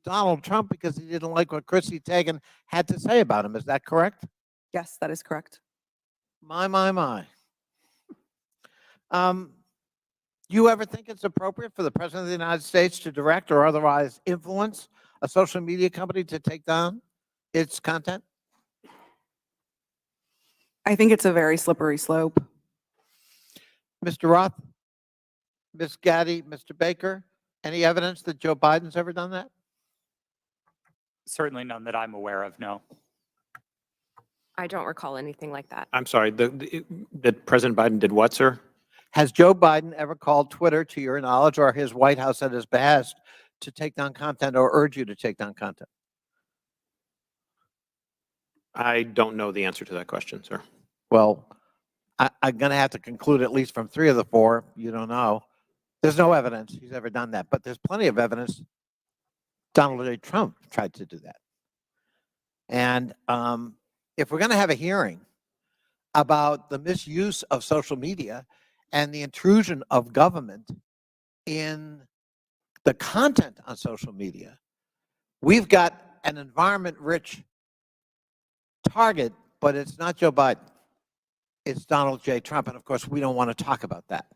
Donald Trump because he didn't like what Chrissy Teigen had to say about him. Is that correct? Yes, that is correct. My. You ever think it's appropriate for the President of the United States to direct or otherwise influence a social media company to take down its content? I think it's a very slippery slope. Mr. Roth, Ms. Gaddy, Mr. Baker, any evidence that Joe Biden's ever done that? Certainly none that I'm aware of, no. I don't recall anything like that. I'm sorry, that President Biden did what, sir? Has Joe Biden ever called Twitter, to your knowledge, or his White House at his behest to take down content or urge you to take down content? I don't know the answer to that question, sir. Well, I'm going to have to conclude, at least from 3 of the 4, you don't know. There's no evidence he's ever done that, but there's plenty of evidence Donald J. Trump tried to do that. And if we're going to have a hearing about the misuse of social media and the intrusion of government in the content on social media, we've got an environment-rich target, but it's not Joe Biden. It's Donald J. Trump, and of course, we don't want to talk about that.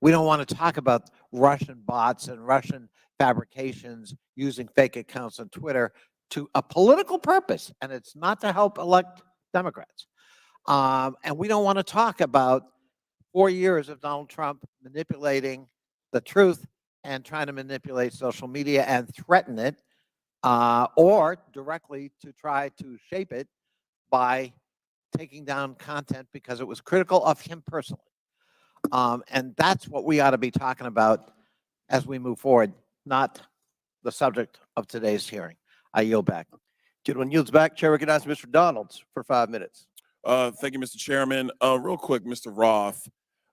We don't want to talk about Russian bots and Russian fabrications using fake accounts on Twitter to a political purpose, and it's not to help elect Democrats. And we don't want to talk about 4 years of Donald Trump manipulating the truth and trying to manipulate social media and threaten it, or directly to try to shape it by taking down content because it was critical of him personally. And that's what we ought to be talking about as we move forward, not the subject of today's hearing. I yield back. Gentleman yields back. Chair recognizes Mr. Donalds for 5 minutes. Thank you, Mr. Chairman. Real quick, Mr. Roth,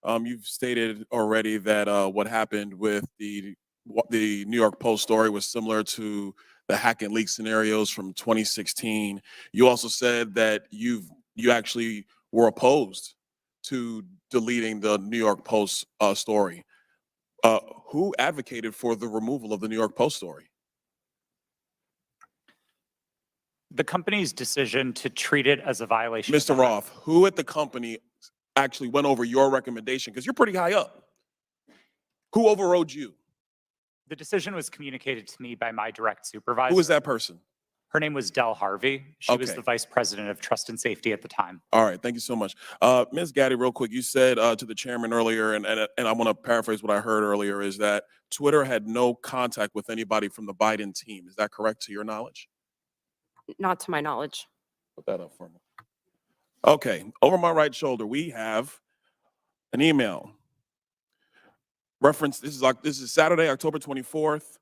you've stated already that what happened with the New York Post story was similar to the hack and leak scenarios from 2016. You also said that you actually were opposed to deleting the New York Post story. Who advocated for the removal of the New York Post story? The company's decision to treat it as a violation. Mr. Roth, who at the company actually went over your recommendation? Because you're pretty high up. Who overrode you? The decision was communicated to me by my direct supervisor. Who was that person? Her name was Del Harvey. She was the vice president of trust and safety at the time. All right, thank you so much. Ms. Gaddy, real quick, you said to the chairman earlier, and I want to paraphrase what I heard earlier, is that Twitter had no contact with anybody from the Biden team. Is that correct to your knowledge? Not to my knowledge. Put that up for me. Okay, over my right shoulder, we have an email. Reference, this is Saturday, October 24th,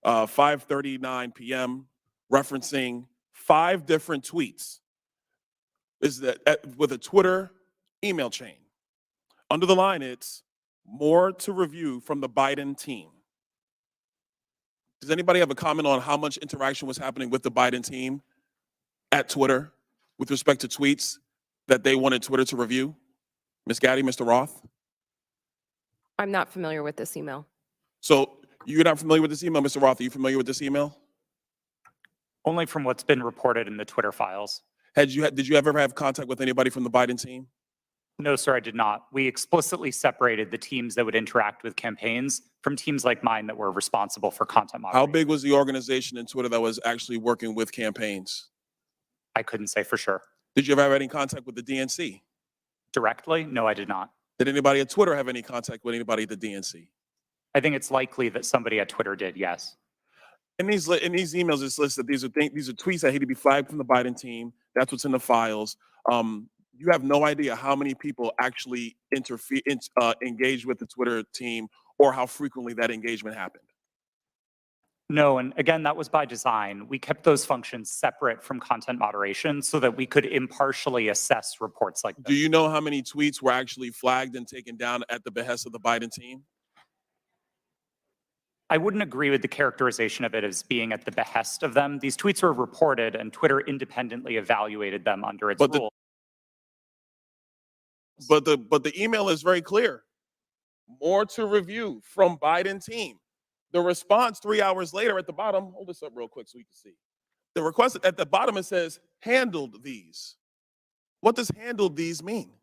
5:39 p.m., referencing 5 different tweets. This is with a Twitter email chain. Under the line, it's more to review from the Biden team. Does anybody have a comment on how much interaction was happening with the Biden team at Twitter with respect to tweets that they wanted Twitter to review? Ms. Gaddy, Mr. Roth? I'm not familiar with this email. So you're not familiar with this email, Mr. Roth? Are you familiar with this email? Only from what's been reported in the Twitter files. Did you ever have contact with anybody from the Biden team? No, sir, I did not. We explicitly separated the teams that would interact with campaigns from teams like mine that were responsible for content moderation. How big was the organization in Twitter that was actually working with campaigns? I couldn't say for sure. Did you ever have any contact with the DNC? Directly? No, I did not. Did anybody at Twitter have any contact with anybody at the DNC? I think it's likely that somebody at Twitter did, yes. In these emails, it's listed these are tweets that had to be flagged from the Biden team. That's what's in the files. You have no idea how many people actually engaged with the Twitter team or how frequently that engagement happened. No, and again, that was by design. We kept those functions separate from content moderation so that we could impartially assess reports like Do this. you know how many tweets were actually flagged and taken down at the behest of the Biden team? I wouldn't agree with the characterization of it as being at the behest of them. These tweets were reported and Twitter independently evaluated them under its But the- rules. But the email is very clear. More to review from Biden team. The response 3 hours later at the bottom, hold this up real quick so we can see. The request at the bottom, it says, handled these. What does handled these mean?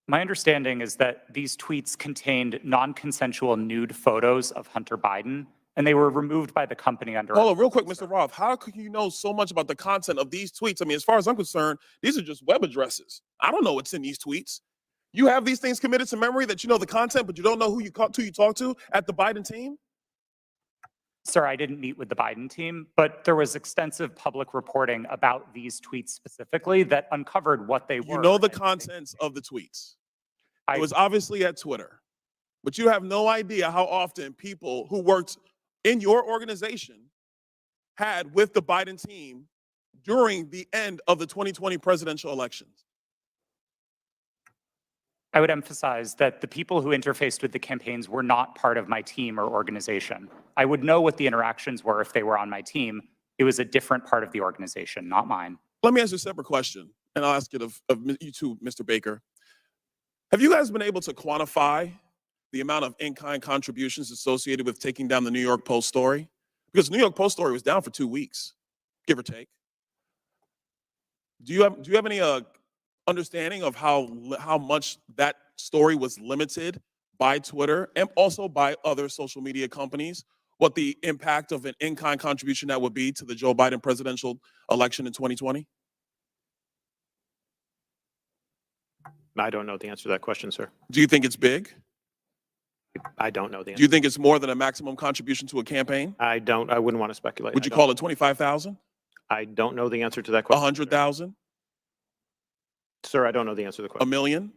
My understanding is that these tweets contained non-consensual nude photos of Hunter Biden, and they were removed by the company under. Hold on, real quick, Mr. Roth. How could you know so much about the content of these tweets? I mean, as far as I'm concerned, these are just web addresses. I don't know what's in these tweets. You have these things committed to memory that you know the content, but you don't know who you talk to at the Biden team? Sir, I didn't meet with the Biden team, but there was extensive public reporting about these tweets specifically that uncovered what they were. You know the and- contents of the tweets. I- It was obviously at Twitter, but you have no idea how often people who worked in your organization had with the Biden team during the end of the 2020 presidential elections. I would emphasize that the people who interfaced with the campaigns were not part of my team or organization. I would know what the interactions were if they were on my team. It was a different part of the organization, not mine. Let me ask you a separate question, and I'll ask it of you too, Mr. Baker. Have you guys been able to quantify the amount of in-kind contributions associated with taking down the New York Post story? Because the New York Post story was down for 2 weeks, give or take. Do you have any understanding of how much that story was limited by Twitter and also by other social media companies? What the impact of an in-kind contribution that would be to the Joe Biden presidential election in 2020? I don't know the answer to that question, sir. Do you think it's big? I don't know the Do answer. you think it's more than a maximum contribution to a campaign? I wouldn't want to speculate. Would you call it 25,000, I don't know the answer to that question. 100,000, Sir, I don't know the answer to the a question. million?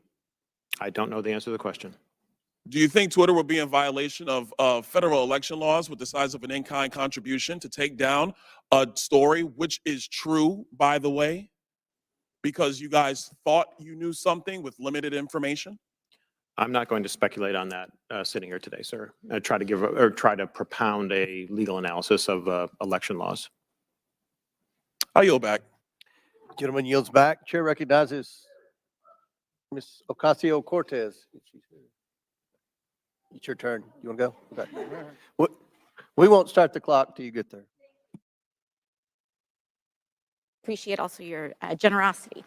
I don't know the answer to the question. Do you think Twitter will be in violation of federal election laws with the size of an in-kind contribution to take down a story, which is true, by the way, because you guys thought you knew something with limited information? I'm not going to speculate on that sitting here today, sir. I try to propound a legal analysis of election laws. I yield back. Gentleman yields back. Chair recognizes Ms. Ocasio-Cortez. It's your turn. You want to go? Okay. We won't start the clock till you get there. Appreciate also your generosity.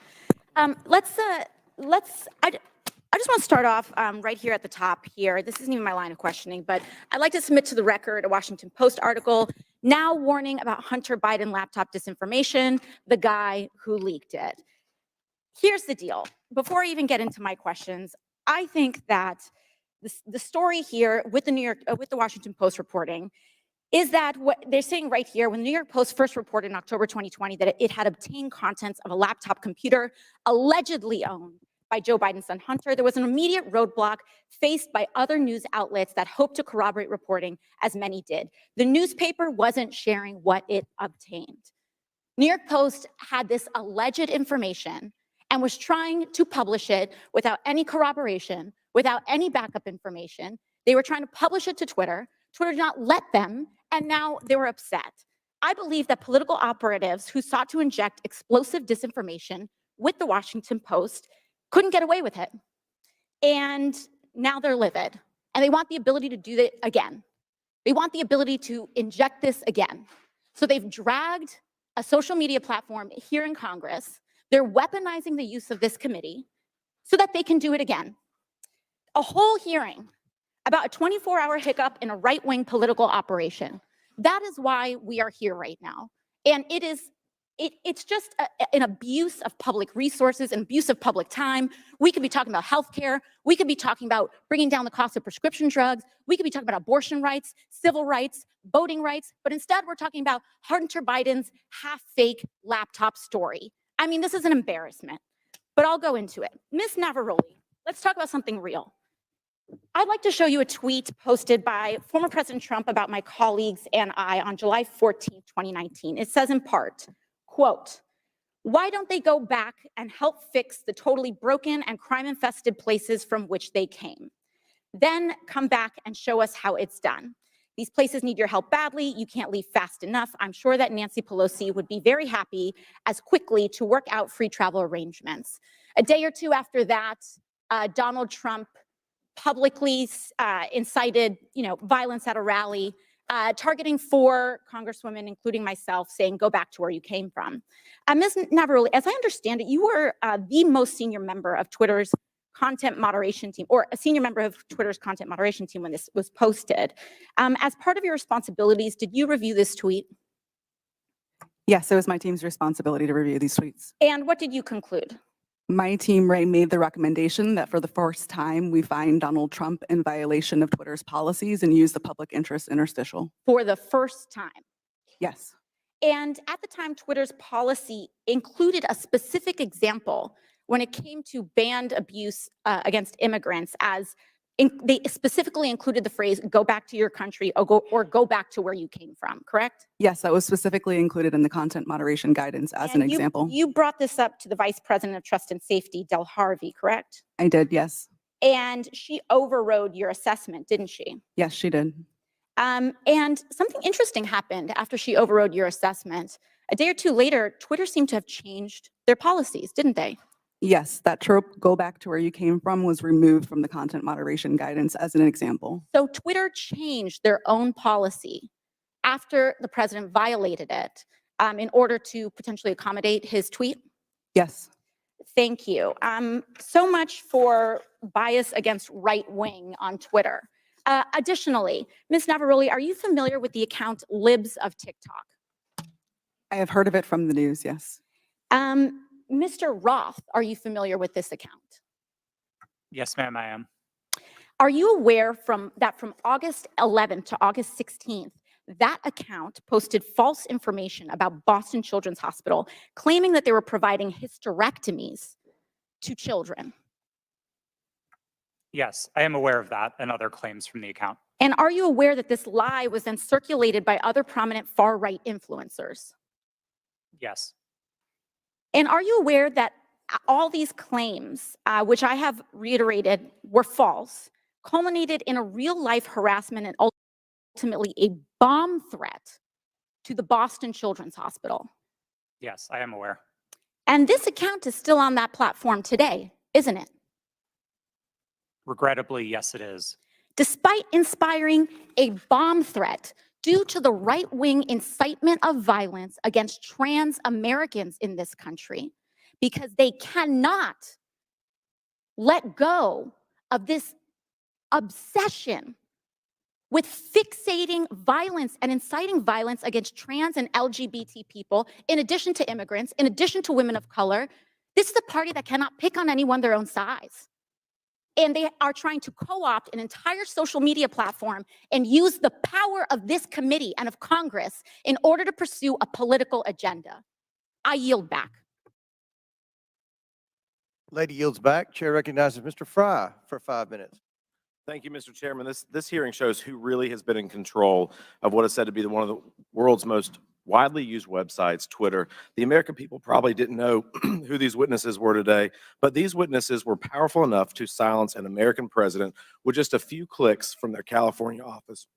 I just want to start off right here at the top here. This isn't even my line of questioning, but I'd like to submit to the record a Washington Post article now warning about Hunter Biden laptop disinformation, the guy who leaked it. Here's the deal. Before I even get into my questions, I think that the story here with the Washington Post reporting is that what they're saying right here, when the New York Post first reported in October 2020 that it had obtained contents of a laptop computer allegedly owned by Joe Biden's son Hunter, there was an immediate roadblock faced by other news outlets that hoped to corroborate reporting, as many did. The newspaper wasn't sharing what it obtained. New York Post had this alleged information and was trying to publish it without any corroboration, without any backup information. They were trying to publish it to Twitter. Twitter did not let them, and now they were upset. I believe that political operatives who sought to inject explosive disinformation with the Washington Post couldn't get away with it. And now they're livid. And they want the ability to do it again. They want the ability to inject this again. So they've dragged a social media platform here in Congress. They're weaponizing the use of this committee so that they can do it again. A whole hearing about a 24-hour hiccup in a right-wing political operation. That is why we are here right now. And it's just an abuse of public resources, an abuse of public time. We could be talking about healthcare. We could be talking about bringing down the cost of prescription drugs. We could be talking about abortion rights, civil rights, voting rights. But instead, we're talking about Hunter Biden's half-fake laptop story. I mean, this is an embarrassment. But I'll go into it. Ms. Navarrete, let's talk about something real. I'd like to show you a tweet posted by former President Trump about my colleagues and I on July 14, 2019. It says in part, quote, "Why don't they go back and help fix the totally broken and crime-infested places from which they came? Then come back and show us how it's done. These places need your help badly. You can't leave fast enough. I'm sure that Nancy Pelosi would be very happy as quickly to work out free travel arrangements." A day or two after that, Donald Trump publicly incited, violence at a rally, targeting 4 congresswomen, including myself, saying, "Go back to where you came from." Ms. Navaroli, as I understand it, you were the most senior member of Twitter's content moderation team, or a senior member of Twitter's content moderation team when this was posted. As part of your responsibilities, did you review this tweet? Yes, it was my team's responsibility to review these tweets. And what did you conclude? My team made the recommendation that for the first time, we find Donald Trump in violation of Twitter's policies and use the public interest interstitial. For the first time. Yes. And at the time, Twitter's policy included a specific example when it came to banned abuse against immigrants, as they specifically included the phrase, "Go back to your country," or go back to where you came from, correct? Yes, that was specifically included in the content moderation guidance as an And example. You brought this up to the Vice President of Trust and Safety, Del Harvey, correct? I did, yes. And she overrode your assessment, didn't she? Yes, she did. And something interesting happened after she overrode your assessment. A day or two later, Twitter seemed to have changed their policies, didn't they? Yes, that trope, "go back to where you came from," was removed from the content moderation guidance as an example. So Twitter changed their own policy after the president violated it in order to potentially accommodate his tweet? Yes. Thank you. So much for bias against right wing on Twitter. Additionally, Ms. Navaroli, are you familiar with the account Libs of TikTok? I have heard of it from the news, yes. Mr. Roth, are you familiar with this account? Yes, ma'am, I am. Are you aware that from August 11th to August 16th, that account posted false information about Boston Children's Hospital, claiming that they were providing hysterectomies to children? Yes, I am aware of that and other claims from the account. And are you aware that this lie was then circulated by other prominent far-right influencers? Yes. And are you aware that all these claims, which I have reiterated were false, culminated in a real-life harassment and ultimately a bomb threat to the Boston Children's Hospital? Yes, I am aware. And this account is still on that platform today, isn't it? Regrettably, yes, it is. Despite inspiring a bomb threat due to the right-wing incitement of violence against trans Americans in this country, because they cannot let go of this obsession with fixating violence and inciting violence against trans and LGBT people, in addition to immigrants, in addition to women of color. This is a party that cannot pick on anyone their own size. And they are trying to co-opt an entire social media platform and use the power of this committee and of Congress in order to pursue a political agenda. I yield back. Lady yields back. Chair recognizes Mr. Fry for 5 minutes. Thank you, Mr. Chairman. This hearing shows who really has been in control of what is said to be one of the world's most widely used websites, Twitter. The American people probably didn't know who these witnesses were today, but these witnesses were powerful enough to silence an American president with just a few clicks from their California office.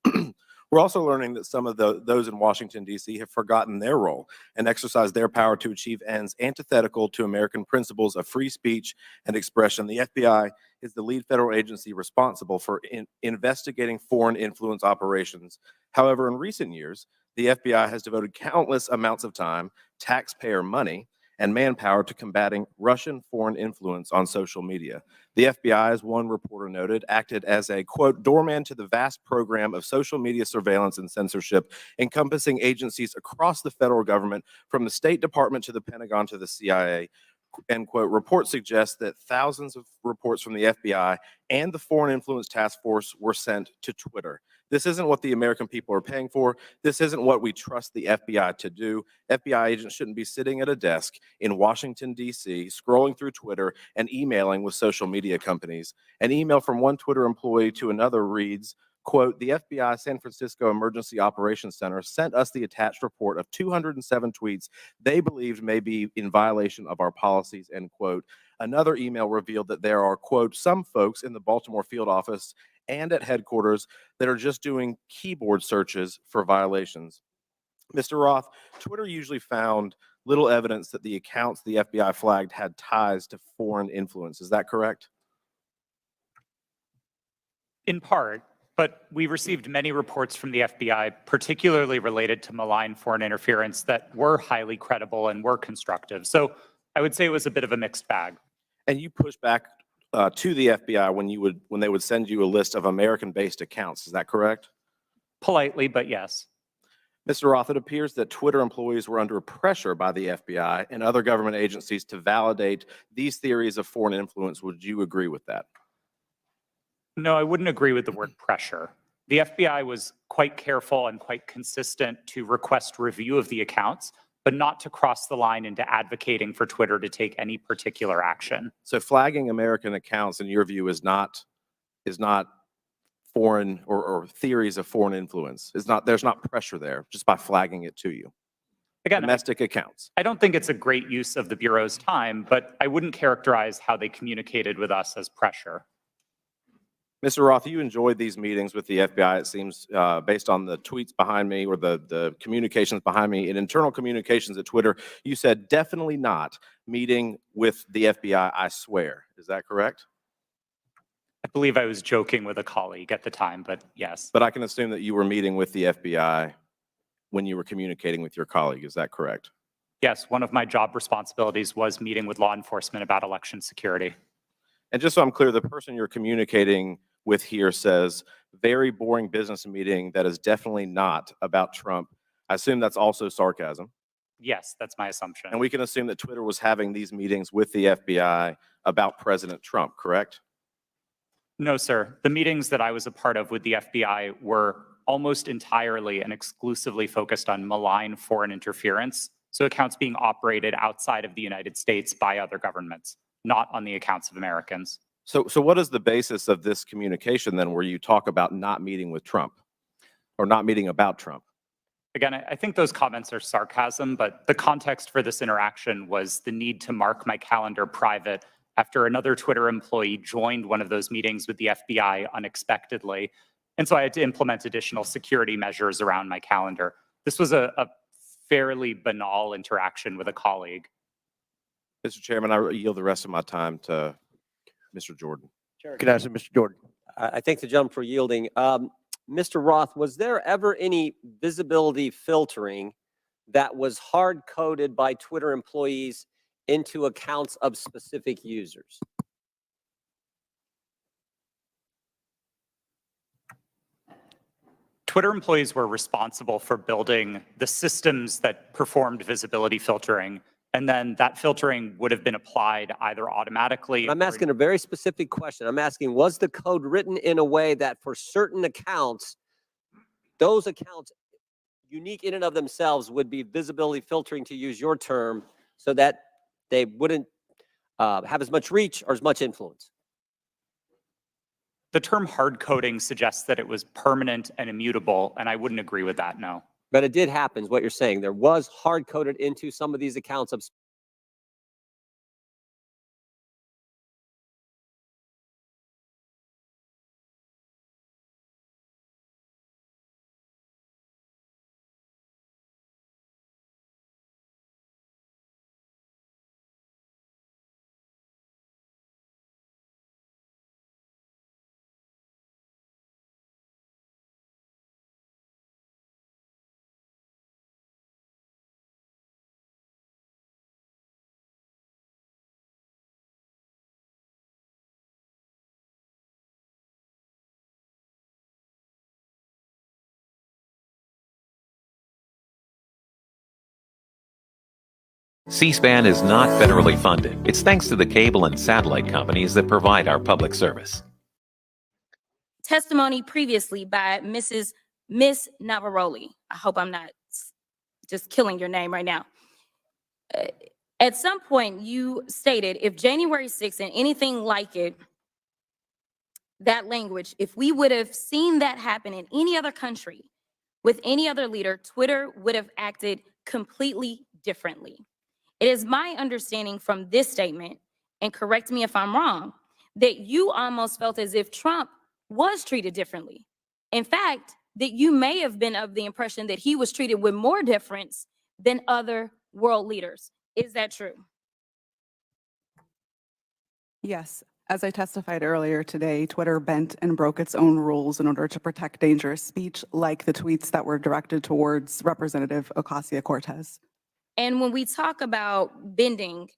We're also learning that some of those in Washington, D.C. have forgotten their role and exercised their power to achieve ends antithetical to American principles of free speech and expression. The FBI is the lead federal agency responsible for investigating foreign influence operations. However, in recent years, the FBI has devoted countless amounts of time, taxpayer money, and manpower to combating Russian foreign influence on social media. The FBI, as one reporter noted, acted as a, quote, doorman to the vast program of social media surveillance and censorship encompassing agencies across the federal government, from the State Department to the Pentagon to the CIA. End quote. Reports suggest that thousands of reports from the FBI and the Foreign Influence Task Force were sent to Twitter. This isn't what the American people are paying for. This isn't what we trust the FBI to do. FBI agents shouldn't be sitting at a desk in Washington, D.C., scrolling through Twitter and emailing with social media companies. An email from one Twitter employee to another reads, quote, "The FBI San Francisco Emergency Operations Center sent us the attached report of 207 tweets they believed may be in violation of our policies," end quote. Another email revealed that there are, quote, "some folks in the Baltimore field office and at headquarters that are just doing keyboard searches for violations." Mr. Roth, Twitter usually found little evidence that the accounts the FBI flagged had ties to foreign influence. Is that correct? In part, but we received many reports from the FBI, particularly related to malign foreign interference, that were highly credible and were constructive. So I would say it was a bit of a mixed bag. And you pushed back to the FBI when they would send you a list of American-based accounts. Is that correct? Politely, but yes. Mr. Roth, it appears that Twitter employees were under pressure by the FBI and other government agencies to validate these theories of foreign influence. Would you agree with that? No, I wouldn't agree with the word pressure. The FBI was quite careful and quite consistent to request review of the accounts, but not to cross the line into advocating for Twitter to take any particular action. So flagging American accounts, in your view, is not foreign or theories of foreign influence. There's not pressure there just by flagging it to you. Again, Domestic accounts. I don't think it's a great use of the Bureau's time, but I wouldn't characterize how they communicated with us as pressure. Mr. Roth, you enjoyed these meetings with the FBI, it seems, based on the tweets behind me or the communications behind me. In internal communications at Twitter, you said, "Definitely not meeting with the FBI, I swear." Is that correct? I believe I was joking with a colleague at the time, but yes. But I can assume that you were meeting with the FBI when you were communicating with your colleague. Is that correct? Yes, one of my job responsibilities was meeting with law enforcement about election security. And just so I'm clear, the person you're communicating with here says, "Very boring business meeting that is definitely not about Trump." I assume that's also sarcasm. Yes, that's my assumption. And we can assume that Twitter was having these meetings with the FBI about President Trump, correct? No, sir. The meetings that I was a part of with the FBI were almost entirely and exclusively focused on malign foreign interference, so accounts being operated outside of the United States by other governments, not on the accounts of Americans. So what is the basis of this communication then where you talk about not meeting with Trump or not meeting about Trump? Again, I think those comments are sarcasm, but the context for this interaction was the need to mark my calendar private after another Twitter employee joined one of those meetings with the FBI unexpectedly. And so I had to implement additional security measures around my calendar. This was a fairly banal interaction with a colleague. Mr. Chairman, I yield the rest of my time to Mr. Jordan. Can I ask Mr. Jordan? I thank the gentleman for yielding. Mr. Roth, was there ever any visibility filtering that was hard-coded by Twitter employees into accounts of specific users? Twitter employees were responsible for building the systems that performed visibility filtering, and then that filtering would have been applied either automatically. I'm asking a very specific question. I'm asking, was the code written in a way that for certain accounts, those accounts, unique in and of themselves, would be visibility filtering, to use your term, so that they wouldn't have as much reach or as much influence? The term hard coding suggests that it was permanent and immutable, and I wouldn't agree with that, no. But it did happen, is what you're saying. There was hard-coded into some of these accounts of C-SPAN is not federally funded. It's thanks to the cable and satellite companies that provide our public service. testimony previously by Miss Navaroli. I hope I'm not just killing your name right now. At some point, you stated if January 6th and anything like it, that language, if we would have seen that happen in any other country with any other leader, Twitter would have acted completely differently. It is my understanding from this statement, and correct me if I'm wrong, that you almost felt as if Trump was treated differently. In fact, that you may have been of the impression that he was treated with more deference than other world leaders. Is that true? Yes. As I testified earlier today, Twitter bent and broke its own rules in order to protect dangerous speech, like the tweets that were directed towards Representative Ocasio-Cortez. And when we talk about bending,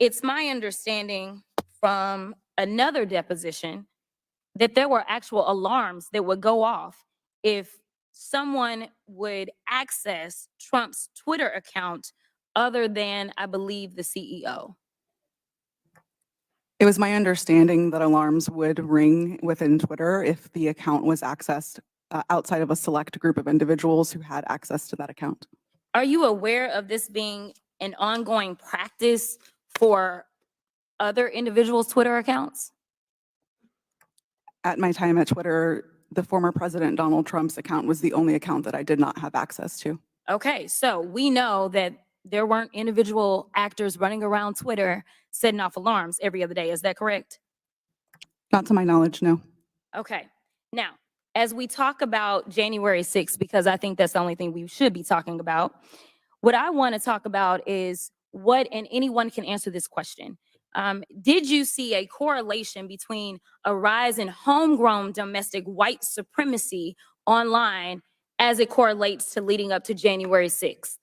it's my understanding from another deposition that there were actual alarms that would go off if someone would access Trump's Twitter account other than, I believe, the CEO. It was my understanding that alarms would ring within Twitter if the account was accessed outside of a select group of individuals who had access to that account. Are you aware of this being an ongoing practice for other individuals' Twitter accounts? At my time at Twitter, the former President Donald Trump's account was the only account that I did not have access to. Okay, so we know that there weren't individual actors running around Twitter setting off alarms every other day. Is that correct? Not to my knowledge, no. Okay. Now, as we talk about January 6th, because I think that's the only thing we should be talking about, what I want to talk about is what, and anyone can answer this question. Did you see a correlation between a rise in homegrown domestic white supremacy online as it correlates to leading up to January 6th?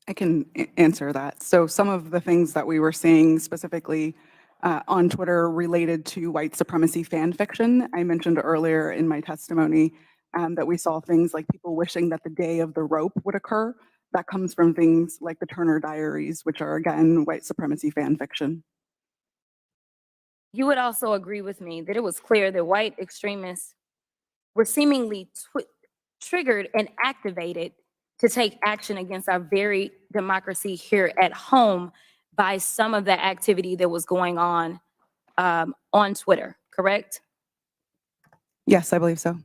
I can answer that. So some of the things that we were seeing specifically on Twitter related to white supremacy fan fiction. I mentioned earlier in my testimony that we saw things like people wishing that the day of the rope would occur. That comes from things like the Turner Diaries, which are, again, white supremacy fan fiction. You would also agree with me that it was clear that white extremists were seemingly triggered and activated to take action against our very democracy here at home by some of the activity that was going on Twitter, correct? Yes, I believe so.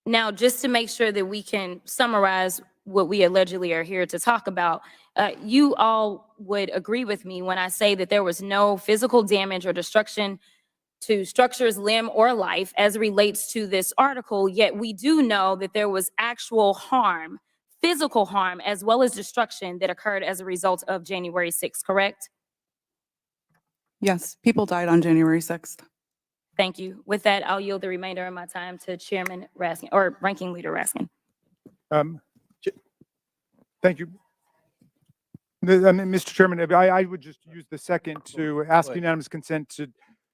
Now, just to make sure that we can summarize what we allegedly are here to talk about, you all would agree with me when I say that there was no physical damage or destruction to structures, limb, or life as it relates to this article, yet we do know that there was actual harm, physical harm, as well as destruction that occurred as a result of January 6th, correct? Yes, people died on January 6th. Thank you. With that, I'll yield the remainder of my time to Chairman Raskin, or Ranking Leader Raskin. Thank you. Mr. Chairman, I would just use the second to ask unanimous consent to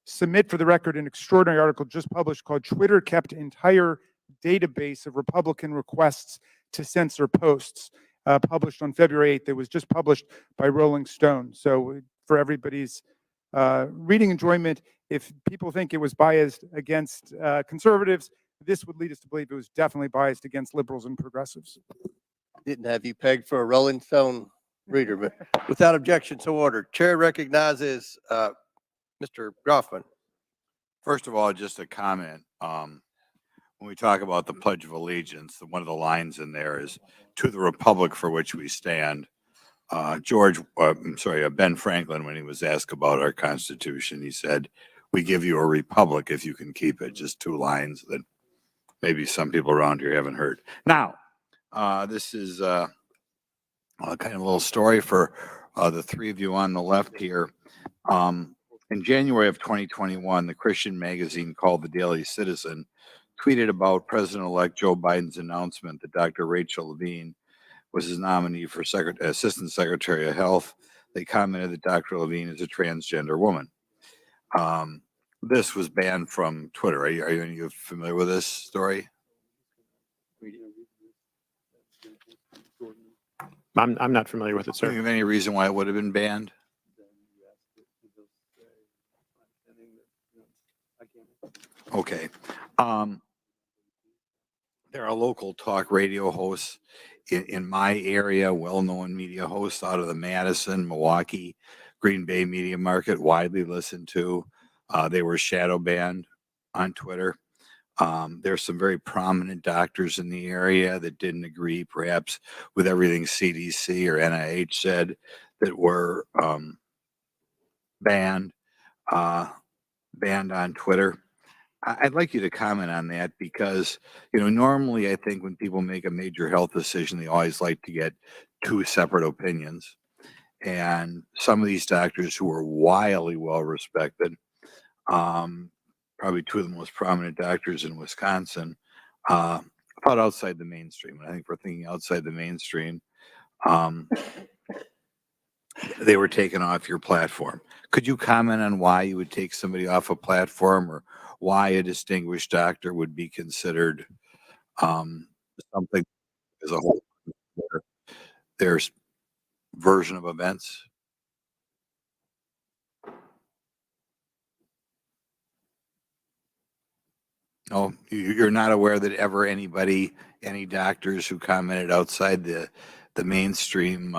submit for the record an extraordinary article just published called "Twitter Kept Entire Database of Republican Requests to Censor Posts," published on February 8th. It was just published by Rolling Stone. So for everybody's reading enjoyment, if people think it was biased against conservatives, this would lead us to believe it was definitely biased against liberals and progressives. Didn't have you pegged for a Rolling Stone reader, but without objection, so ordered. Chair recognizes Mr. Groffman. First of all, just a comment. When we talk about the Pledge of Allegiance, one of the lines in there is "to the republic for which we stand." Ben Franklin, when he was asked about our Constitution, he said, "We give you a republic if you can keep it." Just two lines that maybe some people around here haven't heard. Now, this is kind of a little story for the three of you on the left here. In January of 2021, the Christian magazine called the Daily Citizen tweeted about President-elect Joe Biden's announcement that Dr. Rachel Levine was his nominee for Assistant Secretary of Health. They commented that Dr. Levine is a transgender woman. This was banned from Twitter. Are you familiar with this story? I'm not familiar with it, Do you sir. have any reason why it would have been banned? Okay. There are local talk radio hosts in my area, well-known media hosts out of the Madison, Milwaukee, Green Bay media market, widely listened to. They were shadow banned on Twitter. There's some very prominent doctors in the area that didn't agree, perhaps, with everything CDC or NIH said, that were banned on Twitter. I'd like you to comment on that because, normally I think when people make a major health decision, they always like to get two separate opinions. And some of these doctors who are wildly well respected, probably two of the most prominent doctors in Wisconsin, thought outside the mainstream. And I think we're thinking outside the mainstream. They were taken off your platform. Could you comment on why you would take somebody off a platform, or why a distinguished doctor would be considered something as a whole, their version of events? No, you're not aware that ever any doctors who commented outside the mainstream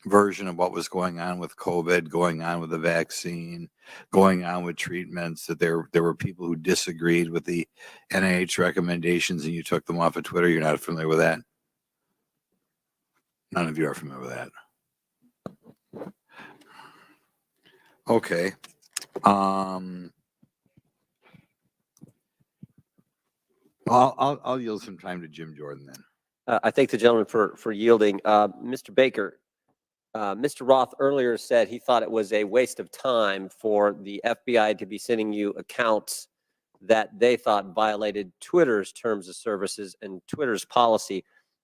version of what was going on with COVID, going on with the vaccine, going on with treatments, that there were people who disagreed with the NIH recommendations and you took them off of Twitter? You're not familiar with that? None of you are familiar with that. Okay. I'll yield some time to Jim Jordan then. I thank the gentleman for yielding. Mr. Baker, Mr. Roth earlier said he thought it was a waste of time for the FBI to be sending you accounts that they thought violated Twitter's terms of services and Twitter's policy.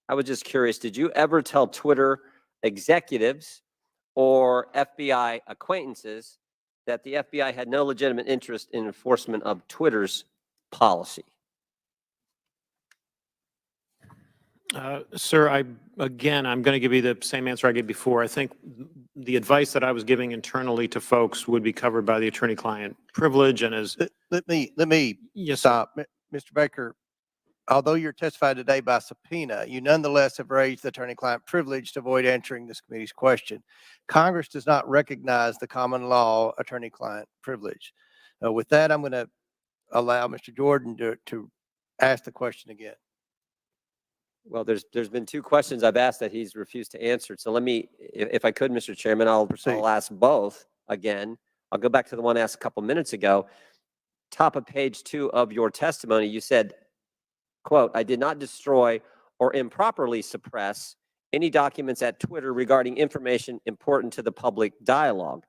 I was just curious, did you ever tell Twitter executives or FBI acquaintances that the FBI had no legitimate interest in enforcement of Twitter's policy? Sir, I'm going to give you the same answer I gave before. I think the advice that I was giving internally to folks would be covered by the attorney-client privilege, and as Let me yes, stop. Mr. Baker, although you're testified today by subpoena, you nonetheless have raised the attorney-client privilege to avoid answering this committee's question. Congress does not recognize the common law attorney-client privilege. With that, I'm going to allow Mr. Jordan to ask the question again. Well, there's been two questions I've asked that he's refused to answer. So let me, if I could, Mr. Chairman, I'll ask both again. I'll go back to the one asked a couple minutes ago. Top of page 2 of your testimony, you said, quote, "I did not destroy or improperly suppress any documents at Twitter regarding information important to the public dialogue."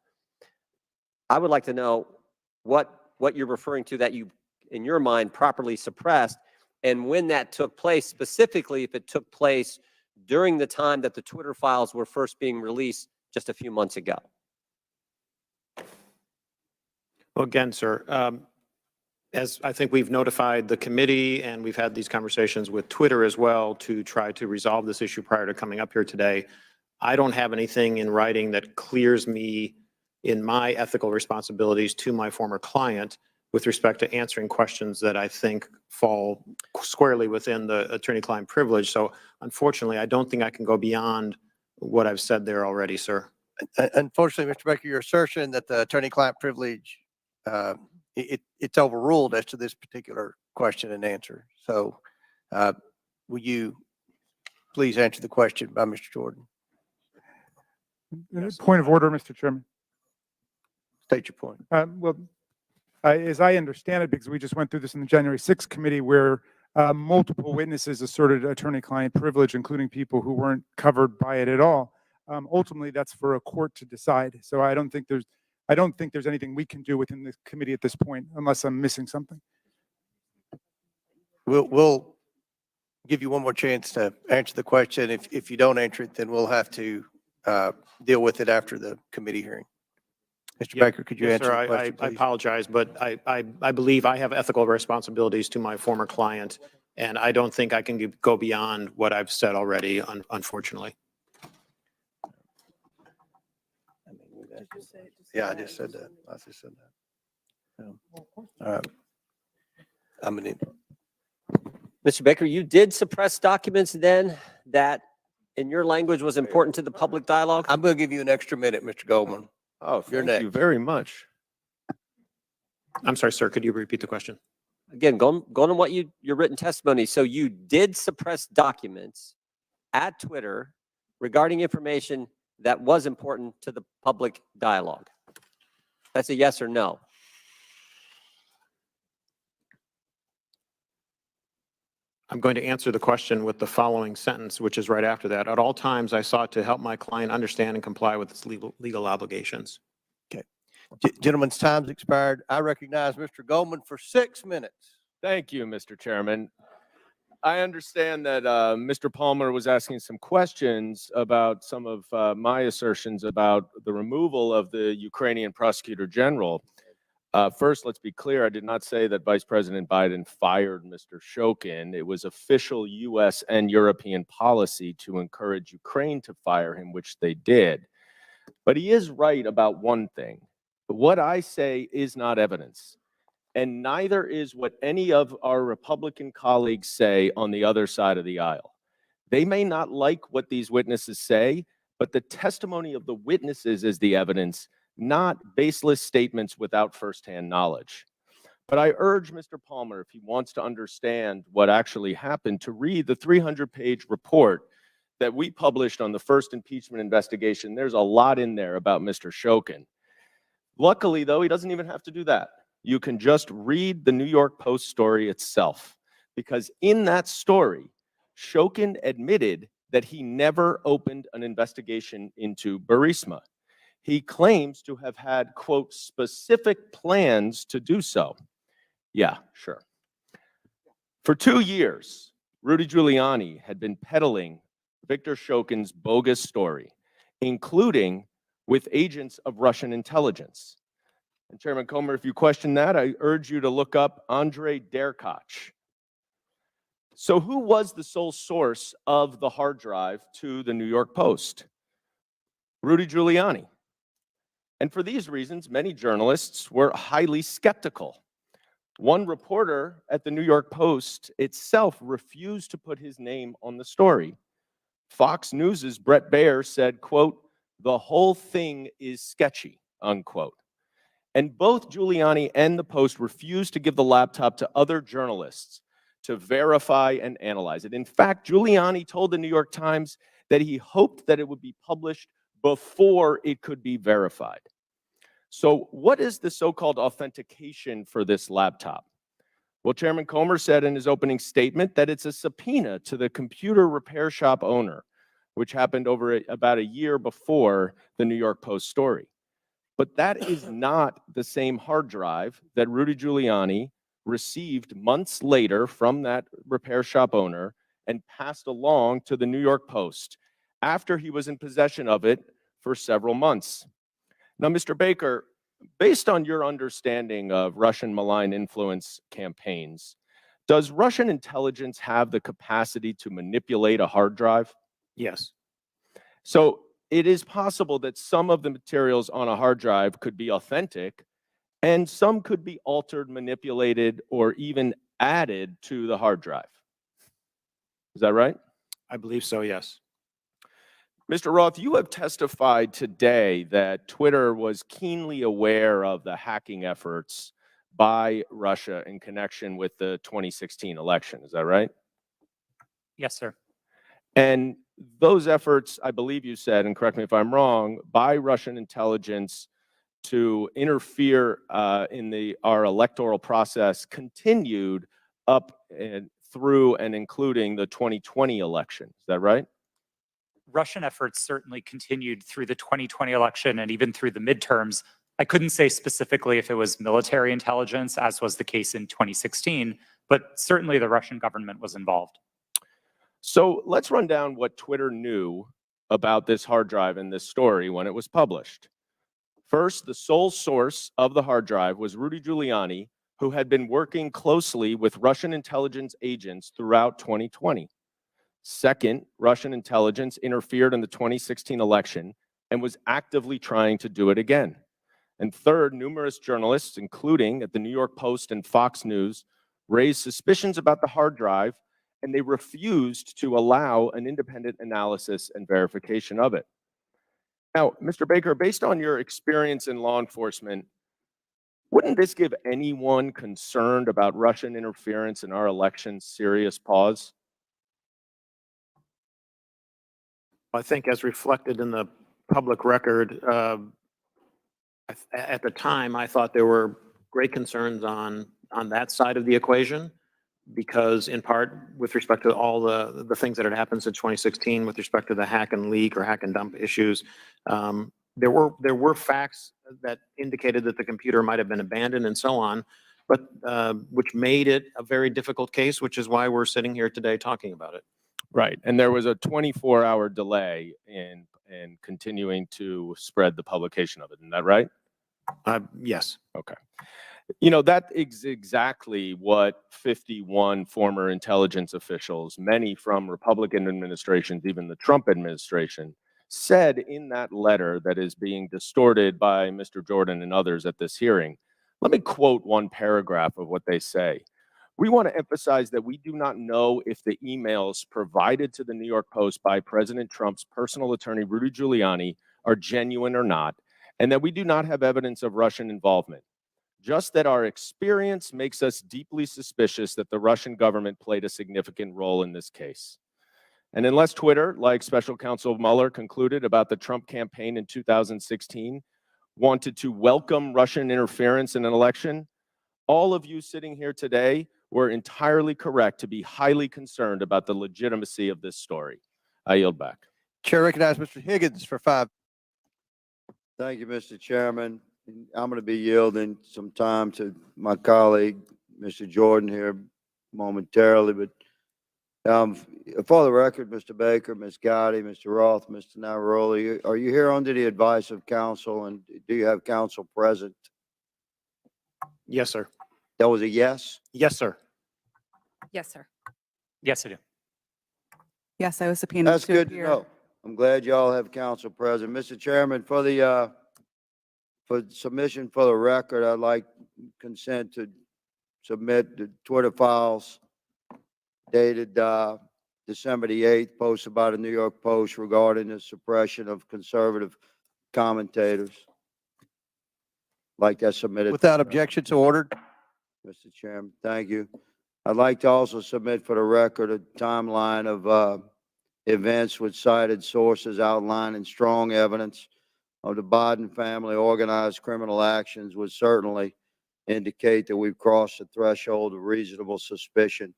I would like to know what you're referring to that you, in your mind, properly suppressed, and when that took place, specifically if it took place during the time that the Twitter files were first being released just a few months ago. well, again, sir, as I think we've notified the committee and we've had these conversations with Twitter as well to try to resolve this issue prior to coming up here today, I don't have anything in writing that clears me in my ethical responsibilities to my former client with respect to answering questions that I think fall squarely within the attorney-client privilege. So unfortunately, I don't think I can go beyond what I've said there already, sir. Unfortunately, Mr. Baker, your assertion that the attorney-client privilege, it's overruled as to this particular question and answer. So will you please answer the question by Mr. Jordan? Yes. Point of order, Mr. Chairman. State your point. Well, as I understand it, because we just went through this in the January 6th committee where multiple witnesses asserted attorney-client privilege, including people who weren't covered by it at all. Ultimately, that's for a court to decide. So I don't think there's anything we can do within the committee at this point, unless I'm missing something. We'll give you one more chance to answer the question. If you don't answer it, then we'll have to deal with it after the committee hearing. Mr. Baker, could you Yes, answer sir, the question, I please? apologize, but I believe I have ethical responsibilities to my former client, and I don't think I can go beyond what I've said already, unfortunately. Yeah, I just said that. I just said that. All right. I mean, Mr. Baker, you did suppress documents then that, in your language, was important to the public dialogue? I'm going to give you an extra minute, Mr. Goldman. Oh, You're thank you next. very much. I'm sorry, sir. Could you repeat the question? Again, going on what your written testimony. So you did suppress documents at Twitter regarding information that was important to the public dialogue. That's a yes or no. I'm going to answer the question with the following sentence, which is right after that. At all times, I sought to help my client understand and comply with its legal obligations. Gentlemen's time's expired. I recognize Mr. Goldman for 6 minutes. Thank you, Mr. Chairman. I understand that Mr. Palmer was asking some questions about some of my assertions about the removal of the Ukrainian prosecutor general. First, let's be clear. I did not say that Vice President Biden fired Mr. Shokin. It was official U.S. and European policy to encourage Ukraine to fire him, which they did. But he is right about one thing. What I say is not evidence, and neither is what any of our Republican colleagues say on the other side of the aisle. They may not like what these witnesses say, but the testimony of the witnesses is the evidence, not baseless statements without firsthand knowledge. But I urge Mr. Palmer, if he wants to understand what actually happened, to read the 300-page report that we published on the first impeachment investigation. There's a lot in there about Mr. Shokin. Luckily, though, he doesn't even have to do that. You can just read the New York Post story itself, because in that story, Shokin admitted that he never opened an investigation into Burisma. He claims to have had, quote, specific plans to do so. Yeah, sure. For 2 years, Rudy Giuliani had been peddling Victor Shokin's bogus story, including with agents of Russian intelligence. And Chairman Comer, if you question that, I urge you to look up Andrei Derkach. So who was the sole source of the hard drive to the New York Post? Rudy Giuliani. And for these reasons, many journalists were highly skeptical. One reporter at the New York Post itself refused to put his name on the story. Fox News's Brett Baer said, quote, "The whole thing is sketchy," unquote. And both Giuliani and the Post refused to give the laptop to other journalists to verify and analyze it. In fact, Giuliani told the New York Times that he hoped that it would be published before it could be verified. So what is the so-called authentication for this laptop? Well, Chairman Comer said in his opening statement that it's a subpoena to the computer repair shop owner, which happened over about a year before the New York Post story. But that is not the same hard drive that Rudy Giuliani received months later from that repair shop owner and passed along to the New York Post after he was in possession of it for several months. Now, Mr. Baker, based on your understanding of Russian malign influence campaigns, does Russian intelligence have the capacity to manipulate a hard drive? Yes. So it is possible that some of the materials on a hard drive could be authentic, and some could be altered, manipulated, or even added to the hard drive. Is that right? I believe so, yes. Mr. Roth, you have testified today that Twitter was keenly aware of the hacking efforts by Russia in connection with the 2016 election. Is that right? Yes, sir. And those efforts, I believe you said, and correct me if I'm wrong, by Russian intelligence to interfere in our electoral process continued up and through and including the 2020 election. Is that right? Russian efforts certainly continued through the 2020 election and even through the midterms. I couldn't say specifically if it was military intelligence, as was the case in 2016, but certainly the Russian government was involved. So let's run down what Twitter knew about this hard drive in this story when it was published. First, the sole source of the hard drive was Rudy Giuliani, who had been working closely with Russian intelligence agents throughout 2020. Second, Russian intelligence interfered in the 2016 election and was actively trying to do it again. And third, numerous journalists, including at the New York Post and Fox News, raised suspicions about the hard drive, and they refused to allow an independent analysis and verification of it. Now, Mr. Baker, based on your experience in law enforcement, wouldn't this give anyone concerned about Russian interference in our elections serious pause? I think as reflected in the public record, at the time, I thought there were great concerns on that side of the equation, because in part with respect to all the things that had happened since 2016 with respect to the hack and leak or hack and dump issues, there were facts that indicated that the computer might have been abandoned and so on, but which made it a very difficult case, which is why we're sitting here today talking about it. Right, and there was a 24-hour delay in continuing to spread the publication of it. Isn't that right? Yes. Okay. You know, that is exactly what 51 former intelligence officials, many from Republican administrations, even the Trump administration, said in that letter that is being distorted by Mr. Jordan and others at this hearing. Let me quote one paragraph of what they say. We want to emphasize that we do not know if the emails provided to the New York Post by President Trump's personal attorney, Rudy Giuliani, are genuine or not, and that we do not have evidence of Russian involvement. Just that our experience makes us deeply suspicious that the Russian government played a significant role in this case. And unless Twitter, like Special Counsel Mueller concluded about the Trump campaign in 2016, wanted to welcome Russian interference in an election, all of you sitting here today were entirely correct to be highly concerned about the legitimacy of this story. I yield back. Chair recognizes Mr. Higgins for 5. Thank you, Mr. Chairman. I'm going to be yielding some time to my colleague, Mr. Jordan, here momentarily, but for the record, Mr. Baker, Ms. Gotti, Mr. Roth, Mr. Navaroli, are you here under the advice of counsel, and do you have counsel present? Yes, sir. That was a yes? Yes, sir. Yes, sir. Yes, I do. Yes, I was subpoenaed That's to good to appear. know. I'm glad y'all have counsel present. Mr. Chairman, for the for submission for the record, I'd like consent to submit the Twitter files dated December the 8th, posted by the New York Post regarding the suppression of conservative commentators. Like that submitted. Without objection, so ordered. Mr. Chairman, thank you. I'd like to also submit for the record a timeline of events with cited sources outlining strong evidence of the Biden family organized criminal actions would certainly indicate that we've crossed the threshold of reasonable suspicion.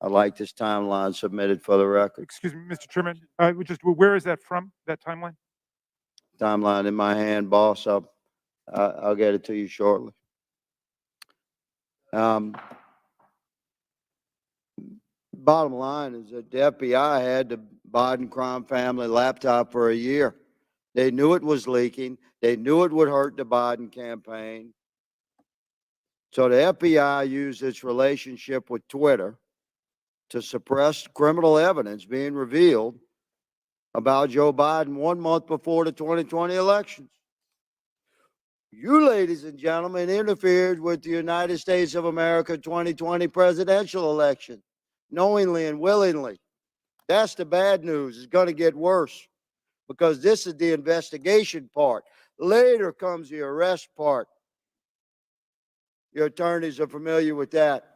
I'd like this timeline submitted for the record. Excuse me, Mr. Chairman, where is that from, that timeline? Timeline in my hand, boss. I'll get it to you shortly. Bottom line is that the FBI had the Biden crime family laptop for a year. They knew it was leaking. They knew it would hurt the Biden campaign. So the FBI used its relationship with Twitter to suppress criminal evidence being revealed about Joe Biden 1 month before the 2020 elections. You, ladies and gentlemen, interfered with the United States of America 2020 presidential election, knowingly and willingly. That's the bad news. It's going to get worse because this is the investigation part. Later comes the arrest part. Your attorneys are familiar with that.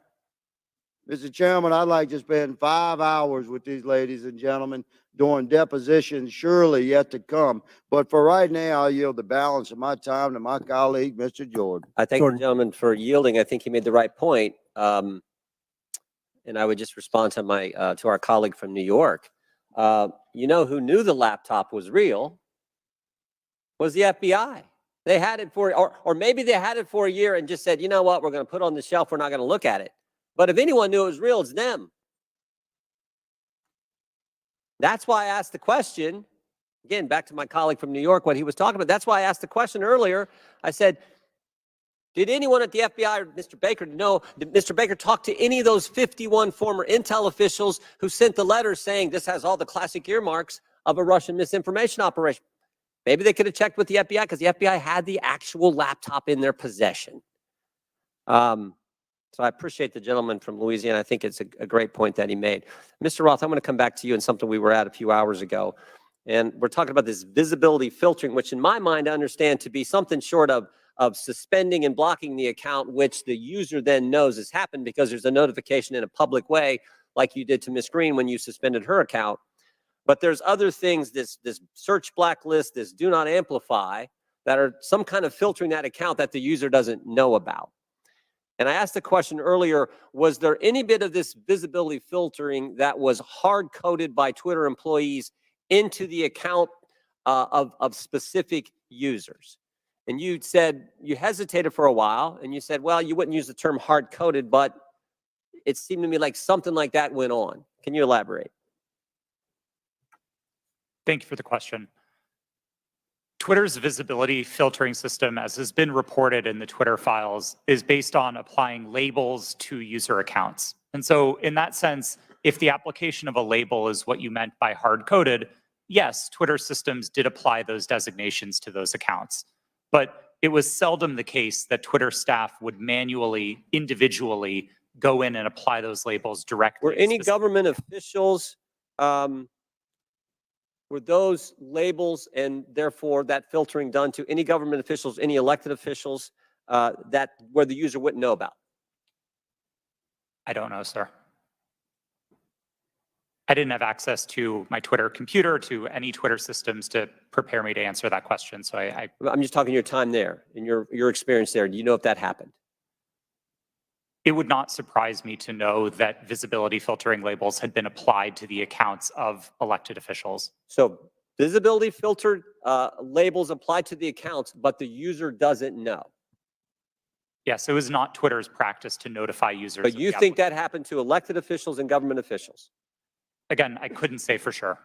Mr. Chairman, I'd like to spend 5 hours with these ladies and gentlemen doing depositions surely yet to come. But for right now, I'll yield the balance of my time to my colleague, Mr. Jordan. I thank the gentleman for yielding. I think he made the right point. And I would just respond to to our colleague from New York. You know who knew the laptop was real was the FBI. They had it for, or maybe they had it for a year and just said, you know what, we're going to put it on the shelf. We're not going to look at it. But if anyone knew it was real, it's them. That's why I asked the question, again, back to my colleague from New York, what he was talking about. That's why I asked the question earlier. I said, did anyone at the FBI or Mr. Baker know, did Mr. Baker talk to any of those 51 former intel officials who sent the letters saying this has all the classic earmarks of a Russian misinformation operation? Maybe they could have checked with the FBI because the FBI had the actual laptop in their possession. So I appreciate the gentleman from Louisiana. I think it's a great point that he made. Mr. Roth, I'm going to come back to you and something we were at a few hours ago. And we're talking about this visibility filtering, which in my mind I understand to be something short of suspending and blocking the account, which the user then knows has happened because there's a notification in a public way, like you did to Ms. Green when you suspended her account. But there's other things, this search blacklist, this do not amplify, that are some kind of filtering that account that the user doesn't know about. And I asked the question earlier, was there any bit of this visibility filtering that was hard-coded by Twitter employees into the account of specific users? And you said, you hesitated for a while, and you said, well, you wouldn't use the term hard-coded, but it seemed to me like something like that went on. Can you elaborate? Thank you for the question. Twitter's visibility filtering system, as has been reported in the Twitter files, is based on applying labels to user accounts. And so in that sense, if the application of a label is what you meant by hard-coded, yes, Twitter systems did apply those designations to those accounts. But it was seldom the case that Twitter staff would manually, individually go in and apply those labels directly. Were any government officials, were those labels and therefore that filtering done to any government officials, any elected officials that where the user wouldn't know about? I don't know, sir. I didn't have access to my Twitter computer, to any Twitter systems to prepare me to answer that question. So I'm just talking your time there, in your experience there. Do you know if that happened? It would not surprise me to know that visibility filtering labels had been applied to the accounts of elected officials. So visibility filtered labels applied to the accounts, but the user doesn't know. Yes, it was not Twitter's practice to notify users. But you think that happened to elected officials and government officials? Again, I couldn't say for sure.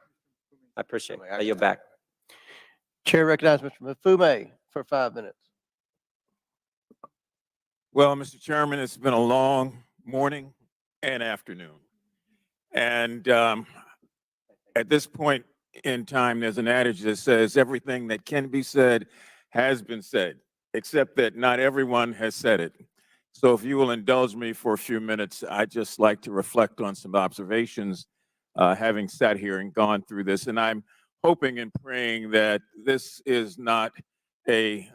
I appreciate it. I yield back. Chair recognizes Mr. Mafumé for 5 minutes. Well, Mr. Chairman, it's been a long morning and afternoon. And at this point in time, there's an adage that says everything that can be said has been said, except that not everyone has said it. So if you will indulge me for a few minutes, I'd just like to reflect on some observations, having sat here and gone through this. And I'm hoping and praying that this is not a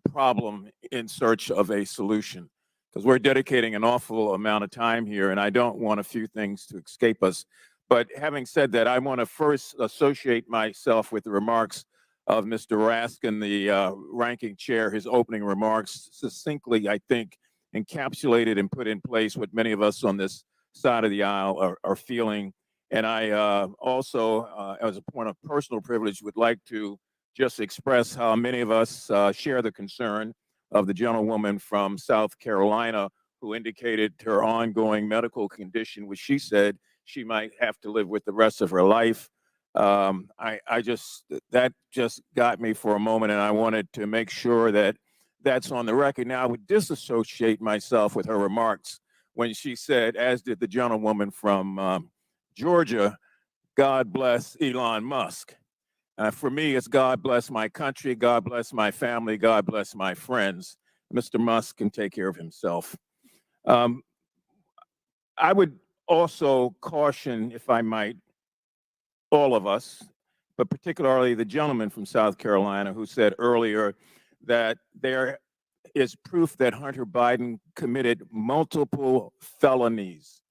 problem in search of a solution, because we're dedicating an awful amount of time here, and I don't want a few things to escape us. But having said that, I want to first associate myself with the remarks of Mr. Raskin, the ranking chair. His opening remarks succinctly, I think, encapsulated and put in place what many of us on this side of the aisle are feeling. And I also, as a point of personal privilege, would like to just express how many of us share the concern of the gentlewoman from South Carolina who indicated her ongoing medical condition, which she said she might have to live with the rest of her life. That just got me for a moment, and I wanted to make sure that that's on the record. Now, I would disassociate myself with her remarks when she said, as did the gentlewoman from Georgia, God bless Elon Musk. For me, it's God bless my country, God bless my family, God bless my friends. Mr. Musk can take care of himself. I would also caution, if I might, all of us, but particularly the gentleman from South Carolina who said earlier that there is proof that Hunter Biden committed multiple felonies.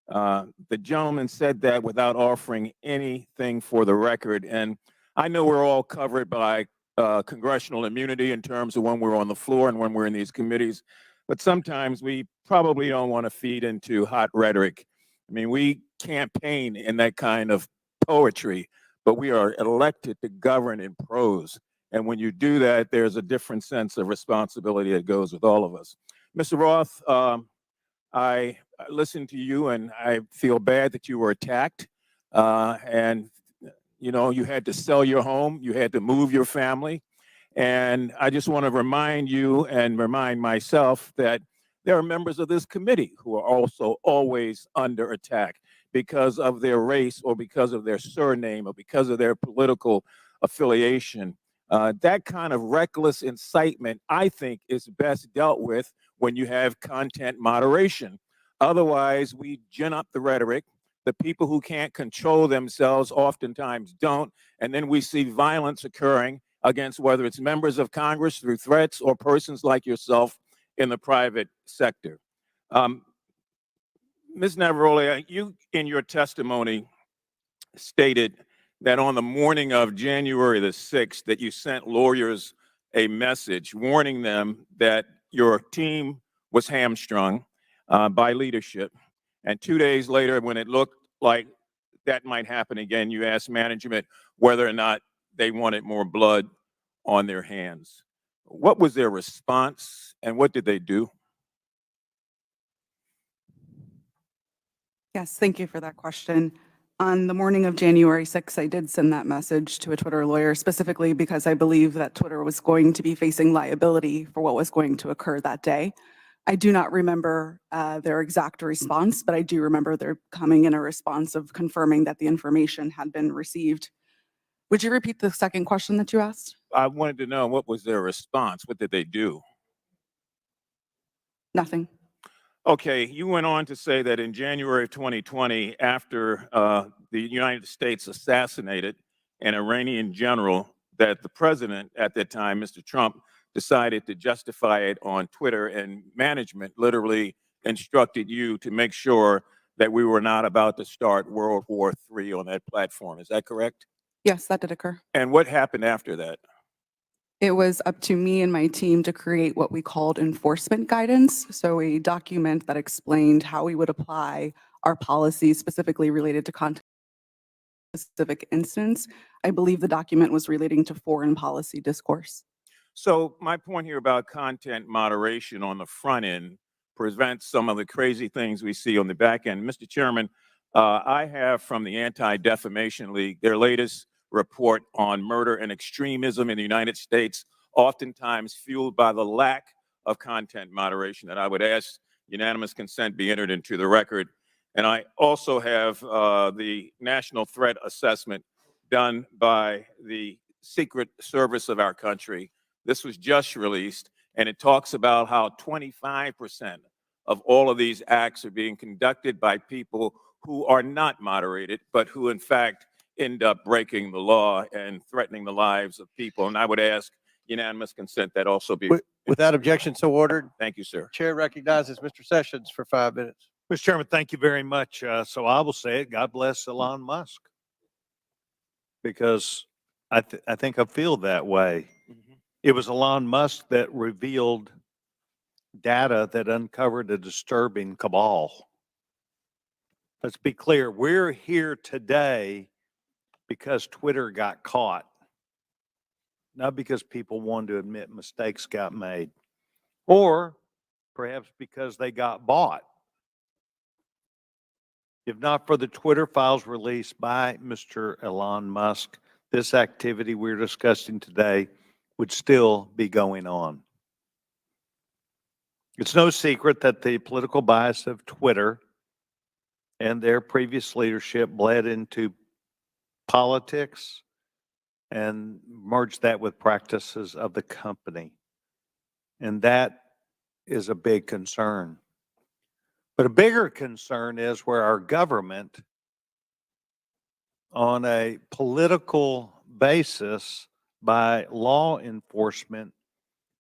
The gentleman said that without offering anything for the record. And I know we're all covered by congressional immunity in terms of when we're on the floor and when we're in these committees, but sometimes we probably don't want to feed into hot rhetoric. I mean, we campaign in that kind of poetry, but we are elected to govern in prose. And when you do that, there's a different sense of responsibility that goes with all of us. Mr. Roth, I listened to you and I feel bad that you were attacked. And you know, you had to sell your home, you had to move your family. And I just want to remind you and remind myself that there are members of this committee who are also always under attack because of their race or because of their surname or because of their political affiliation. That kind of reckless incitement, I think, is best dealt with when you have content moderation. Otherwise, we gin up the rhetoric. The people who can't control themselves oftentimes don't. And then we see violence occurring against whether it's members of Congress through threats or persons like yourself in the private sector. Ms. Navaroli, you in your testimony stated that on the morning of January the 6th that you sent lawyers a message warning them that your team was hamstrung by leadership. And 2 days later, when it looked like that might happen again, you asked management whether or not they wanted more blood on their hands. What was their response and what did they do? Yes, thank you for that question. On the morning of January 6th, I did send that message to a Twitter lawyer specifically because I believe that Twitter was going to be facing liability for what was going to occur that day. I do not remember their exact response, but I do remember there coming in a response of confirming that the information had been received. Would you repeat the second question that you asked? I wanted to know what was their response? What did they do? Nothing. Okay, you went on to say that in January of 2020, after the United States assassinated an Iranian general, that the president at that time, Mr. Trump, decided to justify it on Twitter, and management literally instructed you to make sure that we were not about to start World War III on that platform. Is that correct? Yes, that did occur. And what happened after that? It was up to me and my team to create what we called enforcement guidance. So a document that explained how we would apply our policies specifically related to content specific instance. I believe the document was relating to foreign policy discourse. So my point here about content moderation on the front end prevents some of the crazy things we see on the back end. Mr. Chairman, I have from the Anti-Defamation League their latest report on murder and extremism in the United States, oftentimes fueled by the lack of content moderation, that I would ask unanimous consent be entered into the record. And I also have the National Threat Assessment done by the Secret Service of our country. This was just released, and it talks about how 25% of all of these acts are being conducted by people who are not moderated, but who in fact end up breaking the law and threatening the lives of people. And I would ask unanimous consent that also be. Without objection, so ordered. Thank you, sir. Chair recognizes Mr. Sessions for 5 minutes. Mr. Chairman, thank you very much. So I will say it, God bless Elon Musk. Because I think I feel that way. It was Elon Musk that revealed data that uncovered a disturbing cabal. Let's be clear, we're here today because Twitter got caught, not because people wanted to admit mistakes got made, or perhaps because they got bought. If not for the Twitter files released by Mr. Elon Musk, this activity we're discussing today would still be going on. It's no secret that the political bias of Twitter and their previous leadership bled into politics and merged that with practices of the company. And that is a big concern. But a bigger concern is where our government, on a political basis by law enforcement,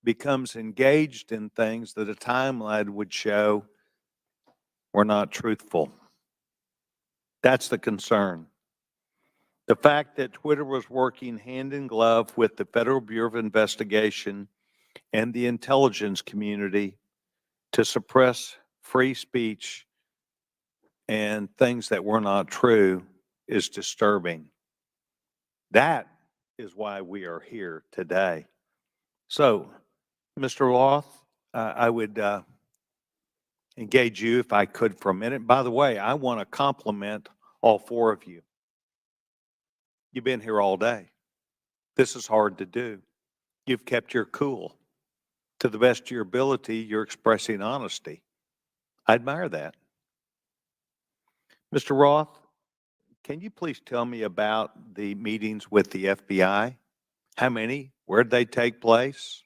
becomes engaged in things that a timeline would show were not truthful. That's the concern. The fact that Twitter was working hand in glove with the Federal Bureau of Investigation and the intelligence community to suppress free speech and things that were not true is disturbing. That is why we are here today. So, Mr. Roth, I would engage you if I could for a minute. By the way, I want to compliment all four of you. You've been here all day. This is hard to do. You've kept your cool. To the best of your ability, you're expressing honesty. I admire that. Mr. Roth, can you please tell me about the meetings with the FBI? How many? Where'd they take place?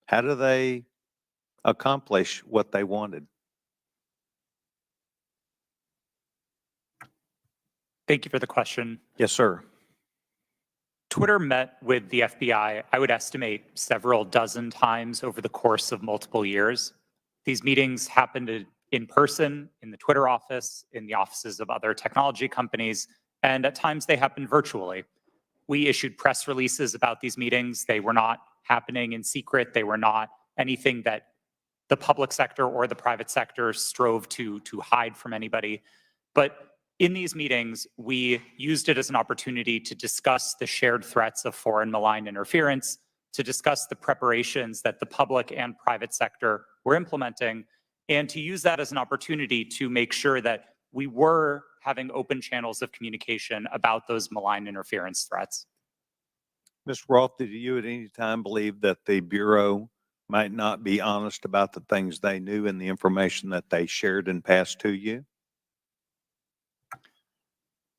How do they accomplish what they wanted? Thank you for the question. Yes, sir. Twitter met with the FBI, I would estimate, several dozen times over the course of multiple years. These meetings happened in person, in the Twitter office, in the offices of other technology companies, and at times they happened virtually. We issued press releases about these meetings. They were not happening in secret. They were not anything that the public sector or the private sector strove to hide from anybody. But in these meetings, we used it as an opportunity to discuss the shared threats of foreign malign interference, to discuss the preparations that the public and private sector were implementing, and to use that as an opportunity to make sure that we were having open channels of communication about those malign interference threats. Ms. Roth, did you at any time believe that the Bureau might not be honest about the things they knew and the information that they shared and passed to you?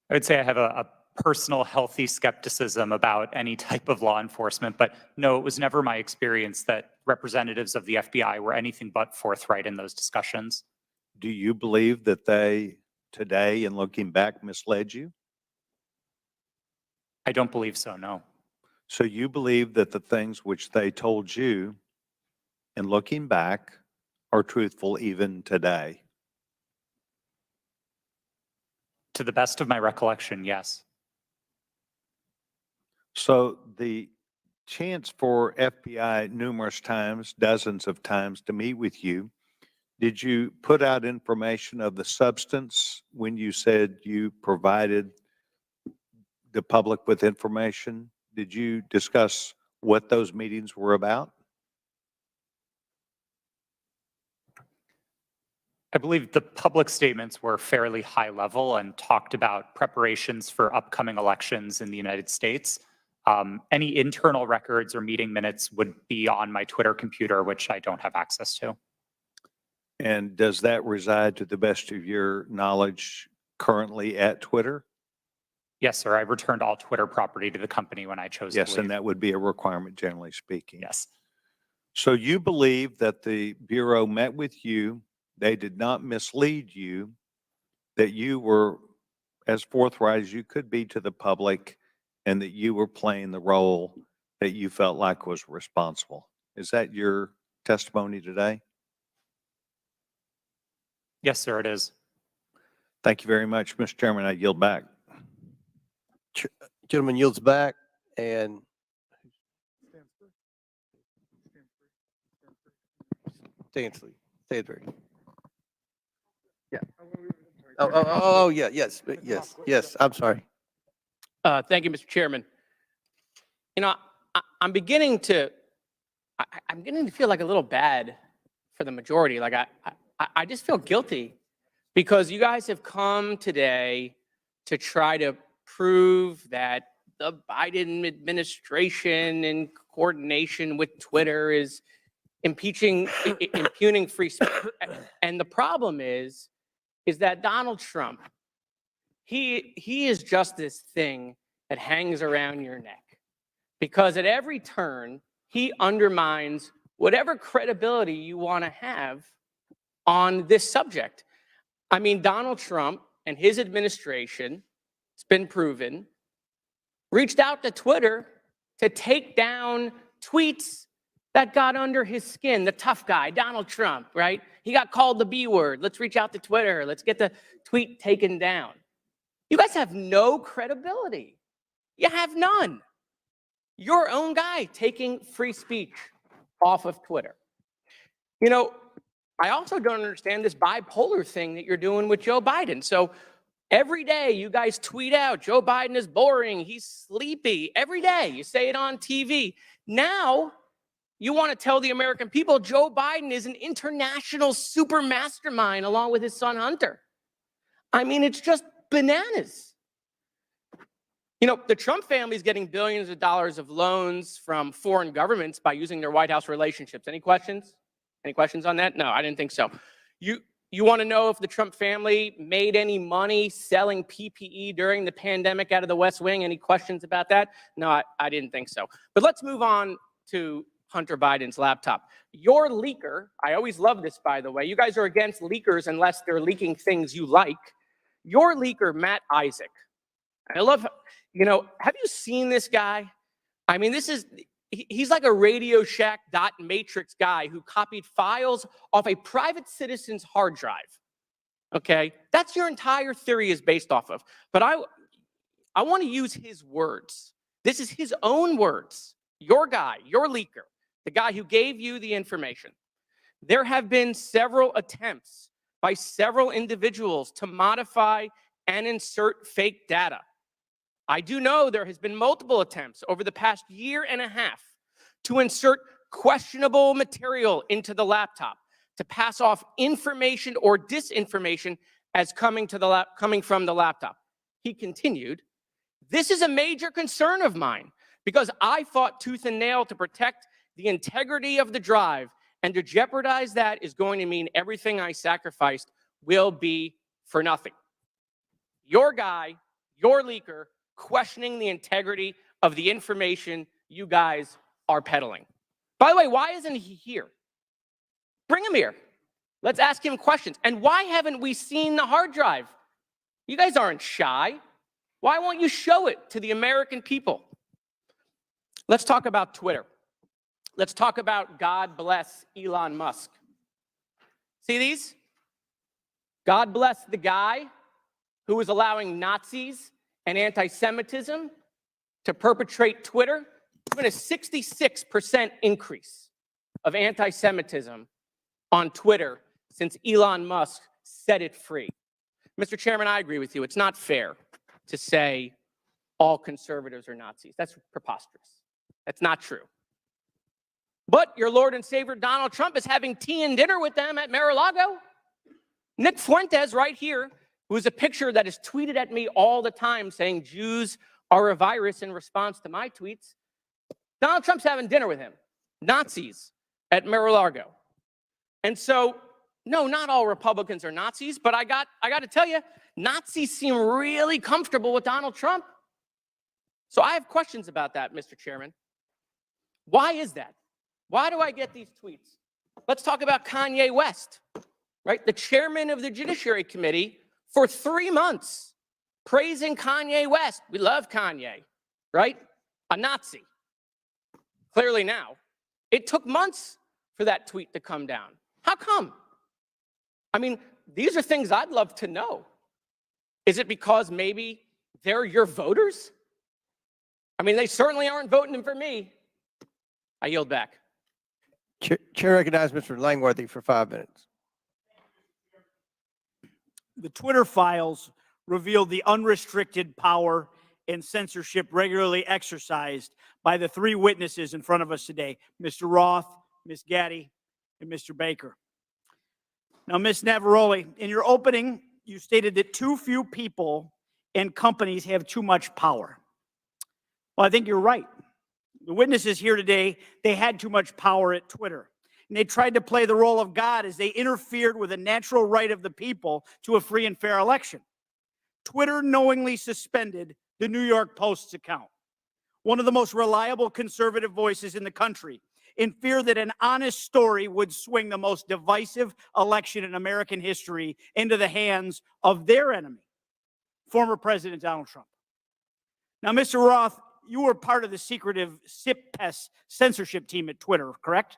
I would say I have a personal healthy skepticism about any type of law enforcement, but no, it was never my experience that representatives of the FBI were anything but forthright in those discussions. Do you believe that they, today, in looking back, misled you? I don't believe so, no. So you believe that the things which they told you, in looking back, are truthful even today? To the best of my recollection, yes. So the chance for FBI numerous times, dozens of times, to meet with you, did you put out information of the substance when you said you provided the public with information? Did you discuss what those meetings were about? I believe the public statements were fairly high level and talked about preparations for upcoming elections in the United States. Any internal records or meeting minutes would be on my Twitter computer, which I don't have access to. And does that reside, to the best of your knowledge, currently at Twitter? Yes, sir. I returned all Twitter property to the company when I chose to Yes, leave. and that would be a requirement, generally speaking. Yes. So you believe that the Bureau met with you, they did not mislead you, that you were as forthright as you could be to the public, and that you were playing the role that you felt like was responsible. Is that your testimony today? Yes, sir, it is. Thank you very much, Mr. Chairman. I yield back. Gentleman yields back, and Stanley. Yeah. Oh, yeah, yes, I'm sorry. Thank you, Mr. Chairman. You know, I'm beginning to feel like a little bad for the majority. Like I just feel guilty because you guys have come today to try to prove that the Biden administration in coordination with Twitter is impugning free speech. And the problem is that Donald Trump, he is just this thing that hangs around your neck, because at every turn, he undermines whatever credibility you want to have on this subject. I mean, Donald Trump and his administration, it's been proven, reached out to Twitter to take down tweets that got under his skin. The tough guy, Donald Trump, right? He got called the B word. Let's reach out to Twitter. Let's get the tweet taken down. You guys have no credibility. You have none. Your own guy taking free speech off of Twitter. You know, I also don't understand this bipolar thing that you're doing with Joe Biden. So every day you guys tweet out, Joe Biden is boring, he's sleepy. Every day you say it on TV. Now you want to tell the American people Joe Biden is an international super mastermind along with his son Hunter. I mean, it's just bananas. You know, the Trump family is getting billions of dollars of loans from foreign governments by using their White House relationships. Any questions? Any questions on that? No, I didn't think so. You You want to know if the Trump family made any money selling PPE during the pandemic out of the West Wing? Any questions about that? No, I didn't think so. But let's move on to Hunter Biden's laptop. Your leaker, I always love this, by the way. You guys are against leakers unless they're leaking things you like. Your leaker, Matt Isaac. I love, have you seen this guy? I mean, he's like a Radio Shack .matrix guy who copied files off a private citizen's hard drive. Okay? That's your entire theory is based off of. But I want to use his words. This is his own words. Your guy, your leaker, the guy who gave you the information. There have been several attempts by several individuals to modify and insert fake data. I do know there has been multiple attempts over the past year and a half to insert questionable material into the laptop, to pass off information or disinformation as coming from the laptop. He continued, "This is a major concern of mine because I fought tooth and nail to protect the integrity of the drive, and to jeopardize that is going to mean everything I sacrificed will be for nothing." Your guy, your leaker, questioning the integrity of the information you guys are peddling. By the way, why isn't he here? Bring him here. Let's ask him questions. And why haven't we seen the hard drive? You guys aren't shy. Why won't you show it to the American people? Let's talk about Twitter. Let's talk about God bless Elon Musk. See these? God bless the guy who is allowing Nazis and anti-Semitism to perpetrate Twitter. There's been a 66% increase of anti-Semitism on Twitter since Elon Musk set it free. Mr. Chairman, I agree with you. It's not fair to say all conservatives are Nazis. That's preposterous. That's not true. But your Lord and Savior Donald Trump is having tea and dinner with them at Mar-a-Lago. Nick Fuentes right here, who is a picture that is tweeted at me all the time saying Jews are a virus in response to my tweets. Donald Trump's having dinner with him. Nazis at Mar-a-Lago. And so, no, not all Republicans are Nazis, but I got to tell you, Nazis seem really comfortable with Donald Trump. So I have questions about that, Mr. Chairman. Why is that? Why do I get these tweets? Let's talk about Kanye West, right? The chairman of the Judiciary Committee for 3 months praising Kanye West. We love Kanye, right? A Nazi. Clearly now. It took months for that tweet to come down. How come? I mean, these are things I'd love to know. Is it because maybe they're your voters? I mean, they certainly aren't voting for me. I yield back. Chair recognizes Mr. Langworthy for 5 minutes. The Twitter files revealed the unrestricted power and censorship regularly exercised by the 3 witnesses in front of us today, Mr. Roth, Ms. Gaddy, and Mr. Baker. Now, Ms. Navaroli, in your opening, you stated that too few people and companies have too much power. Well, I think you're right. The witnesses here today, they had too much power at Twitter. And they tried to play the role of God as they interfered with a natural right of the people to a free and fair election. Twitter knowingly suspended the New York Post's account, one of the most reliable conservative voices in the country, in fear that an honest story would swing the most divisive election in American history into the hands of their enemy, former President Donald Trump. Now, Mr. Roth, you were part of the secretive SIP-PES censorship team at Twitter, correct?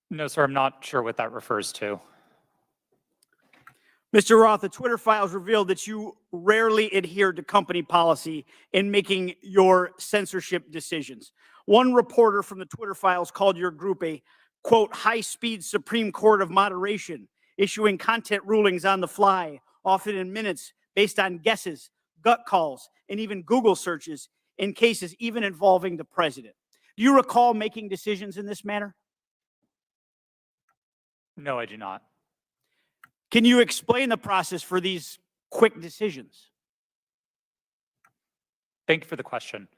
No, sir, I'm not sure what that refers to. Mr. Roth, the Twitter files revealed that you rarely adhered to company policy in making your censorship decisions. One reporter from the Twitter files called your group a, quote, high-speed Supreme Court of moderation, issuing content rulings on the fly, often in minutes, based on guesses, gut calls, and even Google searches in cases even involving the president. Do you recall making decisions in this manner? No, I do not. Can you explain the process for these quick decisions? Thank you for the question.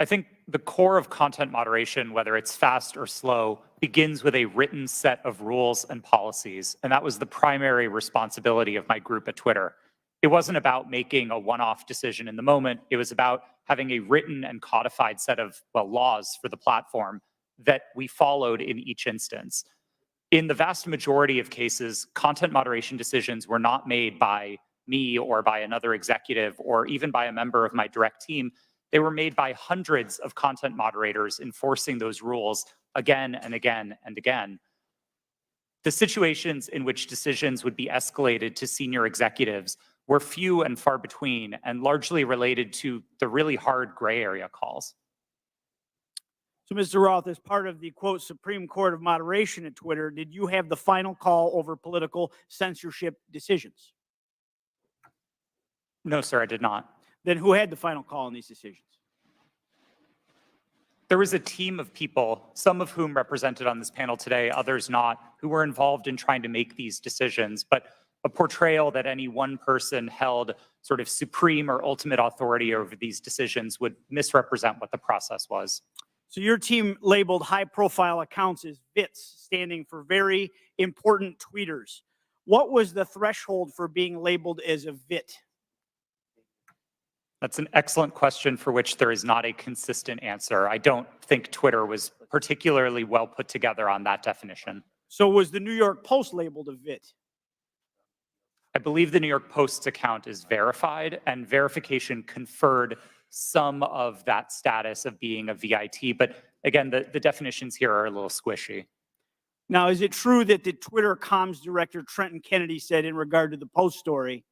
I think the core of content moderation, whether it's fast or slow, begins with a written set of rules and policies. And that was the primary responsibility of my group at Twitter. It wasn't about making a one-off decision in the moment. It was about having a written and codified set of, well, laws for the platform that we followed in each instance. In the vast majority of cases, content moderation decisions were not made by me or by another executive or even by a member of my direct team. They were made by hundreds of content moderators enforcing those rules again and again and again. The situations in which decisions would be escalated to senior executives were few and far between and largely related to the really hard gray area calls. So, Mr. Roth, as part of the quote Supreme Court of Moderation at Twitter, did you have the final call over political censorship decisions? No, sir, I did not. Then who had the final call on these decisions? There was a team of people, some of whom represented on this panel today, others not, who were involved in trying to make these decisions. But a portrayal that any one person held sort of supreme or ultimate authority over these decisions would misrepresent what the process was. So your team labeled high-profile accounts as VITs, standing for very important tweeters. What was the threshold for being labeled as a VIT? That's an excellent question for which there is not a consistent answer. I don't think Twitter was particularly well put together on that definition. So was the New York Post labeled a VIT? I believe the New York Post's account is verified, and verification conferred some of that status of being a VIT. But again, the definitions here are a little squishy. Now, is it true that the Twitter comms director, Trenton Kennedy, said in regard to the Post story,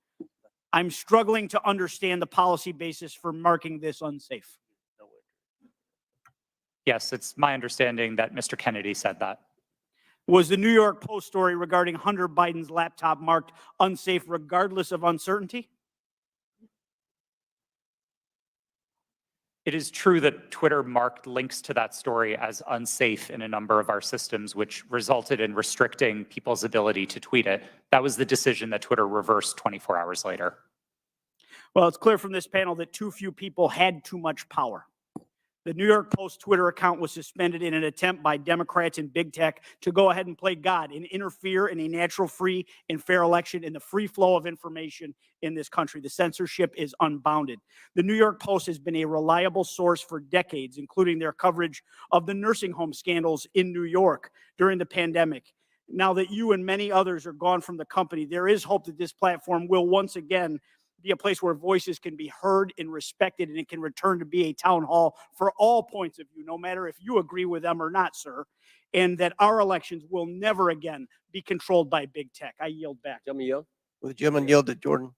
I'm struggling to understand the policy basis for marking this unsafe? Yes, it's my understanding that Mr. Kennedy said that. Was the New York Post story regarding Hunter Biden's laptop marked unsafe regardless of uncertainty? It is true that Twitter marked links to that story as unsafe in a number of our systems, which resulted in restricting people's ability to tweet it. That was the decision that Twitter reversed 24 hours later. Well, it's clear from this panel that too few people had too much power. The New York Post Twitter account was suspended in an attempt by Democrats and big tech to go ahead and play God and interfere in a natural, free, and fair election in the free flow of information in this country. The censorship is unbounded. The New York Post has been a reliable source for decades, including their coverage of the nursing home scandals in New York during the pandemic. Now that you and many others are gone from the company, there is hope that this platform will once again be a place where voices can be heard and respected, and it can return to be a town hall for all points of view, no matter if you agree with them or not, sir, and that our elections will never again be controlled by big tech. I yield back. Gentleman yield? Will the gentleman yield to Jordan?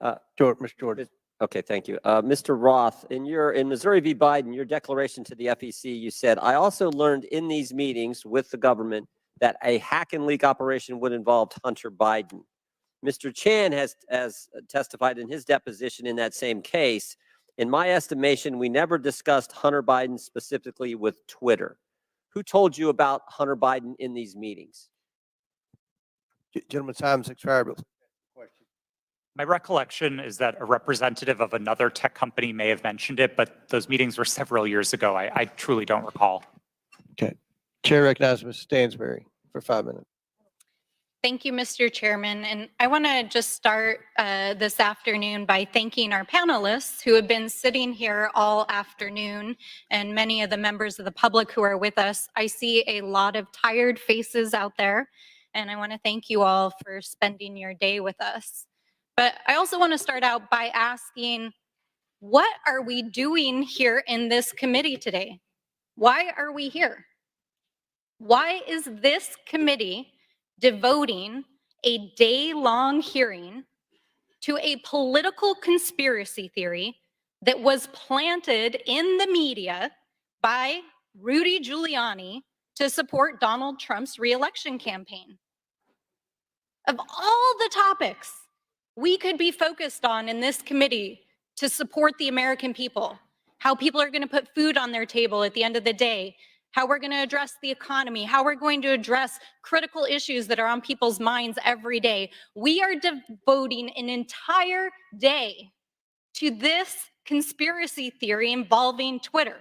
Mr. Jordan. Okay, thank you. Mr. Roth, in Missouri v. Biden, your declaration to the FEC, you said, I also learned in these meetings with the government that a hack and leak operation would involve Hunter Biden. Mr. Chan has testified in his deposition in that same case. In my estimation, we never discussed Hunter Biden specifically with Twitter. Who told you about Hunter Biden in these meetings? Gentleman's time's expired. My recollection is that a representative of another tech company may have mentioned it, but those meetings were several years ago. I truly don't recall. Okay. Chair recognizes Ms. Stansberry for 5 minutes. Thank you, Mr. Chairman. And I want to just start this afternoon by thanking our panelists who have been sitting here all afternoon, and many of the members of the public who are with us. I see a lot of tired faces out there, and I want to thank you all for spending your day with us. But I also want to start out by asking, what are we doing here in this committee today? Why are we here? Why is this committee devoting a day-long hearing to a political conspiracy theory that was planted in the media by Rudy Giuliani to support Donald Trump's reelection campaign? Of all the topics we could be focused on in this committee to support the American people, how people are going to put food on their table at the end of the day, how we're going to address the economy, how we're going to address critical issues that are on people's minds every day. We are devoting an entire day to this conspiracy theory involving Twitter.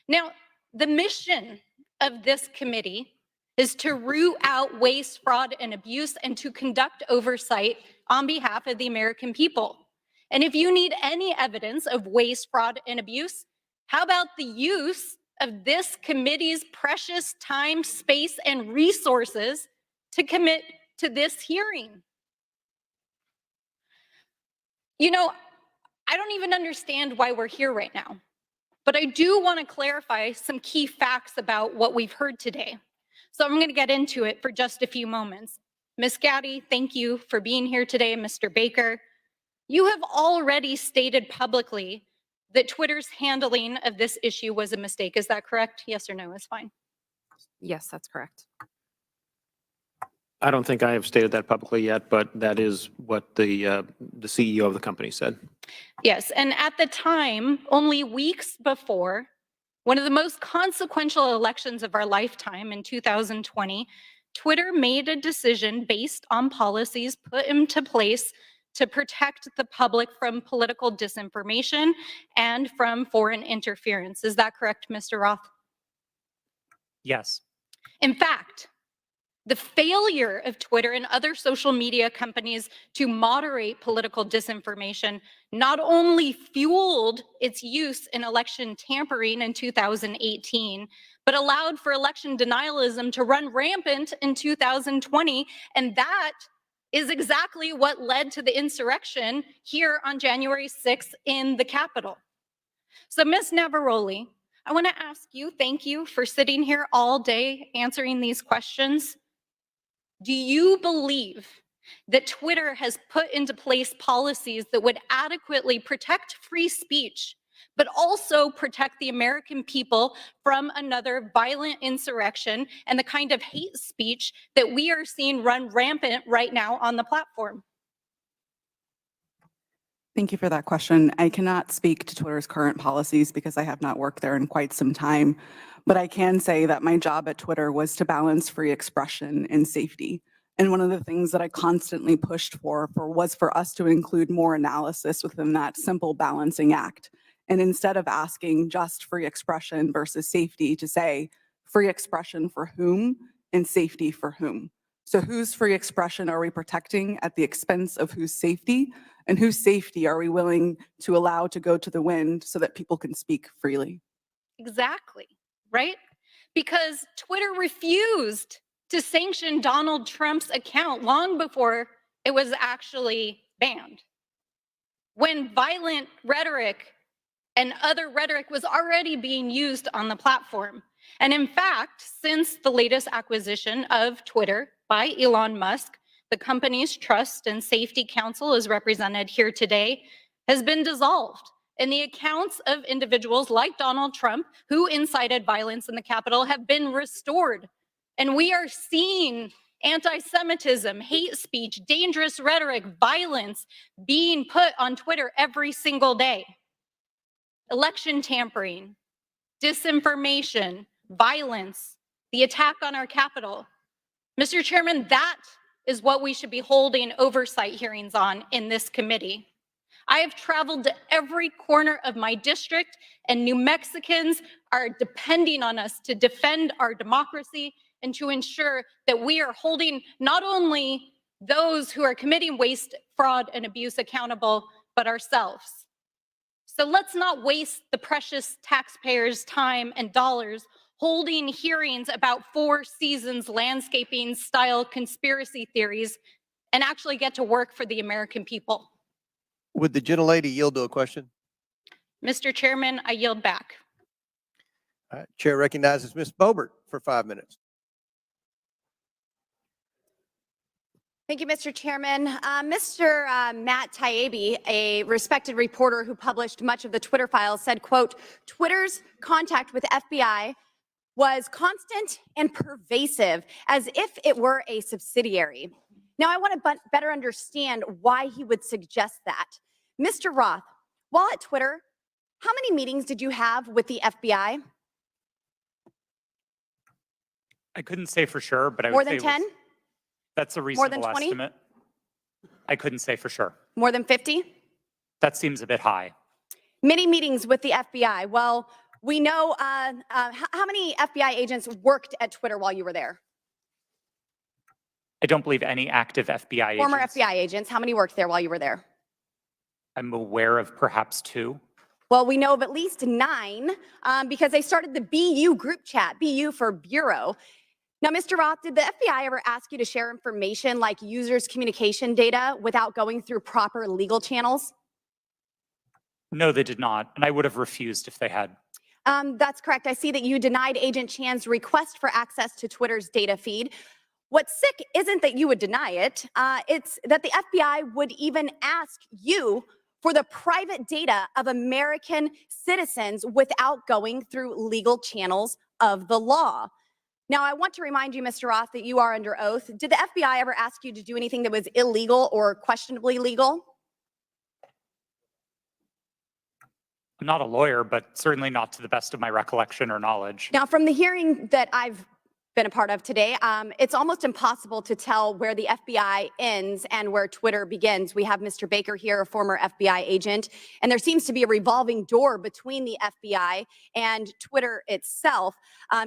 Now, the mission of this committee is to root out waste, fraud, and abuse and to conduct oversight on behalf of the American people. And if you need any evidence of waste, fraud, and abuse, how about the use of this committee's precious time, space, and resources to commit to this hearing? You know, I don't even understand why we're here right now, but I do want to clarify some key facts about what we've heard today. So I'm going to get into it for just a few moments. Ms. Gaddy, thank you for being here today. Mr. Baker, you have already stated publicly that Twitter's handling of this issue was a mistake. Is that correct? Yes or no is fine. Yes, that's correct. I don't think I have stated that publicly yet, but that is what the CEO of the company said. Yes, and at the time, only weeks before, one of the most consequential elections of our lifetime in 2020, Twitter made a decision based on policies put into place to protect the public from political disinformation and from foreign interference. Is that correct, Mr. Roth? Yes. In fact, the failure of Twitter and other social media companies to moderate political disinformation not only fueled its use in election tampering in 2018, but allowed for election denialism to run rampant in 2020. And that is exactly what led to the insurrection here on January 6th in the Capitol. So, Ms. Navaroli, I want to ask you, thank you for sitting here all day answering these questions. Do you believe that Twitter has put into place policies that would adequately protect free speech, but also protect the American people from another violent insurrection and the kind of hate speech that we are seeing run rampant right now on the platform? Thank you for that question. I cannot speak to Twitter's current policies because I have not worked there in quite some time, but I can say that my job at Twitter was to balance free expression and safety. And one of the things that I constantly pushed for was for us to include more analysis within that simple balancing act. And instead of asking just free expression versus safety, to say free expression for whom and safety for whom. So whose free expression are we protecting at the expense of whose safety? And whose safety are we willing to allow to go to the wind so that people can speak freely? Exactly, right? Because Twitter refused to sanction Donald Trump's account long before it was actually banned. When violent rhetoric and other rhetoric was already being used on the platform. And in fact, since the latest acquisition of Twitter by Elon Musk, the company's Trust and Safety Council, as represented here today, has been dissolved. And the accounts of individuals like Donald Trump who incited violence in the Capitol have been restored. And we are seeing anti-Semitism, hate speech, dangerous rhetoric, violence being put on Twitter every single day. Election tampering, disinformation, violence, the attack on our Capitol. Mr. Chairman, that is what we should be holding oversight hearings on in this committee. I have traveled to every corner of my district, and New Mexicans are depending on us to defend our democracy and to ensure that we are holding not only those who are committing waste, fraud, and abuse accountable, but ourselves. So let's not waste the precious taxpayers' time and dollars holding hearings about Four Seasons landscaping style conspiracy theories and actually get to work for the American people. Would the gentlelady yield to a question? Mr. Chairman, I yield back. All right, Chair recognizes Ms. Boebert for 5 minutes. Thank you, Mr. Chairman. Mr. Matt Taibbi, a respected reporter who published much of the Twitter files, said, quote, Twitter's contact with FBI was constant and pervasive, as if it were a subsidiary. Now, I want to better understand why he would suggest that. Mr. Roth, while at Twitter, how many meetings did you have with the FBI? I couldn't say for sure, but I would More say than 10? That's a More than reasonable 20? estimate. I couldn't say for sure. More than 50? That seems a bit high. Many meetings with the FBI. Well, we know how many FBI agents worked at Twitter while you were there? I don't believe any active FBI Former agents. FBI agents. How many worked there while you were there? I'm aware of perhaps 2. Well, we know of at least 9 because they started the BU group chat, BU for Bureau. Now, Mr. Roth, did the FBI ever ask you to share information like users' communication data without going through proper legal channels? No, they did not, and I would have refused if they had. That's correct. I see that you denied Agent Chan's request for access to Twitter's data feed. What's sick isn't that you would deny it, it's that the FBI would even ask you for the private data of American citizens without going through legal channels of the law. Now, I want to remind you, Mr. Roth, that you are under oath. Did the FBI ever ask you to do anything that was illegal or questionably legal? I'm not a lawyer, but certainly not to the best of my recollection or knowledge. Now, from the hearing that I've been a part of today, it's almost impossible to tell where the FBI ends and where Twitter begins. We have Mr. Baker here, a former FBI agent, and there seems to be a revolving door between the FBI and Twitter itself.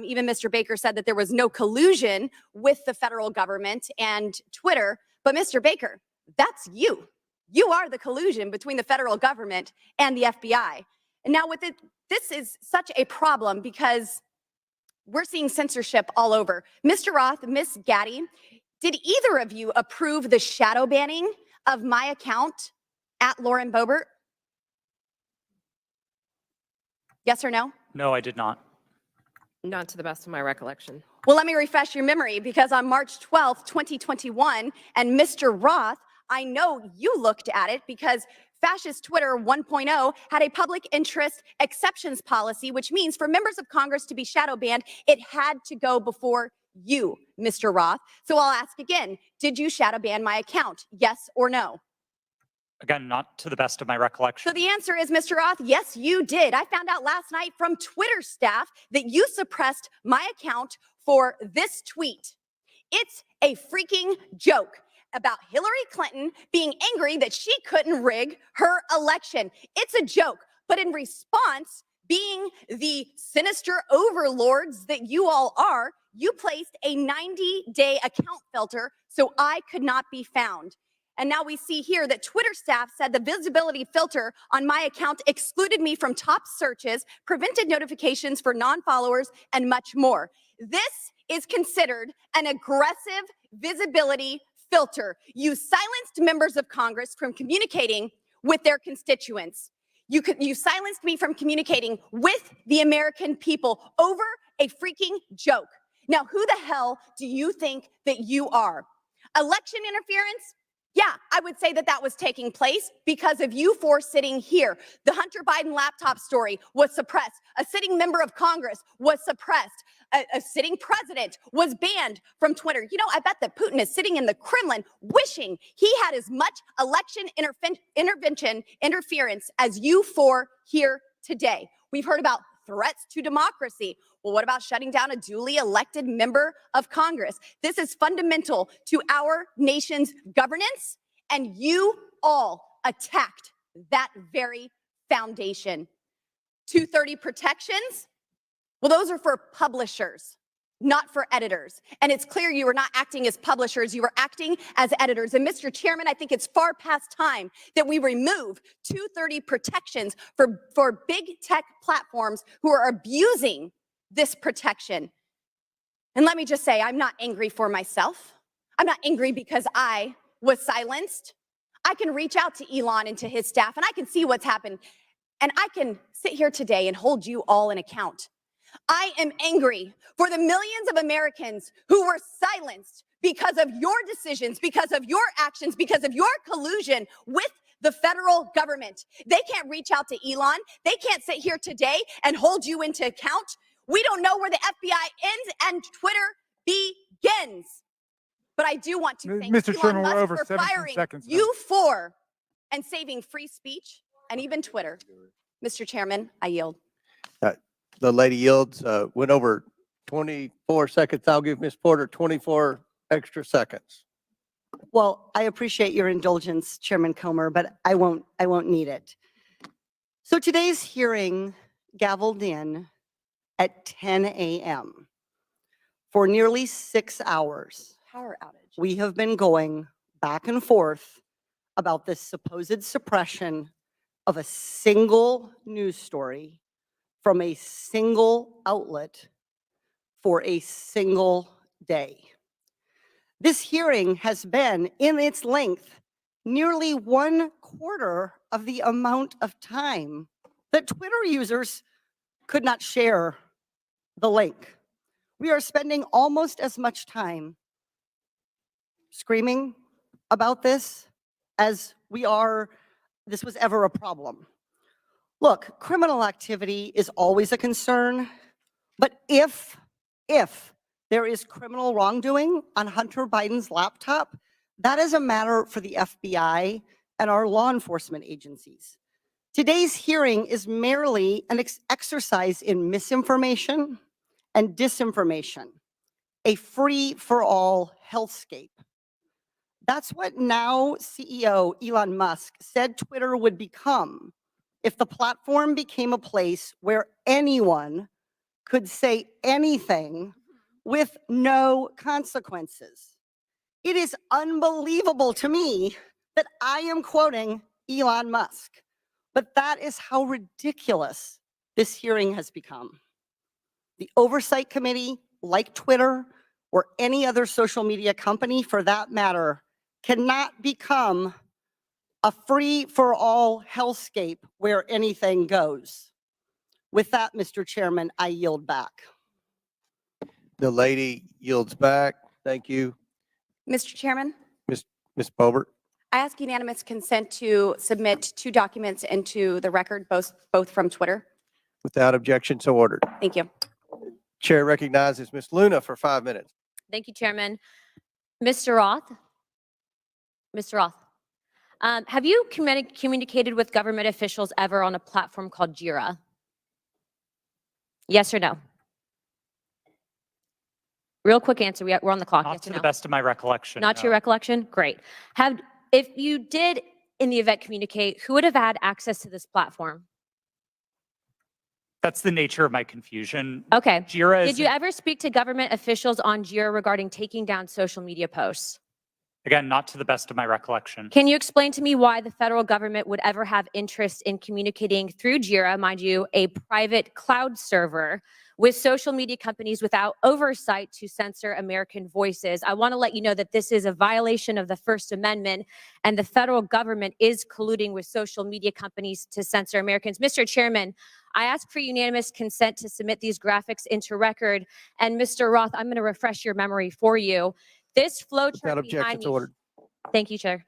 Even Mr. Baker said that there was no collusion with the federal government and Twitter. But Mr. Baker, that's you. You are the collusion between the federal government and the FBI. And now with it, this is such a problem because we're seeing censorship all over. Mr. Roth, Ms. Gaddy, did either of you approve the shadow banning of my account at Lauren Boebert? Yes or no? No, I did not. Not to the best of my recollection. Well, let me refresh your memory because on March 12th, 2021, and Mr. Roth, I know you looked at it because Fascist Twitter 1.0 had a public interest exceptions policy, which means for members of Congress to be shadow banned, it had to go before you, Mr. Roth. So I'll ask again, did you shadow ban my account? Yes or no? Again, not to the best of my recollection. So the answer is, Mr. Roth, yes, you did. I found out last night from Twitter staff that you suppressed my account for this tweet. It's a freaking joke about Hillary Clinton being angry that she couldn't rig her election. It's a joke, but in response, being the sinister overlords that you all are, you placed a 90-day account filter so I could not be found. And now we see here that Twitter staff said the visibility filter on my account excluded me from top searches, prevented notifications for non-followers, and much more. This is considered an aggressive visibility filter. You silenced members of Congress from communicating with their constituents. You silenced me from communicating with the American people over a freaking joke. Now, who the hell do you think that you are? Election interference? Yeah, I would say that that was taking place because of you four sitting here. The Hunter Biden laptop story was suppressed. A sitting member of Congress was suppressed. A sitting president was banned from Twitter. You know, I bet that Putin is sitting in the Kremlin wishing he had as much election interference as you four here today. We've heard about threats to democracy. Well, what about shutting down a duly elected member of Congress? This is fundamental to our nation's governance, and you all attacked that very foundation. 230 protections? Well, those are for publishers, not for editors. And it's clear you were not acting as publishers, you were acting as editors. And Mr. Chairman, I think it's far past time that we remove 230 protections for big tech platforms who are abusing this protection. And let me just say, I'm not angry for myself. I'm not angry because I was silenced. I can reach out to Elon and to his staff, and I can see what's happened. And I can sit here today and hold you all in account. I am angry for the millions of Americans who were silenced because of your decisions, because of your actions, because of your collusion with the federal government. They can't reach out to Elon. They can't sit here today and hold you into account. We don't know where the FBI ends and Twitter begins. But I do want to thank Mr. Elon Chairman, we're Musk over for 17 firing seconds now. you four and saving free speech and even Twitter. Mr. Chairman, I yield. The lady yields, went over 24 seconds. I'll give Ms. Porter 24 extra seconds. Well, I appreciate your indulgence, Chairman Comer, but I won't need it. So today's hearing gavelled in at 10 a.m. For nearly 6 hours. Power outage. We have been going back and forth about this supposed suppression of a single news story from a single outlet for a single day. This hearing has been, in its length, nearly 1/4 of the amount of time that Twitter users could not share the link. We are spending almost as much time screaming about this as this was ever a problem. Look, criminal activity is always a concern, but if there is criminal wrongdoing on Hunter Biden's laptop, that is a matter for the FBI and our law enforcement agencies. Today's hearing is merely an exercise in misinformation and disinformation, a free-for-all hellscape. That's what now CEO Elon Musk said Twitter would become if the platform became a place where anyone could say anything with no consequences. It is unbelievable to me that I am quoting Elon Musk, but that is how ridiculous this hearing has become. The Oversight Committee, like Twitter or any other social media company for that matter, cannot become a free-for-all hellscape where anything goes. With that, Mr. Chairman, I yield back. The lady yields back. Thank you. Mr. Chairman, Ms. Boebert. I ask unanimous consent to submit 2 documents into the record, both from Twitter. Without objection, so ordered. Thank you. Chair recognizes Ms. Luna for 5 minutes. Thank you, Chairman. Mr. Roth? Mr. Roth, have you communicated with government officials ever on a platform called Jira? Yes or no? Real quick answer. We're on the clock. Not Yes to or the no? best of my recollection. Not to your no. recollection? Great. If you did, in the event, communicate, who would have had access to this platform? That's the nature of my confusion. Okay. Jira is, Did you ever speak to government officials on Jira regarding taking down social media posts? again, not to the best of my recollection. Can you explain to me why the federal government would ever have interest in communicating through Jira, mind you, a private cloud server, with social media companies without oversight to censor American voices? I want to let you know that this is a violation of the First Amendment, and the federal government is colluding with social media companies to censor Americans. Mr. Chairman, I ask for unanimous consent to submit these graphics into record. And Mr. Roth, I'm going to refresh your memory for you. This flow chart behind me. ordered. Thank you, Chair.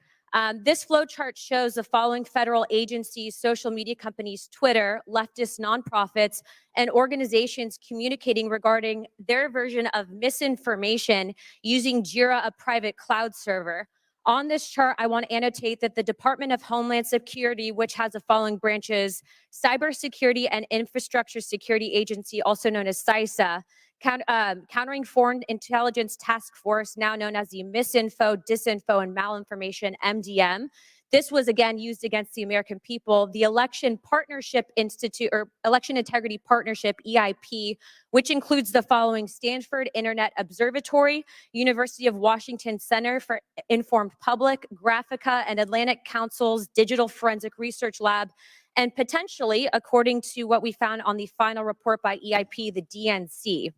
This flow chart shows the following federal agencies, social media companies, Twitter, leftist nonprofits, and organizations communicating regarding their version of misinformation using Jira, a private cloud server. On this chart, I want to annotate that the Department of Homeland Security, which has the following branches: Cybersecurity and Infrastructure Security Agency, also known as CISA, Countering Foreign Intelligence Task Force, now known as the Misinfo, Disinfo, and Malinformation, MDM. This was again used against the American people. The Election Partnership Institute, or Election Integrity Partnership, EIP, which includes the following: Stanford Internet Observatory, University of Washington Center for Informed Public, Graphica, and Atlantic Council's Digital Forensic Research Lab, and potentially, according to what we found on the final report by EIP, the DNC.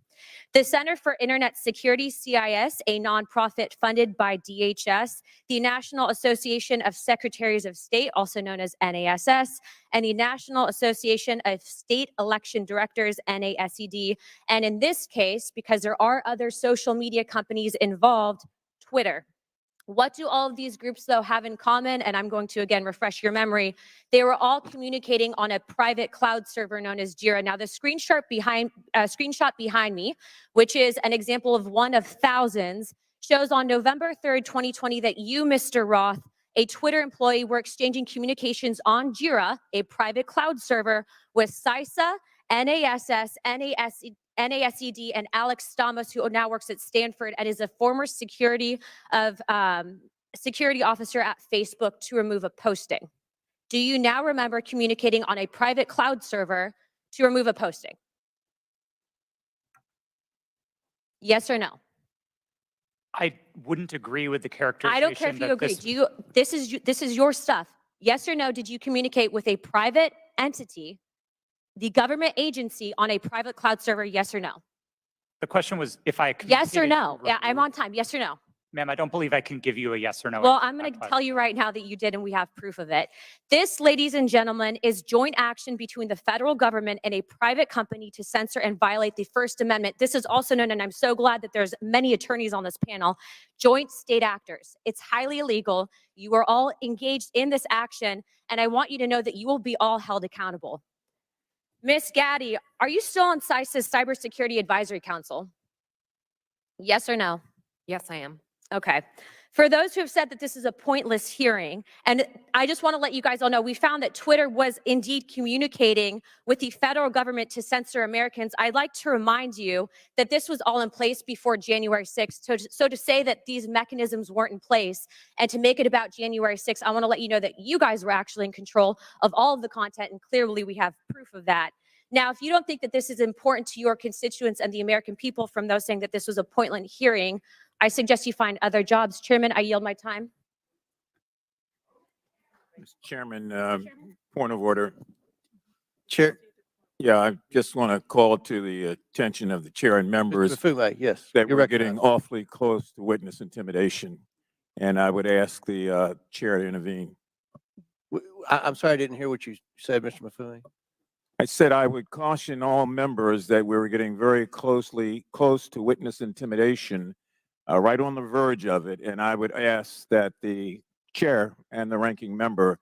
The Center for Internet Security, CIS, a nonprofit funded by DHS, the National Association of Secretaries of State, also known as NASS, and the National Association of State Election Directors, NASED. And in this case, because there are other social media companies involved, Twitter. What do all of these groups, though, have in common? And I'm going to, again, refresh your memory. They were all communicating on a private cloud server known as Jira. Now, the screenshot behind me, which is an example of one of thousands, shows on November 3rd, 2020, that you, Mr. Roth, a Twitter employee, were exchanging communications on Jira, a private cloud server, with CISA, NASS, NASED, and Alex Stamos, who now works at Stanford and is a former secretary of security officer at Facebook to remove a posting? Do you now remember communicating on a private cloud server to remove a posting? Yes or no? I wouldn't agree with the I characterization. don't care if you that agree. this- Do you, this is your stuff. Yes or no, did you communicate with a private entity, the government agency on a private cloud server, yes or no? The question was if I Yes or communicated no? to Yeah, I'm remove- on time. Yes or no? Ma'am, I don't believe I can give you a yes or no. Well, answer I'm to going that to tell question. you right now that you did, and we have proof of it. This, ladies and gentlemen, is joint action between the federal government and a private company to censor and violate the First Amendment. This is also known, and I'm so glad that there's many attorneys on this panel, joint state actors. It's highly illegal. You are all engaged in this action, and I want you to know that you will be all held accountable. Miss Gaddy, are you still on CISA's Cybersecurity Advisory Council? Yes or no? Yes, I am. Okay. For those who have said that this is a pointless hearing, and I just want to let you guys all know, we found that Twitter was indeed communicating with the federal government to censor Americans. I'd like to remind you that this was all in place before January 6th. So to say that these mechanisms weren't in place and to make it about January 6th, I want to let you know that you guys were actually in control of all of the content, and clearly we have proof of that. Now, if you don't think that this is important to your constituents and the American people from those saying that this was a pointless hearing, I suggest you find other jobs. Chairman, I yield my time. Mr. Chairman, point of order. Chair, Yeah, I just want to call to the attention of the chair and Mr. members Mafube, yes. that you're we're getting recognized. awfully close to witness intimidation. And I would ask the chair to intervene. I'm sorry, I didn't hear what you said, Mr. Mafube. I said I would caution all members that we were getting very close to witness intimidation, right on the verge of it. And I would ask that the chair and the ranking member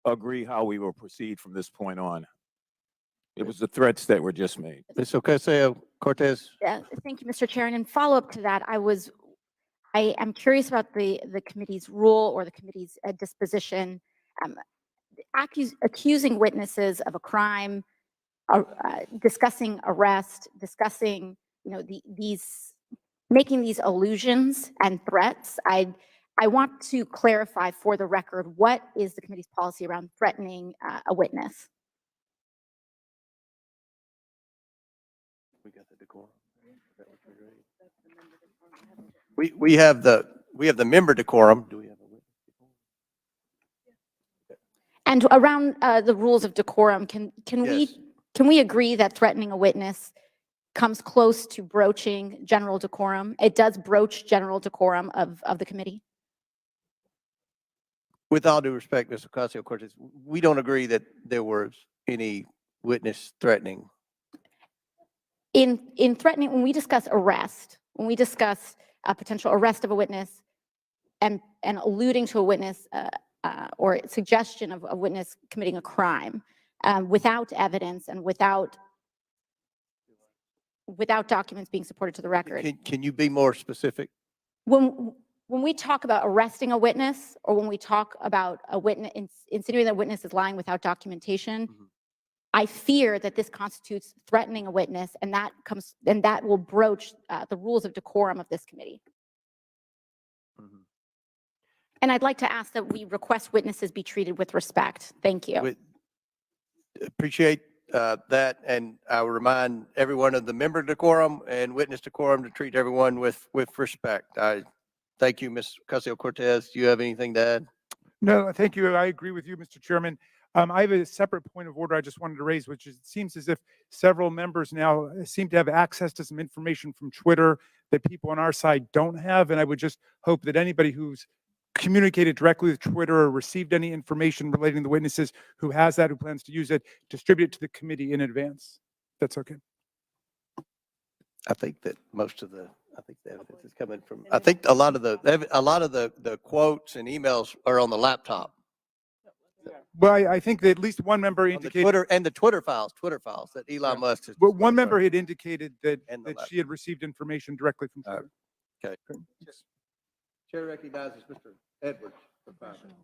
agree how we will proceed from this point on. It was the threats that were just made. Ms. Ocasio-Cortez. Thank you, Mr. Chair. And in follow-up to that, I am curious about the committee's rule or the committee's disposition, accusing witnesses of a crime, discussing arrest, discussing, making these allusions and threats. I want to clarify for the record, what is the committee's policy around threatening a witness? We got the decorum. We have the member decorum. Do we have a witness decorum? And around the rules of decorum, can we agree that threatening a witness comes close to broaching general decorum? It does broach general decorum of the committee? With all due respect, Ms. Ocasio-Cortez, we don't agree that there was any witness threatening. In threatening, when we discuss arrest, when we discuss a potential arrest of a witness and alluding to a witness or suggestion of a witness committing a crime without evidence and without documents being supported to the record. Can you be more specific? When we talk about arresting a witness, or when we talk about a witness, insinuating that a witness is lying without documentation, I fear that this constitutes threatening a witness, and that will broach the rules of decorum of this committee. And I'd like to ask that we request witnesses be treated with respect. Thank you. Appreciate that, and I will remind everyone of the member decorum and witness decorum to treat everyone with respect. I thank you, Ms. Ocasio-Cortez. Do you have anything to add? No, thank you. I agree with you, Mr. Chairman. I have a separate point of order I just wanted to raise, which is, it seems as if several members now seem to have access to some information from Twitter that people on our side don't have. And I would just hope that anybody who's communicated directly with Twitter or received any information relating to the witnesses who has that, who plans to use it, distribute it to the committee in advance. That's okay. I think that most of the evidence is coming from, I think a lot of the quotes and emails are on the laptop. Well, I think that at least one member indicated. The Twitter files that Elon Musk has. Well, one member had indicated that she had received information directly from Twitter. Okay. Chair recognizes Mr. Edwards for 5 minutes.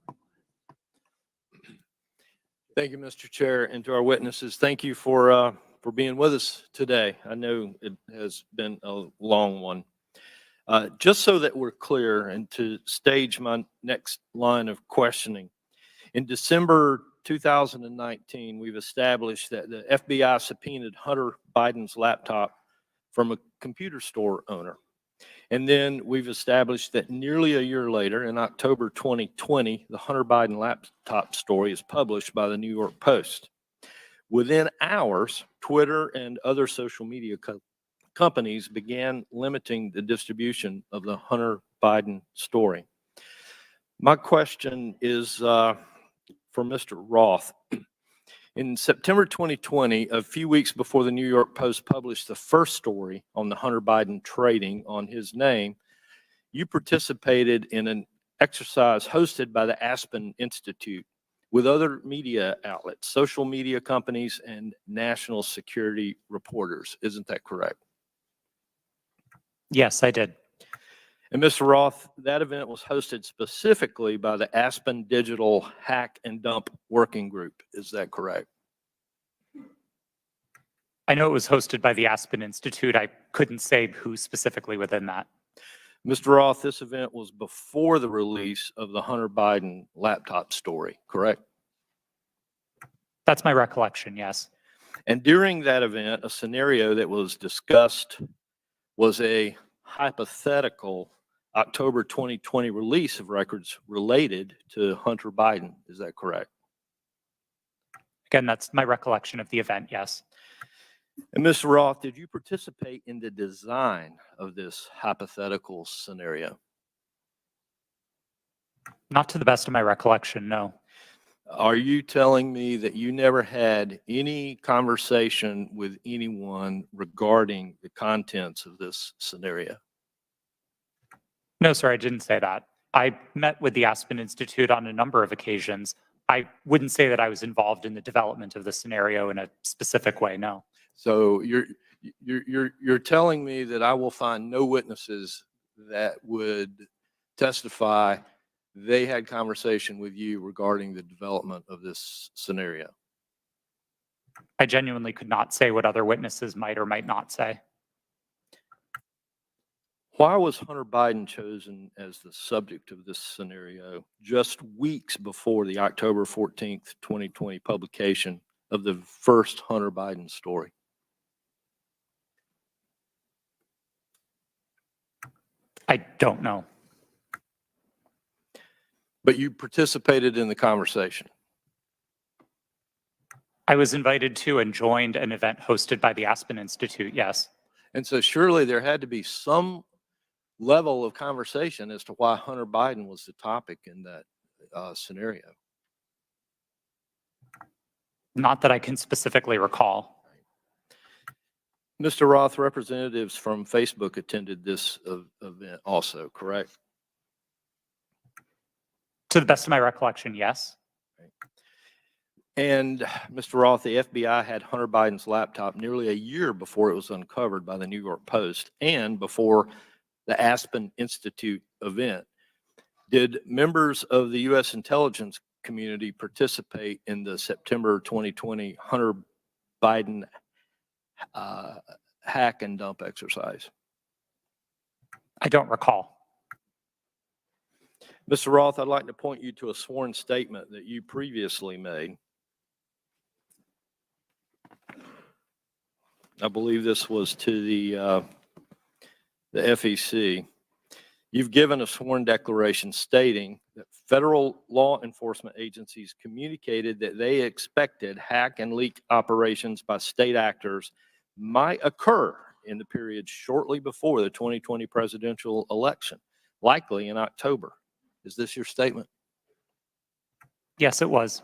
Thank you, Mr. Chair, and to our witnesses, thank you for being with us today. I know it has been a long one. Just so that we're clear and to stage my next line of questioning, in December 2019, we've established that the FBI subpoenaed Hunter Biden's laptop from a computer store owner. And then we've established that nearly a year later, in October 2020, the Hunter Biden laptop story is published by the New York Post. Within hours, Twitter and other social media companies began limiting the distribution of the Hunter Biden story. My question is for Mr. Roth. In September 2020, a few weeks before the New York Post published the first story on the Hunter Biden trading on his name, you participated in an exercise hosted by the Aspen Institute with other media outlets, social media companies, and national security reporters. Isn't that correct? Yes, I did. And Mr. Roth, that event was hosted specifically by the Aspen Digital Hack and Dump Working Group. Is that correct? I know it was hosted by the Aspen Institute. I couldn't say who specifically within that. Mr. Roth, this event was before the release of the Hunter Biden laptop story, correct? That's my recollection, yes. And during that event, a scenario that was discussed was a hypothetical October 2020 release of records related to Hunter Biden. Is that correct? Again, that's my recollection of the event, yes. And Mr. Roth, did you participate in the design of this hypothetical scenario? Not to the best of my recollection, no. Are you telling me that you never had any conversation with anyone regarding the contents of this scenario? No, sir, I didn't say that. I met with the Aspen Institute on a number of occasions. I wouldn't say that I was involved in the development of the scenario in a specific way, no. So you're telling me that I will find no witnesses that would testify they had conversation with you regarding the development of this scenario? I genuinely could not say what other witnesses might or might not say. Why was Hunter Biden chosen as the subject of this scenario just weeks before the October 14th, 2020 publication of the first Hunter Biden story? I don't know. But you participated in the conversation. I was invited to and joined an event hosted by the Aspen Institute, yes. And so surely there had to be some level of conversation as to why Hunter Biden was the topic in that scenario. Not that I can specifically recall. Mr. Roth, representatives from Facebook attended this event also, correct? To the best of my recollection, yes. And Mr. Roth, the FBI had Hunter Biden's laptop nearly a year before it was uncovered by the New York Post and before the Aspen Institute event. Did members of the U.S. intelligence community participate in the September 2020 Hunter Biden hack and dump exercise? I don't recall. Mr. Roth, I'd like to point you to a sworn statement that you previously made. I believe this was to the FEC. You've given a sworn declaration stating that federal law enforcement agencies communicated that they expected hack and leak operations by state actors might occur in the period shortly before the 2020 presidential election, likely in October. Is this your statement? Yes, it was.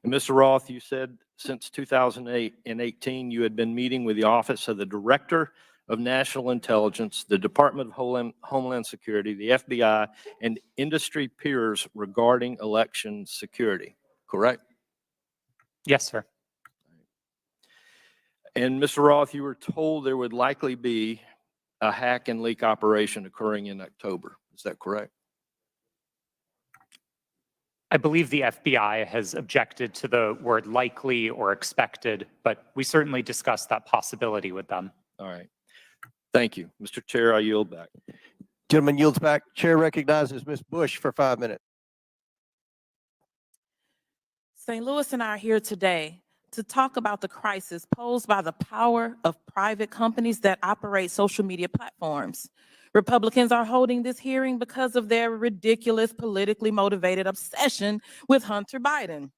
And Mr. Roth, you said since 2018, you had been meeting with the Office of the Director of National Intelligence, the Department of Homeland Security, the FBI, and industry peers regarding election security, correct? Yes, sir. And Mr. Roth, you were told there would likely be a hack and leak operation occurring in October. Is that correct? I believe the FBI has objected to the word likely or expected, but we certainly discussed that possibility with them. All right. Thank you. Mr. Chair, I yield back. Gentleman yields back. Chair recognizes Ms. Bush for 5 minutes. St. Louis and I are here today to talk about the crisis posed by the power of private companies that operate social media platforms. Republicans are holding this hearing because of their ridiculous, politically motivated obsession with Hunter Biden.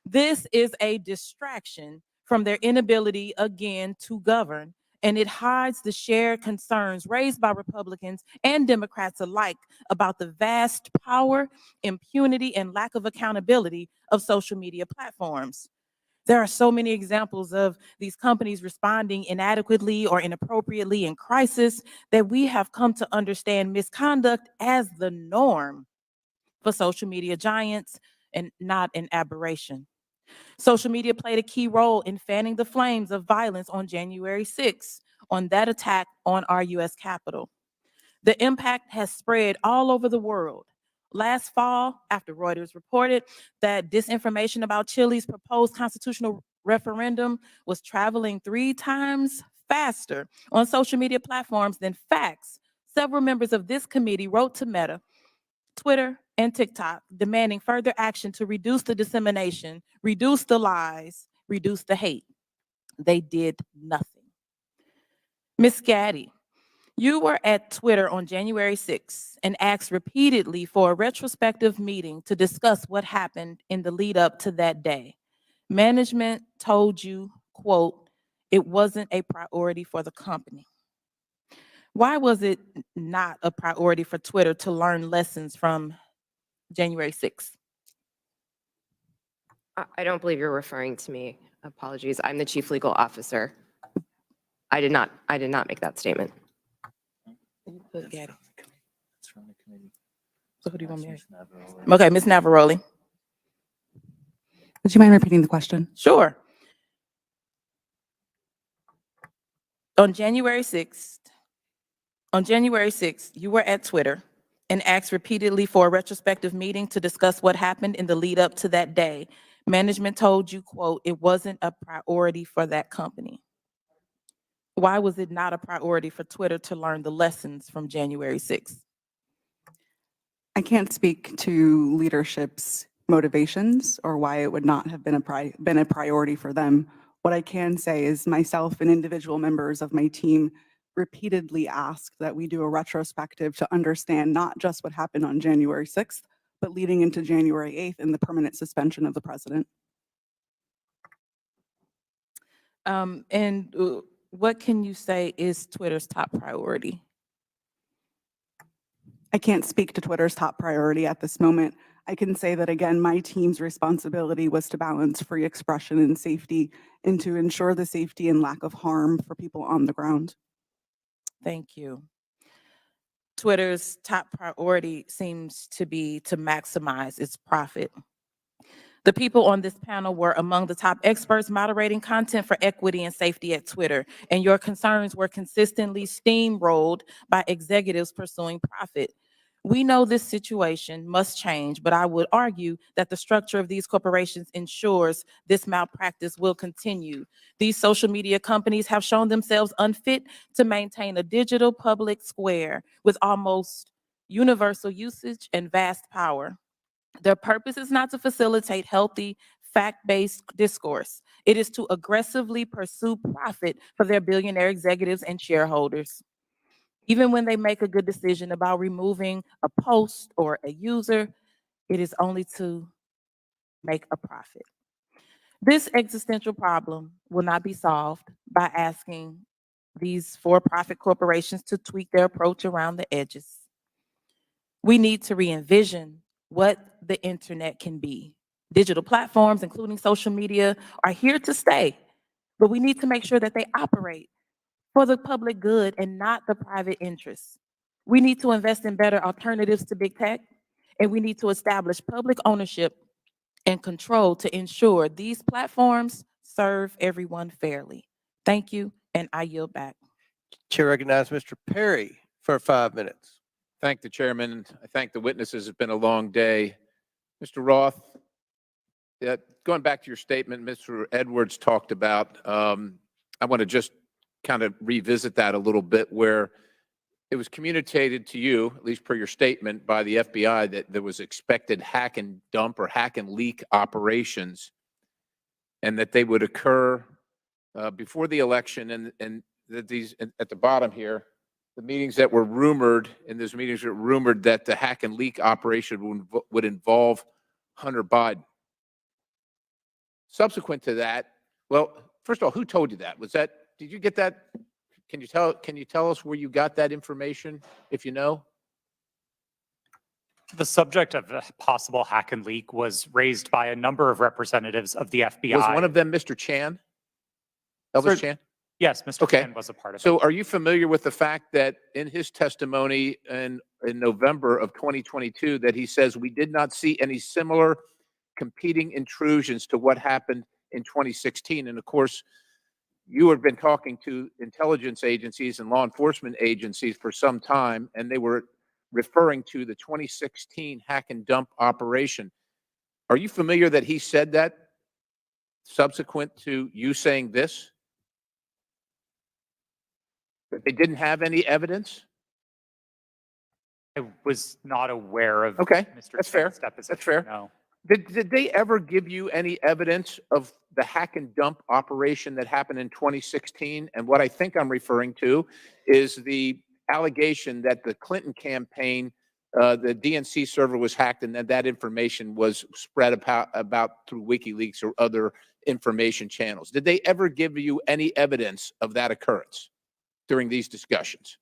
This is a distraction from their inability, again, to govern, and it hides the shared concerns raised by Republicans and Democrats alike about the vast power, impunity, and lack of accountability of social media platforms. There are so many examples of these companies responding inadequately or inappropriately in crisis that we have come to understand misconduct as the norm for social media giants and not an aberration. Social media played a key role in fanning the flames of violence on January 6th, on that attack on our U.S. Capitol. The impact has spread all over the world. Last fall, after Reuters reported that disinformation about Chile's proposed constitutional referendum was traveling 3 times faster on social media platforms than facts, several members of this committee wrote to Meta, Twitter, and TikTok demanding further action to reduce the dissemination, reduce the lies, reduce the hate. They did nothing. Ms. Gaddy, you were at Twitter on January 6th and asked repeatedly for a retrospective meeting to discuss what happened in the lead up to that day. Management told you, quote, it wasn't a priority for the company. Why was it not a priority for Twitter to learn lessons from January 6th? I don't believe you're referring to me. Apologies. I'm the chief legal officer. I did not make that statement. So who do you want me to? Okay, Ms. Navaroli. Would you mind repeating the question? Sure. On January 6th, you were at Twitter and asked repeatedly for a retrospective meeting to discuss what happened in the lead up to that day. Management told you, quote, it wasn't a priority for that company. Why was it not a priority for Twitter to learn the lessons from January 6th? I can't speak to leadership's motivations or why it would not have been a priority for them. What I can say is myself and individual members of my team repeatedly asked that we do a retrospective to understand not just what happened on January 6th, but leading into January 8th and the permanent suspension of the president. What can you say is Twitter's top priority? I can't speak to Twitter's top priority at this moment. I can say that, again, my team's responsibility was to balance free expression and safety and to ensure the safety and lack of harm for people on the ground. Thank you. Twitter's top priority seems to be to maximize its profit. The people on this panel were among the top experts moderating content for equity and safety at Twitter, and your concerns were consistently steamrolled by executives pursuing profit. We know this situation must change, but I would argue that the structure of these corporations ensures this malpractice will continue. These social media companies have shown themselves unfit to maintain a digital public square with almost universal usage and vast power. Their purpose is not to facilitate healthy, fact-based discourse. It is to aggressively pursue profit for their billionaire executives and shareholders. Even when they make a good decision about removing a post or a user, it is only to make a profit. This existential problem will not be solved by asking these for-profit corporations to tweak their approach around the edges. We need to re-envision what the internet can be. Digital platforms, including social media, are here to stay, but we need to make sure that they operate for the public good and not the private interests. We need to invest in better alternatives to big tech, and we need to establish public ownership and control to ensure these platforms serve everyone fairly. Thank you, and I yield back. Chair recognizes Mr. Perry for 5 minutes. Thank the chairman. I thank the witnesses. It's been a long day. Mr. Roth, going back to your statement, Mr. Edwards talked about, I want to just kind of revisit that a little bit, where it was communicated to you, at least per your statement, by the FBI that there was expected hack and dump or hack and leak operations, and that they would occur before the election, and that these, at the bottom here, the meetings that were rumored, and those meetings were rumored that the hack and leak operation would involve Hunter Biden. Subsequent to that, well, first of all, who told you that? Did you get that? Can you tell us where you got that information, if you know? The subject of a possible hack and leak was raised by a number of representatives of the FBI. Was one of them Mr. Chan? Elvis Chan? Yes, Mr. Okay. Chan was a part of it. So are you familiar with the fact that in his testimony in November of 2022 that he says we did not see any similar competing intrusions to what happened in 2016? And of course, you have been talking to intelligence agencies and law enforcement agencies for some time, and they were referring to the 2016 hack and dump operation. Are you familiar that he said that subsequent to you saying this? That they didn't have any evidence? I was not aware of Okay, Mr. that's fair. Chan's deposition. That's fair. No. Did they ever give you any evidence of the hack and dump operation that happened in 2016? And what I think I'm referring to is the allegation that the Clinton campaign, the DNC server was hacked and that information was spread about through WikiLeaks or other information channels. Did they ever give you any evidence of that occurrence during these discussions?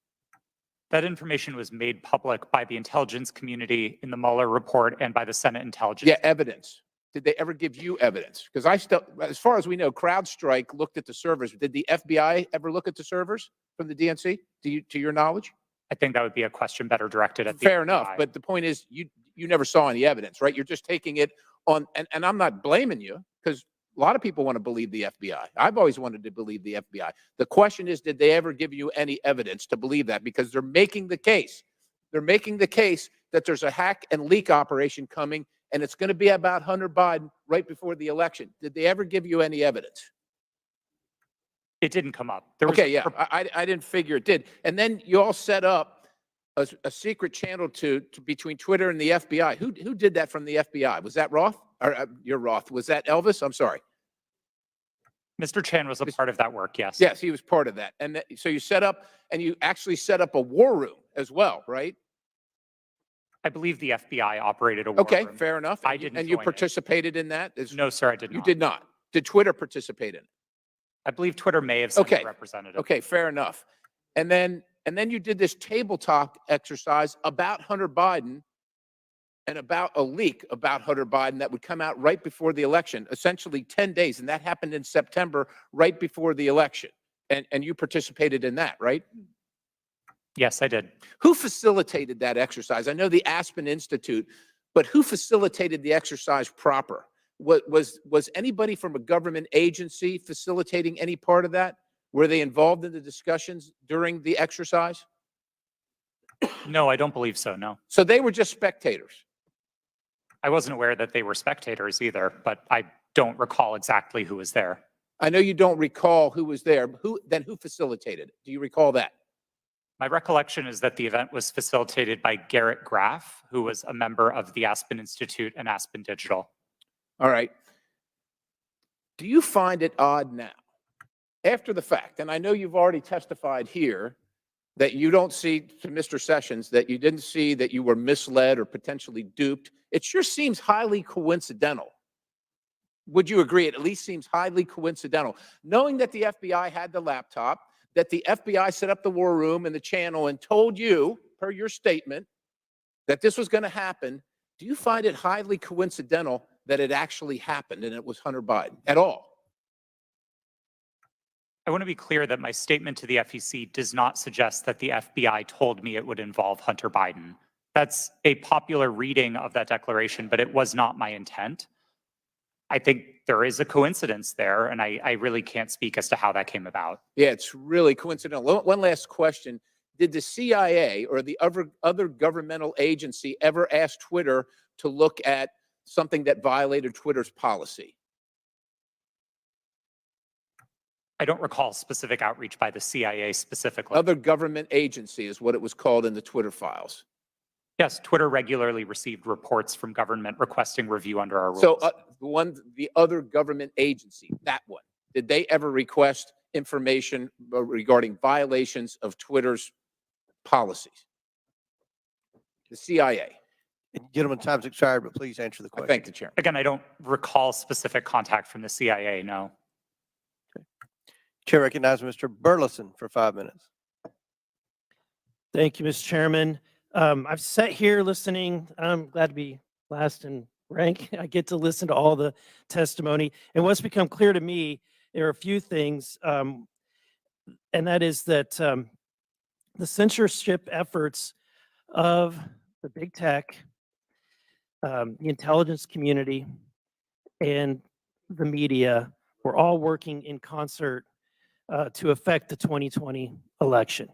That information was made public by the intelligence community in the Mueller report and by the Senate Intelligence. Yeah, evidence. Did they ever give you evidence? Because as far as we know, CrowdStrike looked at the servers. Did the FBI ever look at the servers from the DNC, to your knowledge? I think that would be a question better directed at the Fair enough, FBI. but the point is, you never saw any evidence, right? You're just taking it on, and I'm not blaming you, because a lot of people want to believe the FBI. I've always wanted to believe the FBI. The question is, did they ever give you any evidence to believe that? Because they're making the case. They're making the case that there's a hack and leak operation coming, and it's going to be about Hunter Biden right before the election. Did they ever give you any evidence? It didn't come up. There was Okay, yeah, I didn't figure it did. And then you all set up a secret channel between Twitter and the FBI. Who did that from the FBI? Was that Roth? Or you're Roth. Was that Elvis? I'm sorry. Mr. Chan was a part of that work, yes. Yes, he was part of that. And so you set up, and you actually set up a war room as well, right? I believe the FBI operated a war Okay, room. fair enough. I didn't And you join it. participated in that? No, sir, I did not. You did not. Did Twitter participate in it? I believe Twitter may have sent Okay. a representative. Okay, fair enough. And then you did this table talk exercise about Hunter Biden and about a leak about Hunter Biden that would come out right before the election, essentially 10 days. And that happened in September, right before the election. And you participated in that, right? Yes, I did. Who facilitated that exercise? I know the Aspen Institute, but who facilitated the exercise proper? Was anybody from a government agency facilitating any part of that? Were they involved in the discussions during the exercise? No, I don't believe so, no. So they were just spectators. I wasn't aware that they were spectators either, but I don't recall exactly who was there. I know you don't recall who was there. Who facilitated it? Do you recall that? My recollection is that the event was facilitated by Garrett Graff, who was a member of the Aspen Institute and Aspen Digital. All right. Do you find it odd now, after the fact, and I know you've already testified here, that you don't see, to Mr. Sessions, that you didn't see that you were misled or potentially duped? It sure seems highly coincidental. Would you agree? It at least seems highly coincidental. Knowing that the FBI had the laptop, that the FBI set up the war room and the channel and told you, per your statement, that this was going to happen, do you find it highly coincidental that it actually happened and it was Hunter Biden at all? I want to be clear that my statement to the FEC does not suggest that the FBI told me it would involve Hunter Biden. That's a popular reading of that declaration, but it was not my intent. I think there is a coincidence there, and I really can't speak as to how that came about. Yeah, it's really coincidental. One last question. Did the CIA or the other governmental agency ever ask Twitter to look at something that violated Twitter's policy? I don't recall specific outreach by the CIA specifically. Other government agency is what it was called in the Twitter files. Yes, Twitter regularly received reports from government requesting review under our rules. So the other government agency, that one, did they ever request information regarding violations of Twitter's policies? The CIA. Gentlemen, time's expired, but please answer the I question. thank the chairman. Again, I don't recall specific contact from the CIA, no. Chair recognizes Mr. Burleson for 5 minutes. Thank you, Mr. Chairman. I've sat here listening. I'm glad to be last in rank. I get to listen to all the testimony. And what's become clear to me, there are a few things, and that is that the censorship efforts of the big tech, the intelligence community, and the media were all working in concert to affect the 2020 election.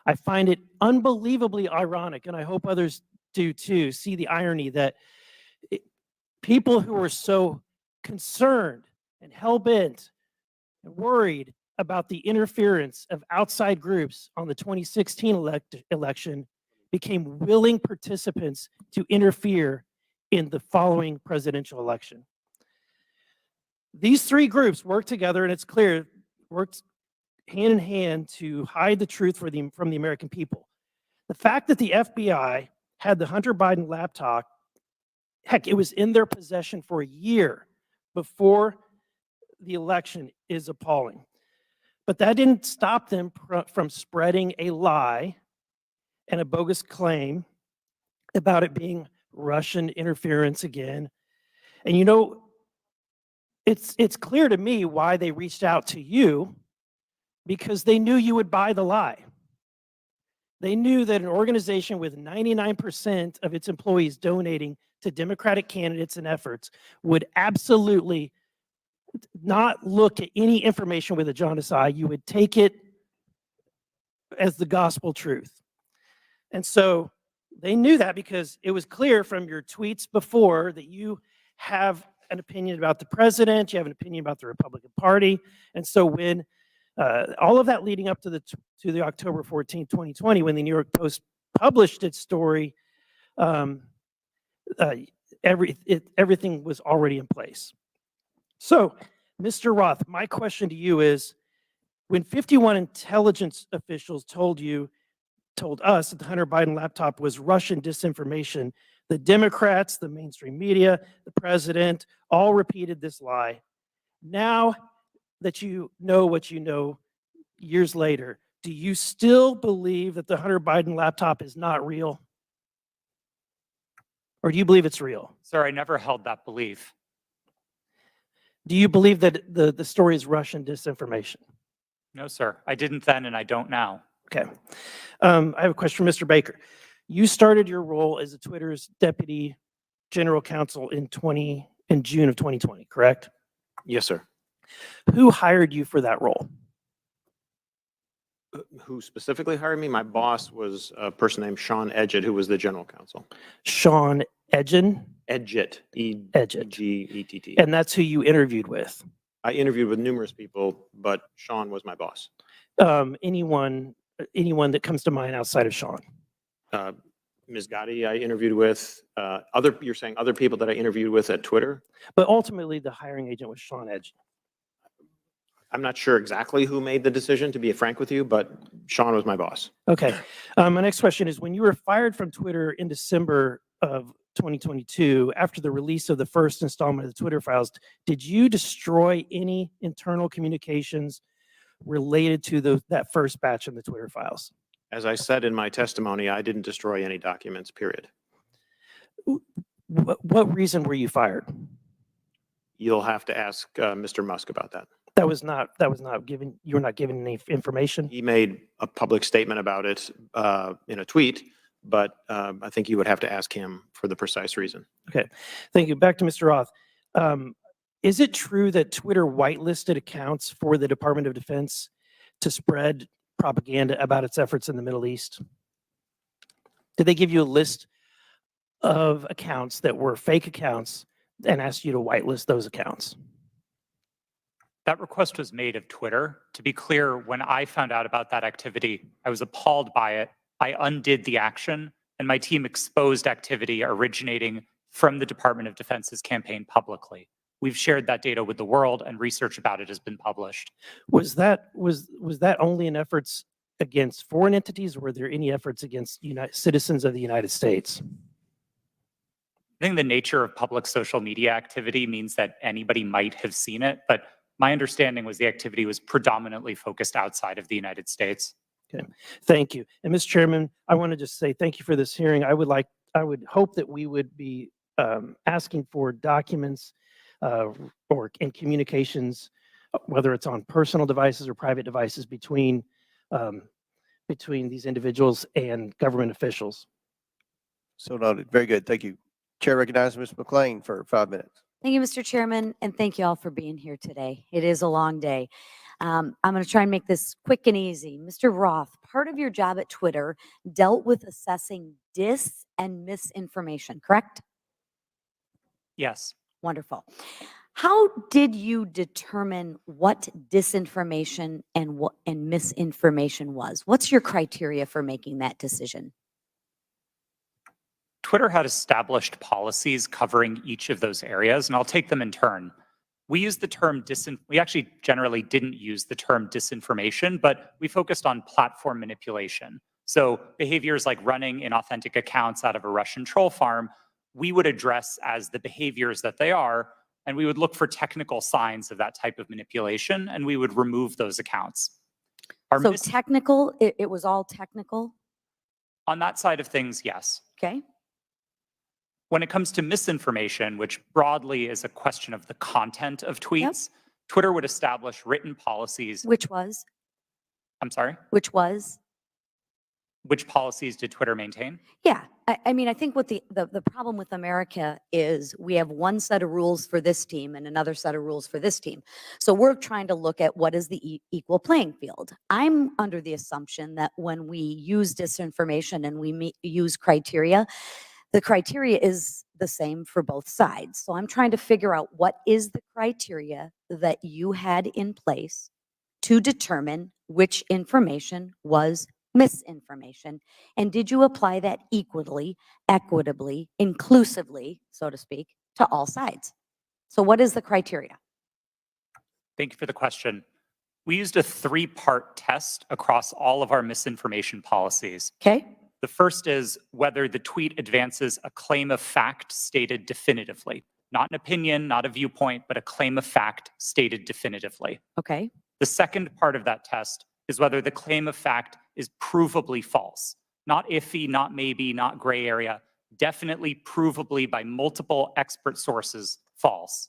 I find it unbelievably ironic, and I hope others do too, see the irony that people who were so concerned and hell-bent and worried about the interference of outside groups on the 2016 election became willing participants to interfere in the following presidential election. These three groups worked together, and it's clear, worked hand in hand to hide the truth from the American people. The fact that the FBI had the Hunter Biden laptop, heck, it was in their possession for a year before the election, is appalling. But that didn't stop them from spreading a lie and a bogus claim about it being Russian interference again. And you know, it's clear to me why they reached out to you, because they knew you would buy the lie. They knew that an organization with 99% of its employees donating to Democratic candidates and efforts would absolutely not look at any information with a jaundiced eye. You would take it as the gospel truth. And so they knew that, because it was clear from your tweets before that you have an opinion about the president, you have an opinion about the Republican Party. And so when all of that leading up to the October 14, 2020, when the New York Post published its story, everything was already in place. So, Mr. Roth, my question to you is, when 51 intelligence officials told us that the Hunter Biden laptop was Russian disinformation, the Democrats, the mainstream media, the president, all repeated this lie. Now that you know what you know years later, do you still believe that the Hunter Biden laptop is not real? Or do you believe it's real? Sir, I never held that belief. Do you believe that the story is Russian disinformation? No, sir. I didn't then and I don't now. Okay. I have a question for Mr. Baker. You started your role as Twitter's deputy general counsel in June of 2020, correct? Yes, sir. Who hired you for that role? Who specifically hired me? My boss was a person named Sean Edgett, who was the general counsel. Sean Edgen? Edgett, Edgett. E-G-E-T-T. And that's who you interviewed with? I interviewed with numerous people, but Sean was my boss. Anyone that comes to mind outside of Sean? Ms. Gotti, I interviewed with. You're saying other people that I interviewed with at Twitter? But ultimately, the hiring agent was Sean Edgen. I'm not sure exactly who made the decision, to be frank with you, but Sean was my boss. Okay. My next question is, when you were fired from Twitter in December of 2022, after the release of the first installment of the Twitter files, did you destroy any internal communications related to that first batch of the Twitter files? As I said in my testimony, I didn't destroy any documents, period. What reason were you fired? You'll have to ask Mr. Musk about that. That was not given. You were not given any information. He made a public statement about it in a tweet, but I think you would have to ask him for the precise reason. Okay, thank you. Back to Mr. Roth. Is it true that Twitter whitelisted accounts for the Department of Defense to spread propaganda about its efforts in the Middle East? Did they give you a list of accounts that were fake accounts and asked you to whitelist those accounts? That request was made of Twitter. To be clear, when I found out about that activity, I was appalled by it. I undid the action, and my team exposed activity originating from the Department of Defense's campaign publicly. We've shared that data with the world, and research about it has been published. Was that only in efforts against foreign entities, or were there any efforts against citizens of the United States? I think the nature of public social media activity means that anybody might have seen it, but my understanding was the activity was predominantly focused outside of the United States. Okay, thank you. And Mr. Chairman, I want to just say thank you for this hearing. I would hope that we would be asking for documents or in communications, whether it's on personal devices or private devices between these individuals and government officials. So noted. Very good. Thank you. Chair recognizes Ms. McLean for 5 minutes. Thank you, Mr. Chairman, and thank you all for being here today. It is a long day. I'm going to try and make this quick and easy. Mr. Roth, part of your job at Twitter dealt with assessing dis and misinformation, correct? Yes. Wonderful. How did you determine what disinformation and misinformation was? What's your criteria for making that decision? Twitter had established policies covering each of those areas, and I'll take them in turn. We used the term we actually generally didn't use the term disinformation, but we focused on platform manipulation. So behaviors like running inauthentic accounts out of a Russian troll farm, we would address as the behaviors that they are, and we would look for technical signs of that type of manipulation, and we would remove those accounts. So technical, it was all technical? On that side of things, yes. Okay. When it comes to misinformation, which broadly is a question of the content of tweets, Twitter would establish written policies. Which was? I'm sorry? Which was? Which policies did Twitter maintain? Yeah, I mean, I think what the problem with America is we have one set of rules for this team and another set of rules for this team. So we're trying to look at what is the equal playing field. I'm under the assumption that when we use disinformation and we use criteria, the criteria is the same for both sides. So I'm trying to figure out what is the criteria that you had in place to determine which information was misinformation, and did you apply that equally, equitably, inclusively, so to speak, to all sides? So what is the criteria? Thank you for the question. We used a 3-part test across all of our misinformation policies. Okay. The first is whether the tweet advances a claim of fact stated definitively. Not an opinion, not a viewpoint, but a claim of fact stated definitively. Okay. The second part of that test is whether the claim of fact is provably false. Not iffy, not maybe, not gray area, definitely provably by multiple expert sources false.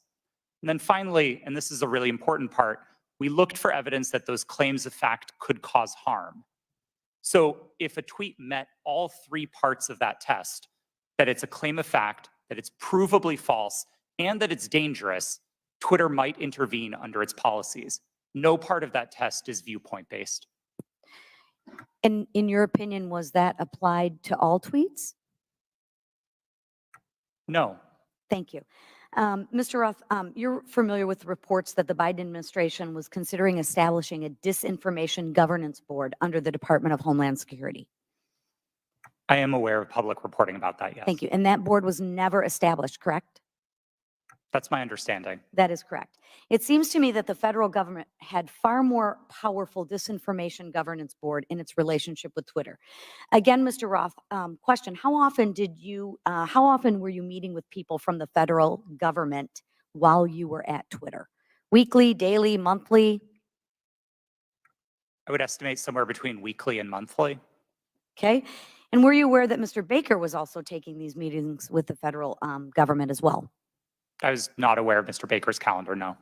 And then finally, and this is a really important part, we looked for evidence that those claims of fact could cause harm. So if a tweet met all 3 parts of that test, that it's a claim of fact, that it's provably false, and that it's dangerous, Twitter might intervene under its policies. No part of that test is viewpoint-based. And in your opinion, was that applied to all tweets? No. Thank you. Mr. Roth, you're familiar with reports that the Biden administration was considering establishing a disinformation governance board under the Department of Homeland Security. I am aware of public reporting about that, yes. Thank you. And that board was never established, correct? That's my understanding. That is correct. It seems to me that the federal government had far more powerful disinformation governance board in its relationship with Twitter. Again, Mr. Roth, question, how often were you meeting with people from the federal government while you were at Twitter? Weekly, daily, monthly? I would estimate somewhere between weekly and monthly. Okay. And were you aware that Mr. Baker was also taking these meetings with the federal government as well? I was not aware of Mr. Baker's calendar, no.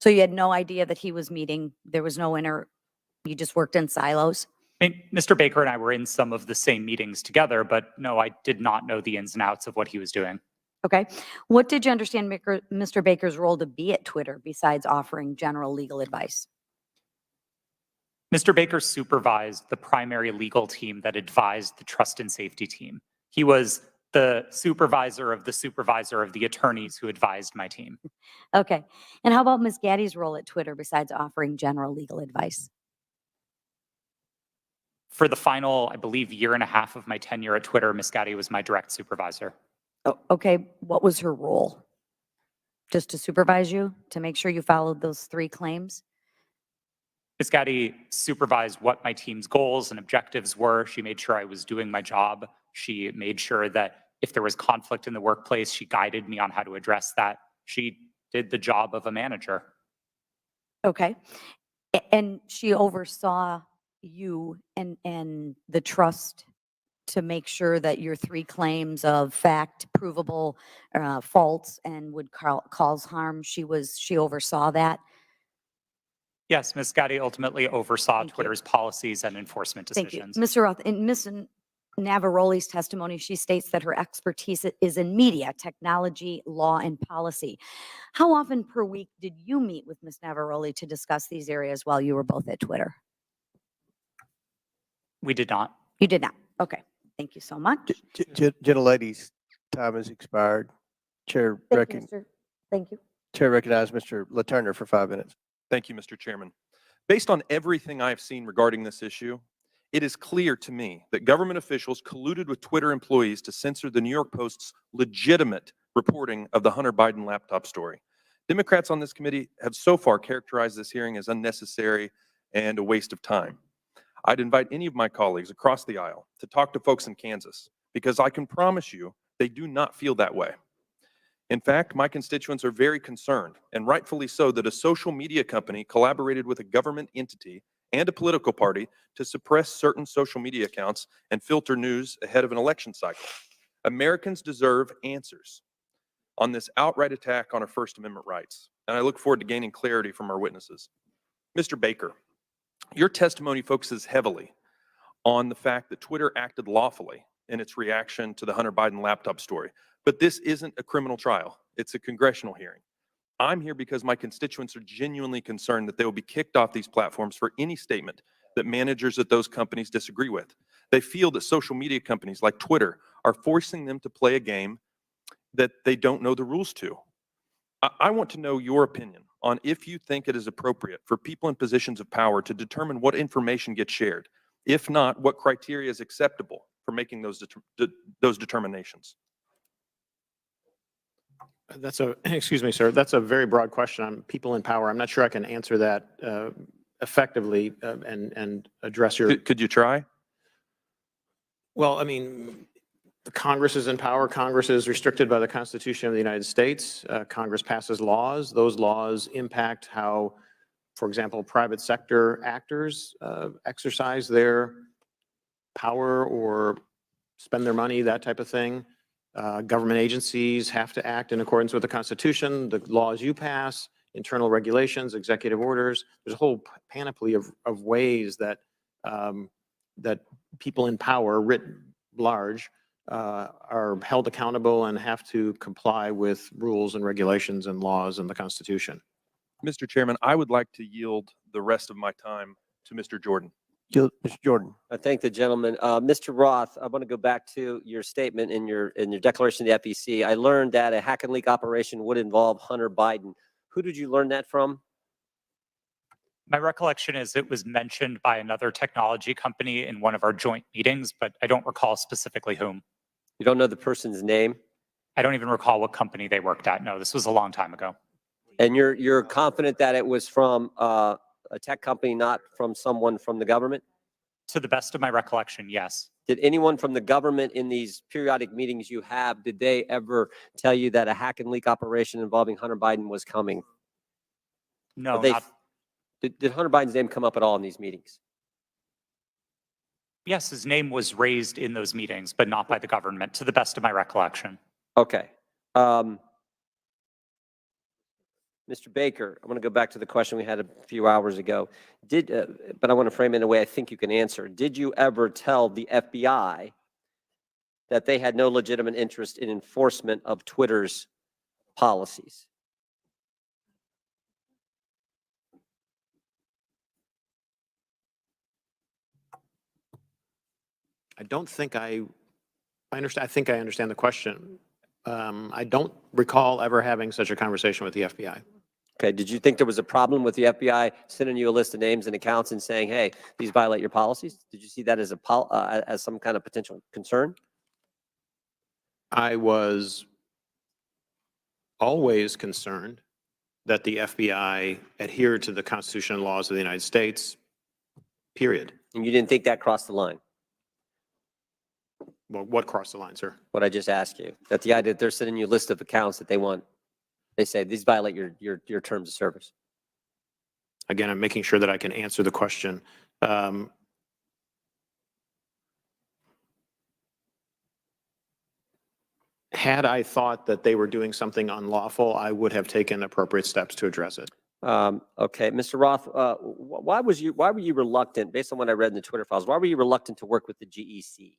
So you had no idea that he was meeting, there was no you just worked in silos? I mean, Mr. Baker and I were in some of the same meetings together, but no, I did not know the ins and outs of what he was doing. Okay. What did you understand Mr. Baker's role to be at Twitter besides offering general legal advice? Mr. Baker supervised the primary legal team that advised the trust and safety team. He was The supervisor of the attorneys who advised my team. Okay. And how about Ms. Gaddy's role at Twitter besides offering general legal advice? For the final, I believe, year and a half of my tenure at Twitter, Ms. Gaddy was my direct supervisor. Oh, okay. What was her role? Just to supervise you, to make sure you followed those 3 claims? Ms. Gaddy supervised what my team's goals and objectives were. She made sure I was doing my job. She made sure that if there was conflict in the workplace, she guided me on how to address that. She did the job of a manager. Okay. And she oversaw you and the trust to make sure that your 3 claims of fact, provable faults, and would cause harm, she oversaw that? Yes, Ms. Gaddy ultimately oversaw Twitter's policies and enforcement Thank you. decisions. Mr. Roth, in Ms. Navaroli's testimony, she states that her expertise is in media, technology, law, and policy. How often per week did you meet with Ms. Navaroli to discuss these areas while you were both at Twitter? We did not. You did not. Okay. Thank you so much. Gentlelady's time has expired. Chair Thank you. recognizes Mr. Laturner for 5 minutes. Thank you, Mr. Chairman. Based on everything I've seen regarding this issue, it is clear to me that government officials colluded with Twitter employees to censor the New York Post's legitimate reporting of the Hunter Biden laptop story. Democrats on this committee have so far characterized this hearing as unnecessary and a waste of time. I'd invite any of my colleagues across the aisle to talk to folks in Kansas, because I can promise you they do not feel that way. In fact, my constituents are very concerned, and rightfully so, that a social media company collaborated with a government entity and a political party to suppress certain social media accounts and filter news ahead of an election cycle. Americans deserve answers on this outright attack on our First Amendment rights, and I look forward to gaining clarity from our witnesses. Mr. Baker, your testimony focuses heavily on the fact that Twitter acted lawfully in its reaction to the Hunter Biden laptop story. But this isn't a criminal trial. It's a congressional hearing. I'm here because my constituents are genuinely concerned that they will be kicked off these platforms for any statement that managers at those companies disagree with. They feel that social media companies like Twitter are forcing them to play a game that they don't know the rules to. I want to know your opinion on if you think it is appropriate for people in positions of power to determine what information gets shared. If not, what criteria is acceptable for making those determinations? Excuse me, sir, that's a very broad question on people in power. I'm not sure I can answer that effectively and address your. Could you try? Well, I mean, the Congress is in power. Congress is restricted by the Constitution of the United States. Congress passes laws. Those laws impact how, for example, private sector actors exercise their power or spend their money, that type of thing. Government agencies have to act in accordance with the Constitution, the laws you pass, internal regulations, executive orders. There's a whole panoply of ways that that people in power, writ large, are held accountable and have to comply with rules and regulations and laws and the Constitution. Mr. Chairman, I would like to yield the rest of my time to Mr. Jordan. Mr. Jordan. I thank the gentleman. Mr. Roth, I want to go back to your statement in your declaration to the FEC. I learned that a hack and leak operation would involve Hunter Biden. Who did you learn that from? My recollection is it was mentioned by another technology company in one of our joint meetings, but I don't recall specifically whom. You don't know the person's name? I don't even recall what company they worked at. No, this was a long time ago. And you're confident that it was from a tech company, not from someone from the government? To the best of my recollection, yes. Did anyone from the government in these periodic meetings you have, did they ever tell you that a hack and leak operation involving Hunter Biden was coming? No, Did Hunter Biden's name come up at all in these meetings? Yes, his name was raised in those meetings, but not by the government, to the best of my recollection. Okay. Mr. Baker, I want to go back to the question we had a few hours ago. But I want to frame it in a way I think you can answer. Did you ever tell the FBI that they had no legitimate interest in enforcement of Twitter's policies? I don't think I I think I understand the question. I don't recall ever having such a conversation with the FBI. Okay, did you think there was a problem with the FBI sending you a list of names and accounts and saying, hey, these violate your policies? Did you see that as as some kind of potential concern? I was always concerned that the FBI adhered to the Constitution and laws of the United States, period. And you didn't think that crossed the line? Well, what crossed the line, sir? What I just asked you, that the idea that they're sending you a list of accounts that they say these violate your terms of service. Again, I'm making sure that I can answer the question. Had I thought that they were doing something unlawful, I would have taken appropriate steps to address it. Okay, Mr. Roth, why were you reluctant, based on what I read in the Twitter files, why were you reluctant to work with the GEC?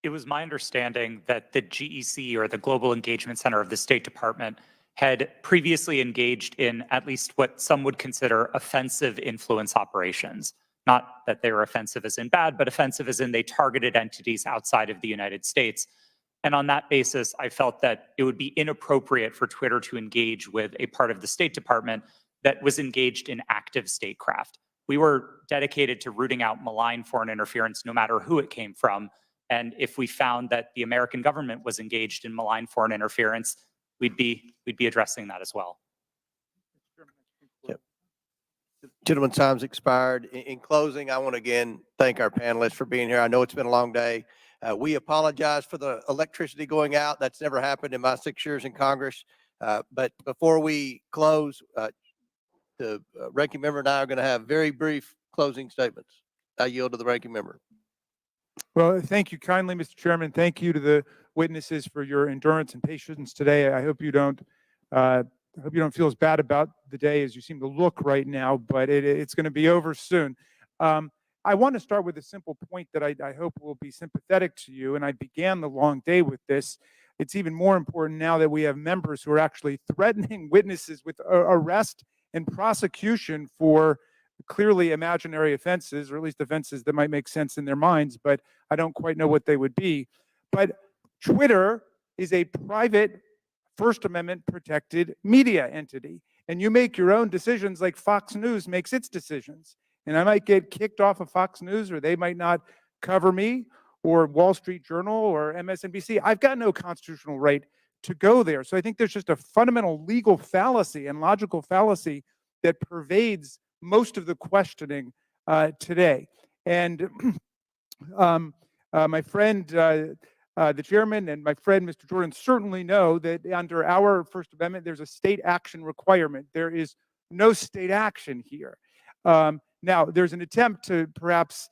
It was my understanding that the GEC, or the Global Engagement Center of the State Department, had previously engaged in at least what some would consider offensive influence operations. Not that they were offensive as in bad, but offensive as in they targeted entities outside of the United States. And on that basis, I felt that it would be inappropriate for Twitter to engage with a part of the State Department that was engaged in active statecraft. We were dedicated to rooting out malign foreign interference, no matter who it came from. And if we found that the American government was engaged in malign foreign interference, we'd be addressing that as well. Yep. Gentlemen, time's expired. In closing, I want to again thank our panelists for being here. I know it's been a long day. We apologize for the electricity going out. That's never happened in my 6 years in Congress. But before we close, the ranking member and I are going to have very brief closing statements. I yield to the ranking member. Well, thank you kindly, Mr. Chairman. Thank you to the witnesses for your endurance and patience today. I hope you don't feel as bad about the day as you seem to look right now, but it's going to be over soon. I want to start with a simple point that I hope will be sympathetic to you, and I began the long day with this. It's even more important now that we have members who are actually threatening witnesses with arrest and prosecution for clearly imaginary offenses, or at least offenses that might make sense in their minds, but I don't quite know what they would be. But Twitter is a private First Amendment protected media entity, and you make your own decisions like Fox News makes its decisions. And I might get kicked off of Fox News, or they might not cover me, or Wall Street Journal or MSNBC. I've got no constitutional right to go there. So I think there's just a fundamental legal fallacy and logical fallacy that pervades most of the questioning today. And my friend, the chairman, and my friend, Mr. Jordan, certainly know that under our First Amendment, there's a state action requirement. There is no state action here. Now, there's an attempt to perhaps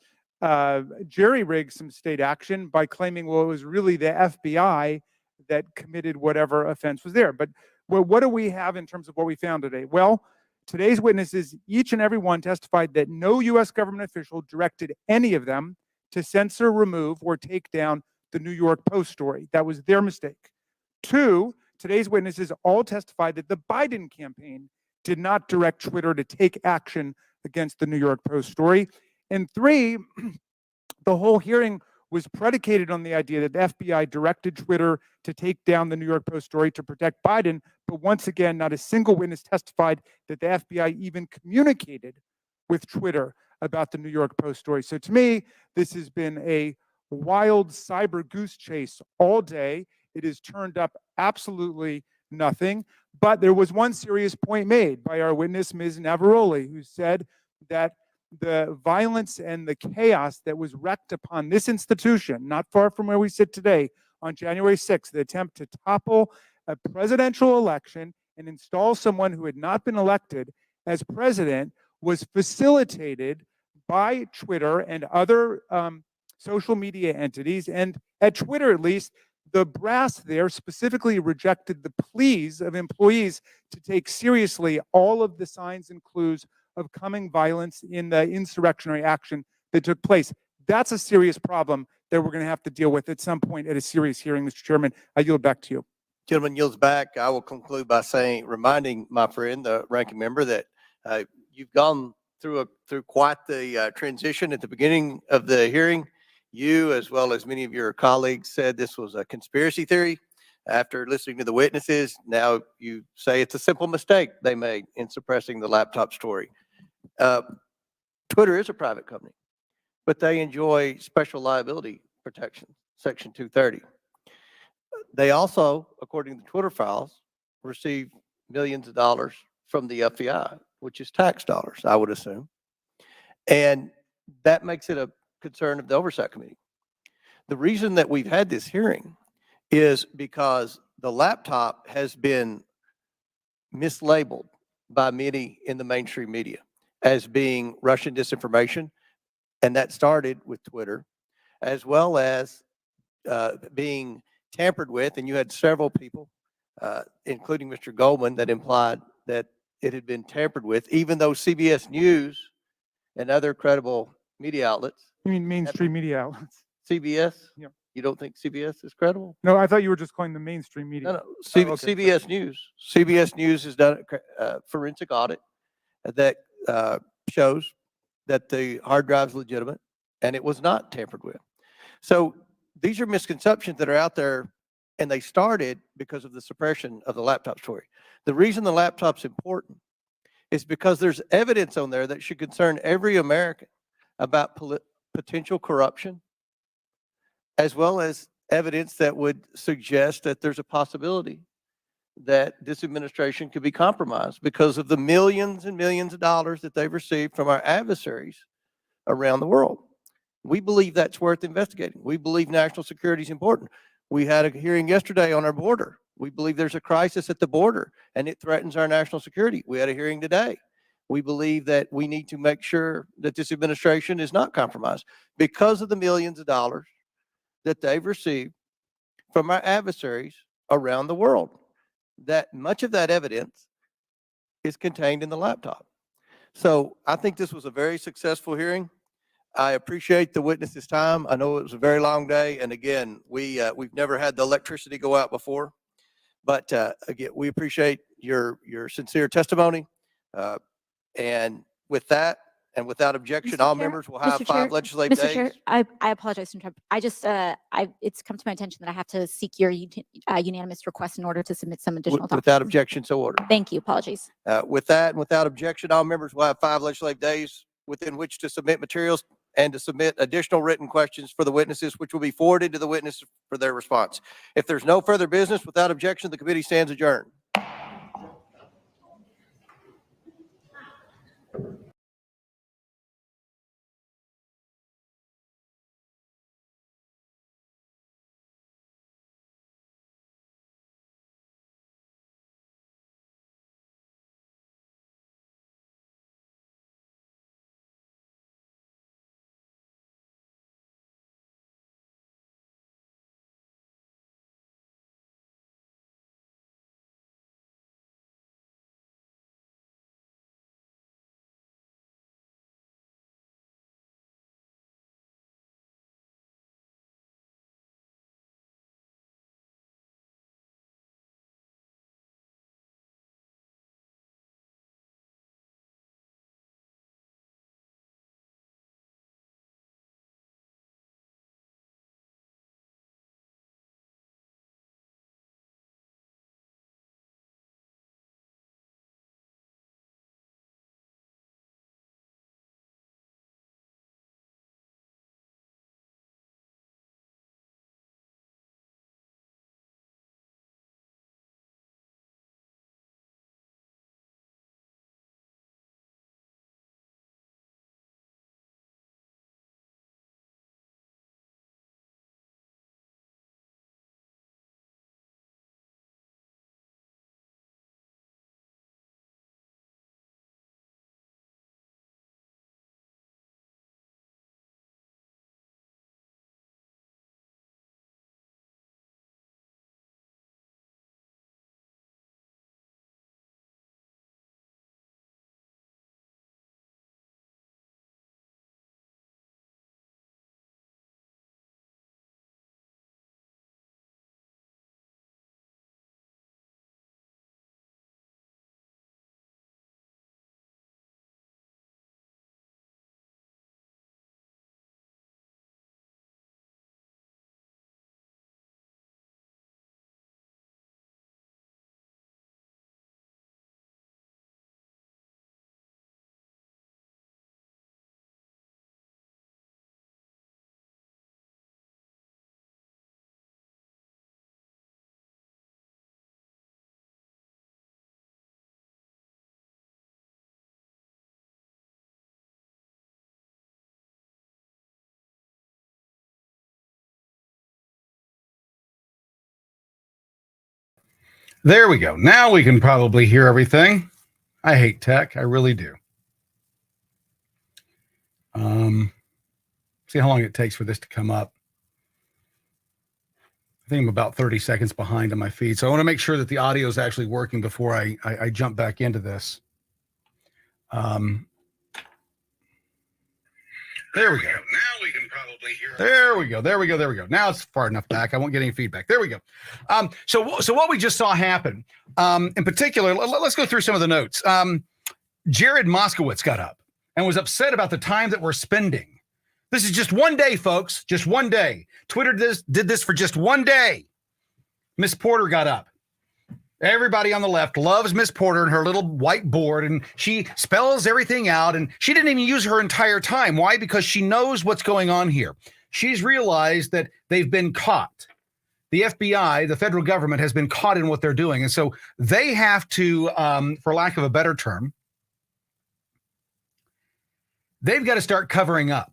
jerry-rig some state action by claiming, well, it was really the FBI that committed whatever offense was there. But well, what do we have in terms of what we found today? Well, today's witnesses, each and every one, testified that no U.S. government official directed any of them to censor, remove, or take down the New York Post story. That was their mistake. 2, today's witnesses all testified that the Biden campaign did not direct Twitter to take action against the New York Post story. And 3, the whole hearing was predicated on the idea that the FBI directed Twitter to take down the New York Post story to protect Biden. But once again, not a single witness testified that the FBI even communicated with Twitter about the New York Post story. So to me, this has been a wild cyber goose chase all day. It has turned up absolutely nothing. But there was one serious point made by our witness, Ms. Navaroli, who said that the violence and the chaos that was wreaked upon this institution, not far from where we sit today, on January 6th, the attempt to topple a presidential election and install someone who had not been elected as president, was facilitated by Twitter and other social media entities. And at Twitter, at least, the brass there specifically rejected the pleas of employees to take seriously all of the signs and clues of coming violence in the insurrectionary action that took place. That's a serious problem that we're going to have to deal with at some point at a serious hearing, Mr. Chairman. I yield back to you. Gentleman yields back. I will conclude by reminding my friend, the ranking member, that you've gone through quite the transition at the beginning of the hearing. You, as well as many of your colleagues, said this was a conspiracy theory. After listening to the witnesses, now you say it's a simple mistake they made in suppressing the laptop story. Twitter is a private company, but they enjoy special liability protection, Section 230. They also, according to the Twitter files, receive millions of dollars from the FBI, which is tax dollars, I would assume. And that makes it a concern of the Oversight Committee. The reason that we've had this hearing is because the laptop has been mislabeled by many in the mainstream media as being Russian disinformation, and that started with Twitter, as well as being tampered with, and you had several people, including Mr. Goldman, that implied that it had been tampered with, even though CBS News and other credible media outlets. You mean mainstream media outlets? CBS? Yeah. You don't think CBS is credible? No, I thought you were just calling the mainstream media. No, no. Oh, okay. CBS News. CBS News has done a forensic audit that shows that the hard drive is legitimate and it was not tampered with. So these are misconceptions that are out there, and they started because of the suppression of the laptop story. The reason the laptop's important is because there's evidence on there that should concern every American about potential corruption, as well as evidence that would suggest that there's a possibility that this administration could be compromised because of the millions and millions of dollars that they've received from our adversaries around the world. We believe that's worth investigating. We believe national security is important. We had a hearing yesterday on our border. We believe there's a crisis at the border and it threatens our national security. We had a hearing today. We believe that we need to make sure that this administration is not compromised because of the millions of dollars that they've received from our adversaries around the world. That much of that evidence is contained in the laptop. So I think this was a very successful hearing. I appreciate the witnesses' time. I know it was a very long day, and again, we've never had the electricity go out before, but again, we appreciate your sincere testimony. And with that, and without objection, all members will have 5 legislative days. Mr. Chair, I apologize to interrupt. I just, it's come to my attention that I have to seek your unanimous request in order to submit some additional documents. Without objection, so ordered. Thank you. Apologies. With that, and without objection, all members will have 5 legislative days within which to submit materials and to submit additional written questions for the witnesses, which will be forwarded to the witness for their response. If there's no further business, without objection, the committee stands adjourned. There we go. Now we can probably hear everything. I hate tech. I really do. See how long it takes for this to come up. I think I'm about 30 seconds behind on my feed. So I want to make sure that the audio is actually working before I jump back into this. There we go. Now we can probably hear. There we go. There we go. There we go. Now it's far enough back. I won't get any feedback. There we go. So what we just saw happen, in particular, let's go through some of the notes. Jared Moskowitz got up and was upset about the time that we're spending. This is just one day, folks. Just one day. Twitter did this for just one day. Miss Porter got up. Everybody on the left loves Miss Porter and her little white board, and she spells everything out, and she didn't even use her entire time. Why? Because she knows what's going on here. She's realized that they've been caught. The FBI, the federal government, has been caught in what they're doing. And so they have to, for lack of a better term, they've got to start covering up.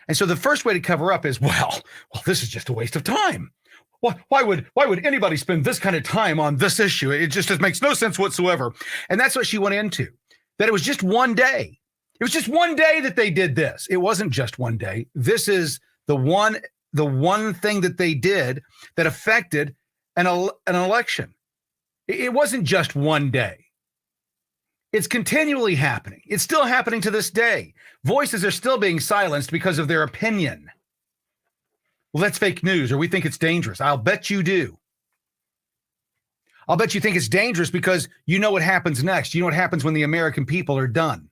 And so the first way to cover up is, well, this is just a waste of time. Why would anybody spend this kind of time on this issue? It just makes no sense whatsoever. And that's what she went into, that it was just one day. It was just one day that they did this. It wasn't just one day. This is the one thing that they did that affected an election. It wasn't just one day. It's continually happening. It's still happening to this day. Voices are still being silenced because of their opinion. Well, that's fake news, or we think it's dangerous. I'll bet you do. I'll bet you think it's dangerous because you know what happens next. You know what happens when the American people are done.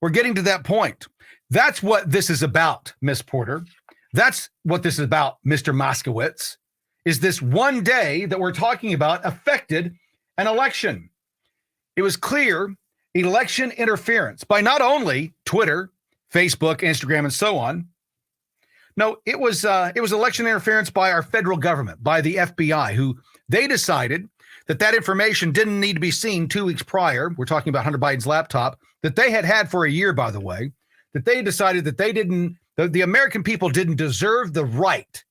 We're getting to that point. That's what this is about, Miss Porter. That's what this is about, Mr. Moskowitz, is this one day that we're talking about affected an election. It was clear election interference by not only Twitter, Facebook, Instagram, and so on. No, it was election interference by our federal government, by the FBI, who they decided that information didn't need to be seen 2 weeks prior. We're talking about Hunter Biden's laptop that they had for a year, by the way, that they decided that the American people didn't deserve the right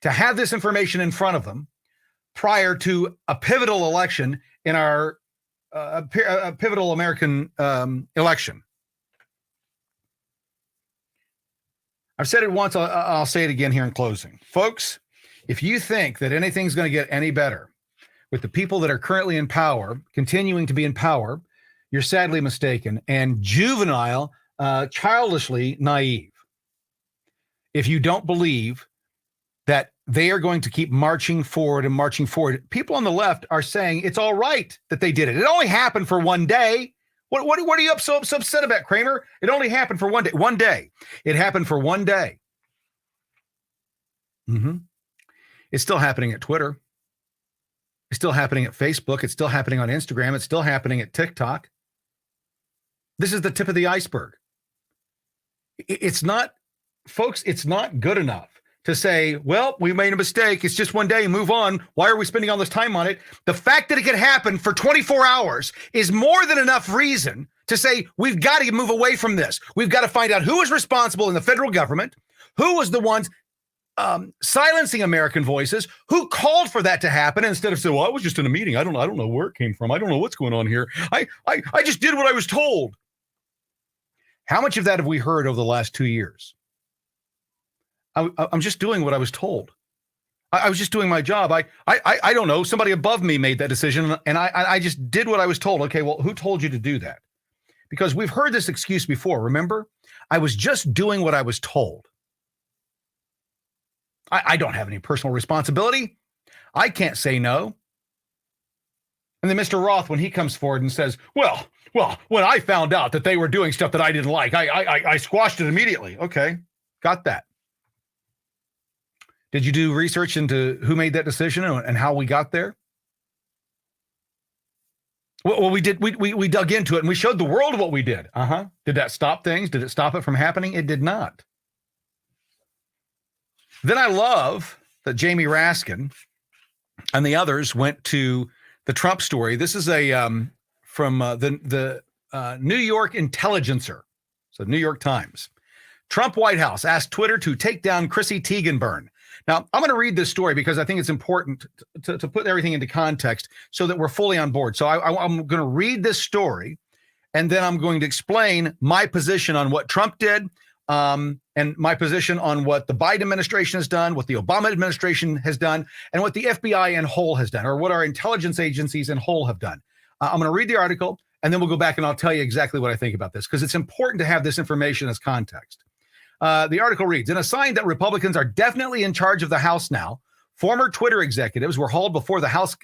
to have this information in front of them prior to a pivotal election in our a pivotal American election. I've said it once, I'll say it again here in closing. Folks, if you think that anything's going to get any better with the people that are currently in power, continuing to be in power, you're sadly mistaken and juvenile, childishly naive. If you don't believe that they are going to keep marching forward and marching forward, people on the left are saying it's all right that they did it. It only happened for one day. What are you so upset about, Kramer? It only happened for one day. One day. It happened for one day. It's still happening at Twitter. It's still happening at Facebook. It's still happening on Instagram. It's still happening at TikTok. This is the tip of the iceberg. It's not, folks, it's not good enough to say, well, we made a mistake. It's just one day, move on. Why are we spending all this time on it? The fact that it could happen for 24 hours is more than enough reason to say, we've got to move away from this. We've got to find out who is responsible in the federal government, who was the ones silencing American voices, who called for that to happen instead of saying, well, I was just in a meeting. I don't know where it came from. I don't know what's going on here. I just did what I was told. How much of that have we heard over the last 2 years? I'm just doing what I was told. I was just doing my job. I don't know. Somebody above me made that decision, and I just did what I was told. Okay, well, who told you to do that? Because we've heard this excuse before. Remember, I was just doing what I was told. I don't have any personal responsibility. I can't say no. And then Mr. Roth, when he comes forward and says, well, when I found out that they were doing stuff that I didn't like, I squashed it immediately. Okay, got that. Did you do research into who made that decision and how we got there? Well, we did. We dug into it and we showed the world what we did. Did that stop things? Did it stop it from happening? It did not. Then I love that Jamie Raskin and the others went to the Trump story. This is from the New York Intelligencer, so New York Times. Trump White House asked Twitter to take down Chrissy Teigenburn. Now, I'm going to read this story because I think it's important to put everything into context so that we're fully on board. So I'm going to read this story, and then I'm going to explain my position on what Trump did, and my position on what the Biden administration has done, what the Obama administration has done, and what the FBI in whole has done, or what our intelligence agencies in whole have done. I'm going to read the article, and then we'll go back and I'll tell you exactly what I think about this, because it's important to have this information as context. The article reads, in a sign that Republicans are definitely in charge of the House now, former Twitter executives were hauled before the House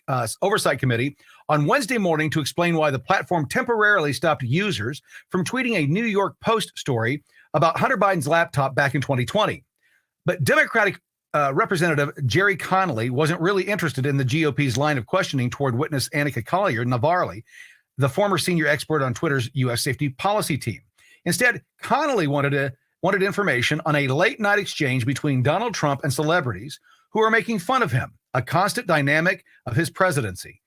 Oversight Committee on Wednesday morning to explain why the platform temporarily stopped users from tweeting a New York Post story about Hunter Biden's laptop back in 2020. But Democratic Representative Jerry Connolly wasn't really interested in the GOP's line of questioning toward witness Annika Collier-Navarli, the former senior expert on Twitter's U.S. safety policy team. Instead, Connolly wanted information on a late-night exchange between Donald Trump and celebrities who are making fun of him, a constant dynamic of his presidency.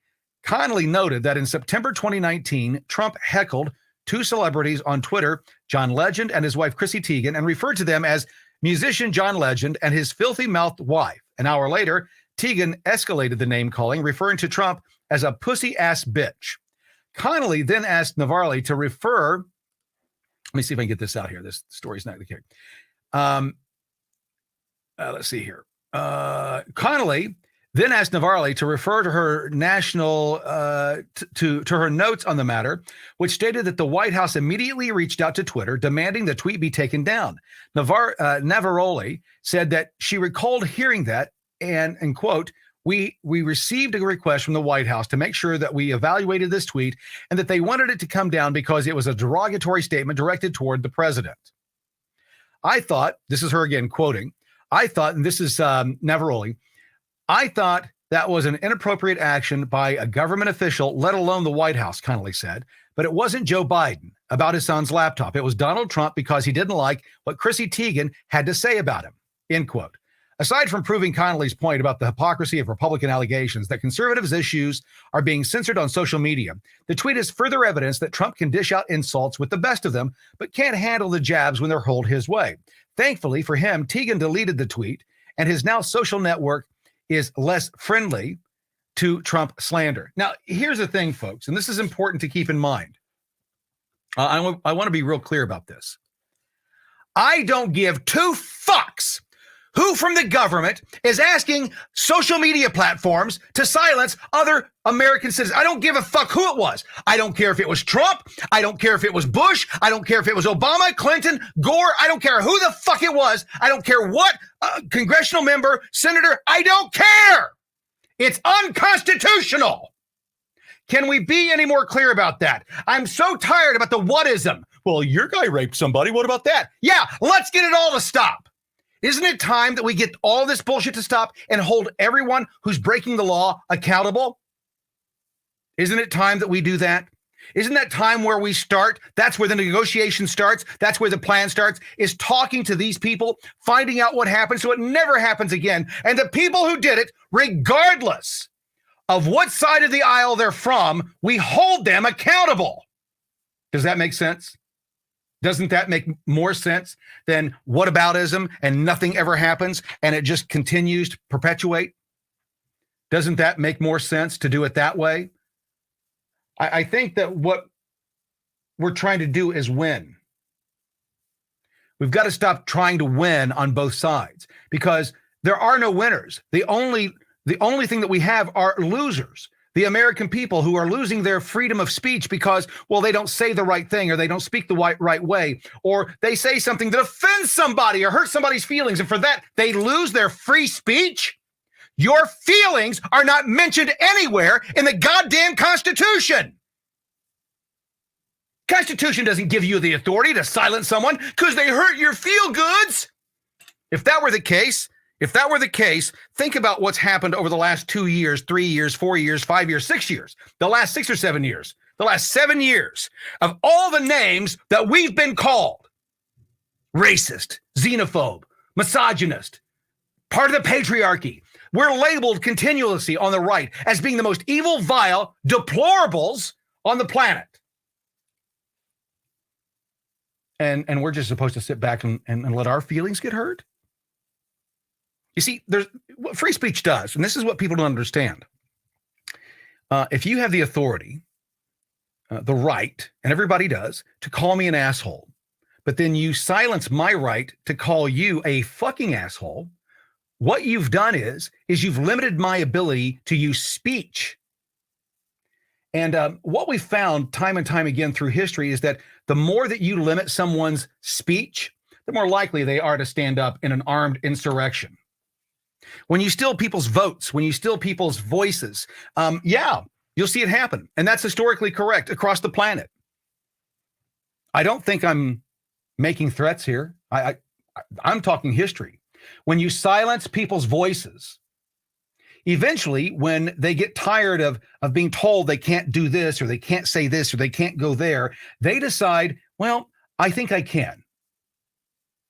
Connolly noted that in September 2019, Trump heckled two celebrities on Twitter, John Legend and his wife Chrissy Teigen, and referred to them as musician John Legend and his filthy-mouthed wife. An hour later, Teigen escalated the name-calling, referring to Trump as a pussy-ass bitch. Connolly then asked Navarli to refer. Let me see if I can get this out here. This story's not the case. Let's see here. Connolly then asked Navarli to refer to her to her notes on the matter, which stated that the White House immediately reached out to Twitter demanding the tweet be taken down. Navaroli said that she recalled hearing that and quote, we received a request from the White House to make sure that we evaluated this tweet and that they wanted it to come down because it was a derogatory statement directed toward the president. I thought, this is her again quoting, I thought, and this is Navaroli, I thought that was an inappropriate action by a government official, let alone the White House, Connolly said. But it wasn't Joe Biden about his son's laptop. It was Donald Trump because he didn't like what Chrissy Teigen had to say about him, end quote. Aside from proving Connolly's point about the hypocrisy of Republican allegations that conservatives' issues are being censored on social media, the tweet is further evidence that Trump can dish out insults with the best of them, but can't handle the jabs when they're hurled his way. Thankfully for him, Teigen deleted the tweet, and his now social network is less friendly to Trump slander. Now, here's the thing, folks, and this is important to keep in mind. I want to be real clear about this. I don't give two fucks who from the government is asking social media platforms to silence other American citizens. I don't give a fuck who it was. I don't care if it was Trump. I don't care if it was Bush. I don't care if it was Obama, Clinton, Gore. I don't care who the fuck it was. I don't care what congressional member, senator. I don't care. It's unconstitutional. Can we be any more clear about that? I'm so tired about the whatism. Well, your guy raped somebody. What about that? Yeah, let's get it all to stop. Isn't it time that we get all this bullshit to stop and hold everyone who's breaking the law accountable? Isn't it time that we do that? Isn't that time where we start? That's where the negotiation starts. That's where the plan starts, is talking to these people, finding out what happened so it never happens again. And the people who did it, regardless of what side of the aisle they're from, we hold them accountable. Does that make sense? Doesn't that make more sense than whataboutism and nothing ever happens and it just continues to perpetuate? Doesn't that make more sense to do it that way? I think that what we're trying to do is win. We've got to stop trying to win on both sides because there are no winners. The only thing that we have are losers. The American people who are losing their freedom of speech because, well, they don't say the right thing or they don't speak the right way, or they say something that offends somebody or hurts somebody's feelings. And for that, they lose their free speech. Your feelings are not mentioned anywhere in the goddamn Constitution. Constitution doesn't give you the authority to silence someone because they hurt your feel-goods. If that were the case, think about what's happened over the last 2 years, 3 years, 4 years, 5 years, 6 years, the last 6 or 7 years, the last 7 years of all the names that we've been called. Racist, xenophobe, misogynist, part of the patriarchy. We're labeled continuously on the right as being the most evil, vile deplorables on the planet. And we're just supposed to sit back and let our feelings get hurt? You see, there's what free speech does, and this is what people don't understand. If you have the authority, the right, and everybody does, to call me an asshole, but then you silence my right to call you a fucking asshole, what you've done is you've limited my ability to use speech. And what we found time and time again through history is that the more that you limit someone's speech, the more likely they are to stand up in an armed insurrection. When you steal people's votes, when you steal people's voices, yeah, you'll see it happen. And that's historically correct across the planet. I don't think I'm making threats here. I'm talking history. When you silence people's voices, eventually, when they get tired of being told they can't do this or they can't say this or they can't go there, they decide, well, I think I can.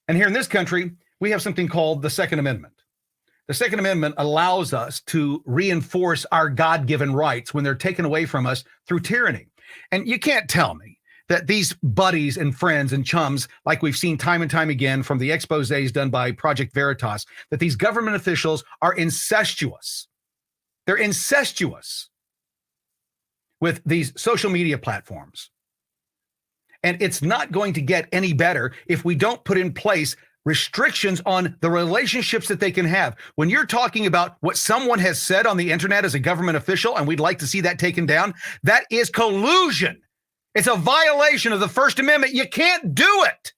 And here in this country, we have something called the Second Amendment. The Second Amendment allows us to reinforce our God-given rights when they're taken away from us through tyranny. And you can't tell me that these buddies and friends and chums, like we've seen time and time again from the exposés done by Project Veritas, that these government officials are incestuous. They're incestuous with these social media platforms. And it's not going to get any better if we don't put in place restrictions on the relationships that they can have. When you're talking about what someone has said on the internet as a government official, and we'd like to see that taken down, that is collusion. It's a violation of the First Amendment. You can't do it.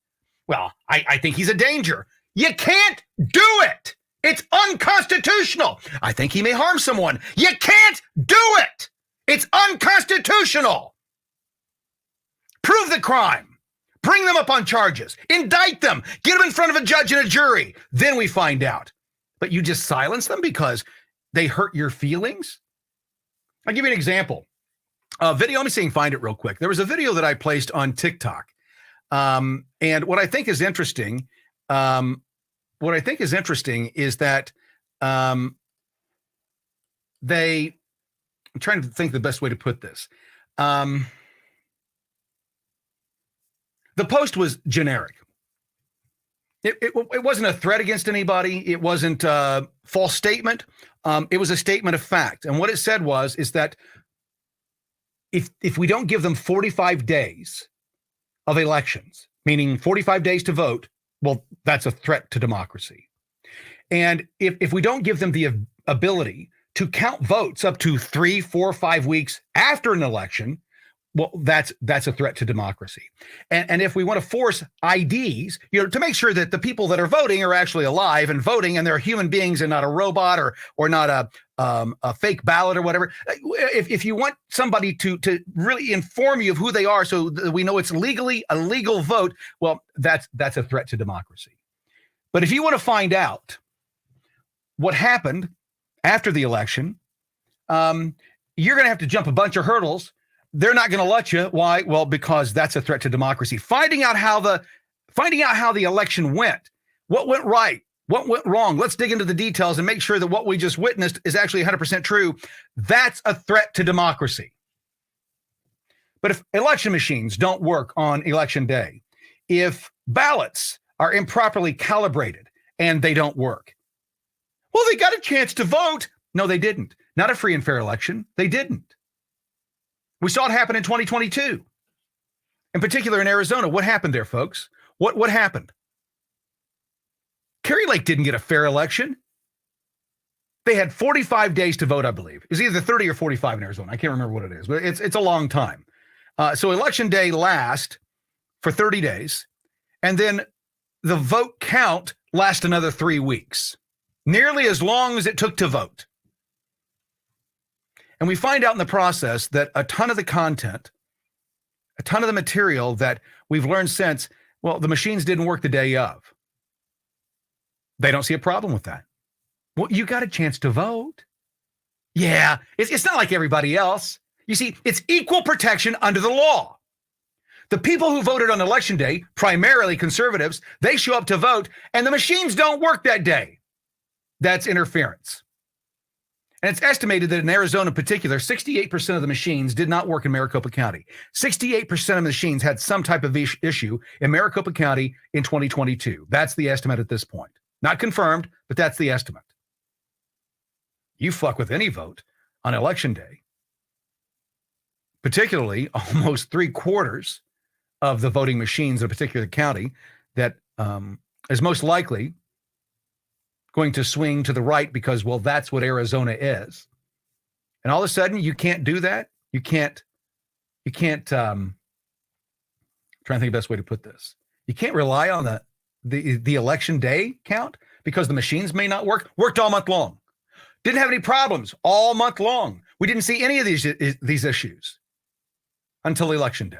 Well, I think he's a danger. You can't do it. It's unconstitutional. I think he may harm someone. You can't do it. It's unconstitutional. Prove the crime. Bring them up on charges. Indict them. Get them in front of a judge and a jury. Then we find out. But you just silence them because they hurt your feelings? I'll give you an example. A video, let me see if I can find it real quick. There was a video that I placed on TikTok. And what I think is interesting, is that I'm trying to think the best way to put this. The post was generic. It wasn't a threat against anybody. It wasn't a false statement. It was a statement of fact. And what it said is that if we don't give them 45 days of elections, meaning 45 days to vote, well, that's a threat to democracy. And if we don't give them the ability to count votes up to 3, 4, 5 weeks after an election, well, that's a threat to democracy. And if we want to force IDs, to make sure that the people that are voting are actually alive and voting, and they're human beings and not a robot or not a fake ballot or whatever. If you want somebody to really inform you of who they are, so that we know it's legally a legal vote, well, that's a threat to democracy. But if you want to find out what happened after the election, you're going to have to jump a bunch of hurdles. They're not going to let you. Why? Well, because that's a threat to democracy. Finding out how the election went, what went right, what went wrong. Let's dig into the details and make sure that what we just witnessed is actually 100% true. That's a threat to democracy. But if election machines don't work on election day, if ballots are improperly calibrated and they don't work, well, they got a chance to vote. No, they didn't. Not a free and fair election. They didn't. We saw it happen in 2022. In particular in Arizona. What happened there, folks? What happened? Kerry Lake didn't get a fair election. They had 45 days to vote, I believe. It's either 30 or 45 in Arizona. I can't remember what it is, but it's a long time. So election day lasts for 30 days, and then the vote count lasts another 3 weeks, nearly as long as it took to vote. And we find out in the process that a ton of the content, a ton of the material that we've learned since, well, the machines didn't work the day of. They don't see a problem with that. Well, you got a chance to vote. Yeah, it's not like everybody else. You see, it's equal protection under the law. The people who voted on election day, primarily conservatives, they show up to vote, and the machines don't work that day. That's interference. And it's estimated that in Arizona in particular, 68% of the machines did not work in Maricopa County. 68% of the machines had some type of issue in Maricopa County in 2022. That's the estimate at this point. Not confirmed, but that's the estimate. You fuck with any vote on election day, particularly almost 3/4 of the voting machines in a particular county that is most likely going to swing to the right because, well, that's what Arizona is. And all of a sudden you can't do that. You can't, trying to think of the best way to put this. You can't rely on the election day count because the machines may not work. Worked all month long. Didn't have any problems all month long. We didn't see any of these issues until election day.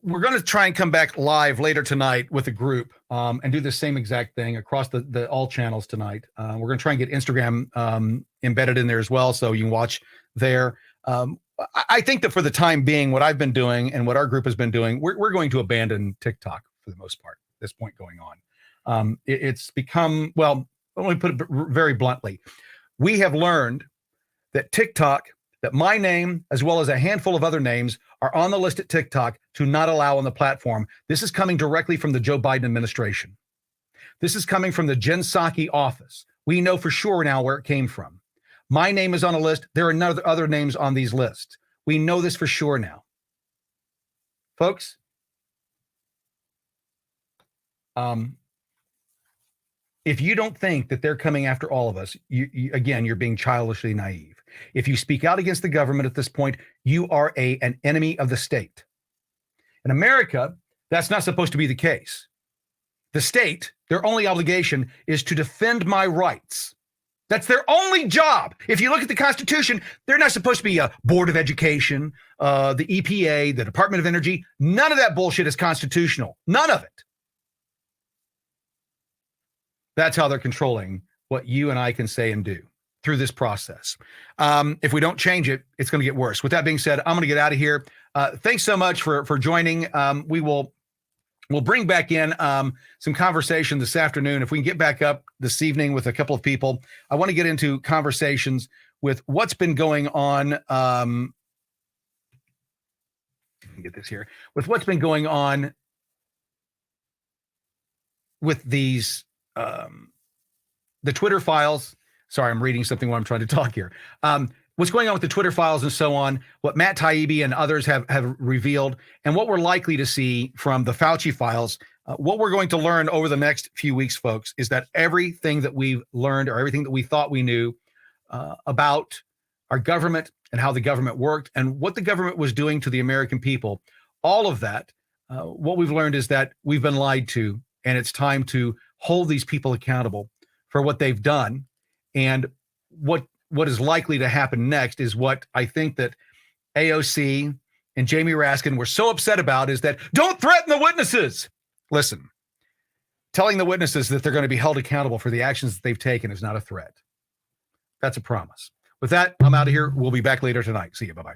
We're going to try and come back live later tonight with a group and do the same exact thing across the all channels tonight. We're going to try and get Instagram embedded in there as well, so you can watch there. I think that for the time being, what I've been doing and what our group has been doing, we're going to abandon TikTok for the most part at this point going on. It's become, well, let me put it very bluntly. We have learned that TikTok, that my name, as well as a handful of other names, are on the list at TikTok to not allow on the platform. This is coming directly from the Joe Biden administration. This is coming from the Jen Psaki office. We know for sure now where it came from. My name is on a list. There are no other names on these lists. We know this for sure now. Folks, if you don't think that they're coming after all of us, again, you're being childishly naive. If you speak out against the government at this point, you are an enemy of the state. In America, that's not supposed to be the case. The state, their only obligation is to defend my rights. That's their only job. If you look at the Constitution, they're not supposed to be a Board of Education, the EPA, the Department of Energy. None of that bullshit is constitutional. None of it. That's how they're controlling what you and I can say and do through this process. If we don't change it, it's going to get worse. With that being said, I'm going to get out of here. Thanks so much for joining. We'll bring back in some conversation this afternoon. If we can get back up this evening with a couple of people, I want to get into conversations with what's been going on. Let me get this here. With what's been going on with these, the Twitter files. Sorry, I'm reading something while I'm trying to talk here. What's going on with the Twitter files and so on, what Matt Taibbi and others have revealed, and what we're likely to see from the Fauci files. What we're going to learn over the next few weeks, folks, is that everything that we've learned or everything that we thought we knew about our government and how the government worked and what the government was doing to the American people, all of that, what we've learned is that we've been lied to, and it's time to hold these people accountable for what they've done. And what is likely to happen next is what I think that AOC and Jamie Raskin were so upset about, is that don't threaten the witnesses. Listen, telling the witnesses that they're going to be held accountable for the actions that they've taken is not a threat. That's a promise. With that, I'm out of here. We'll be back later tonight. See you. Bye-bye.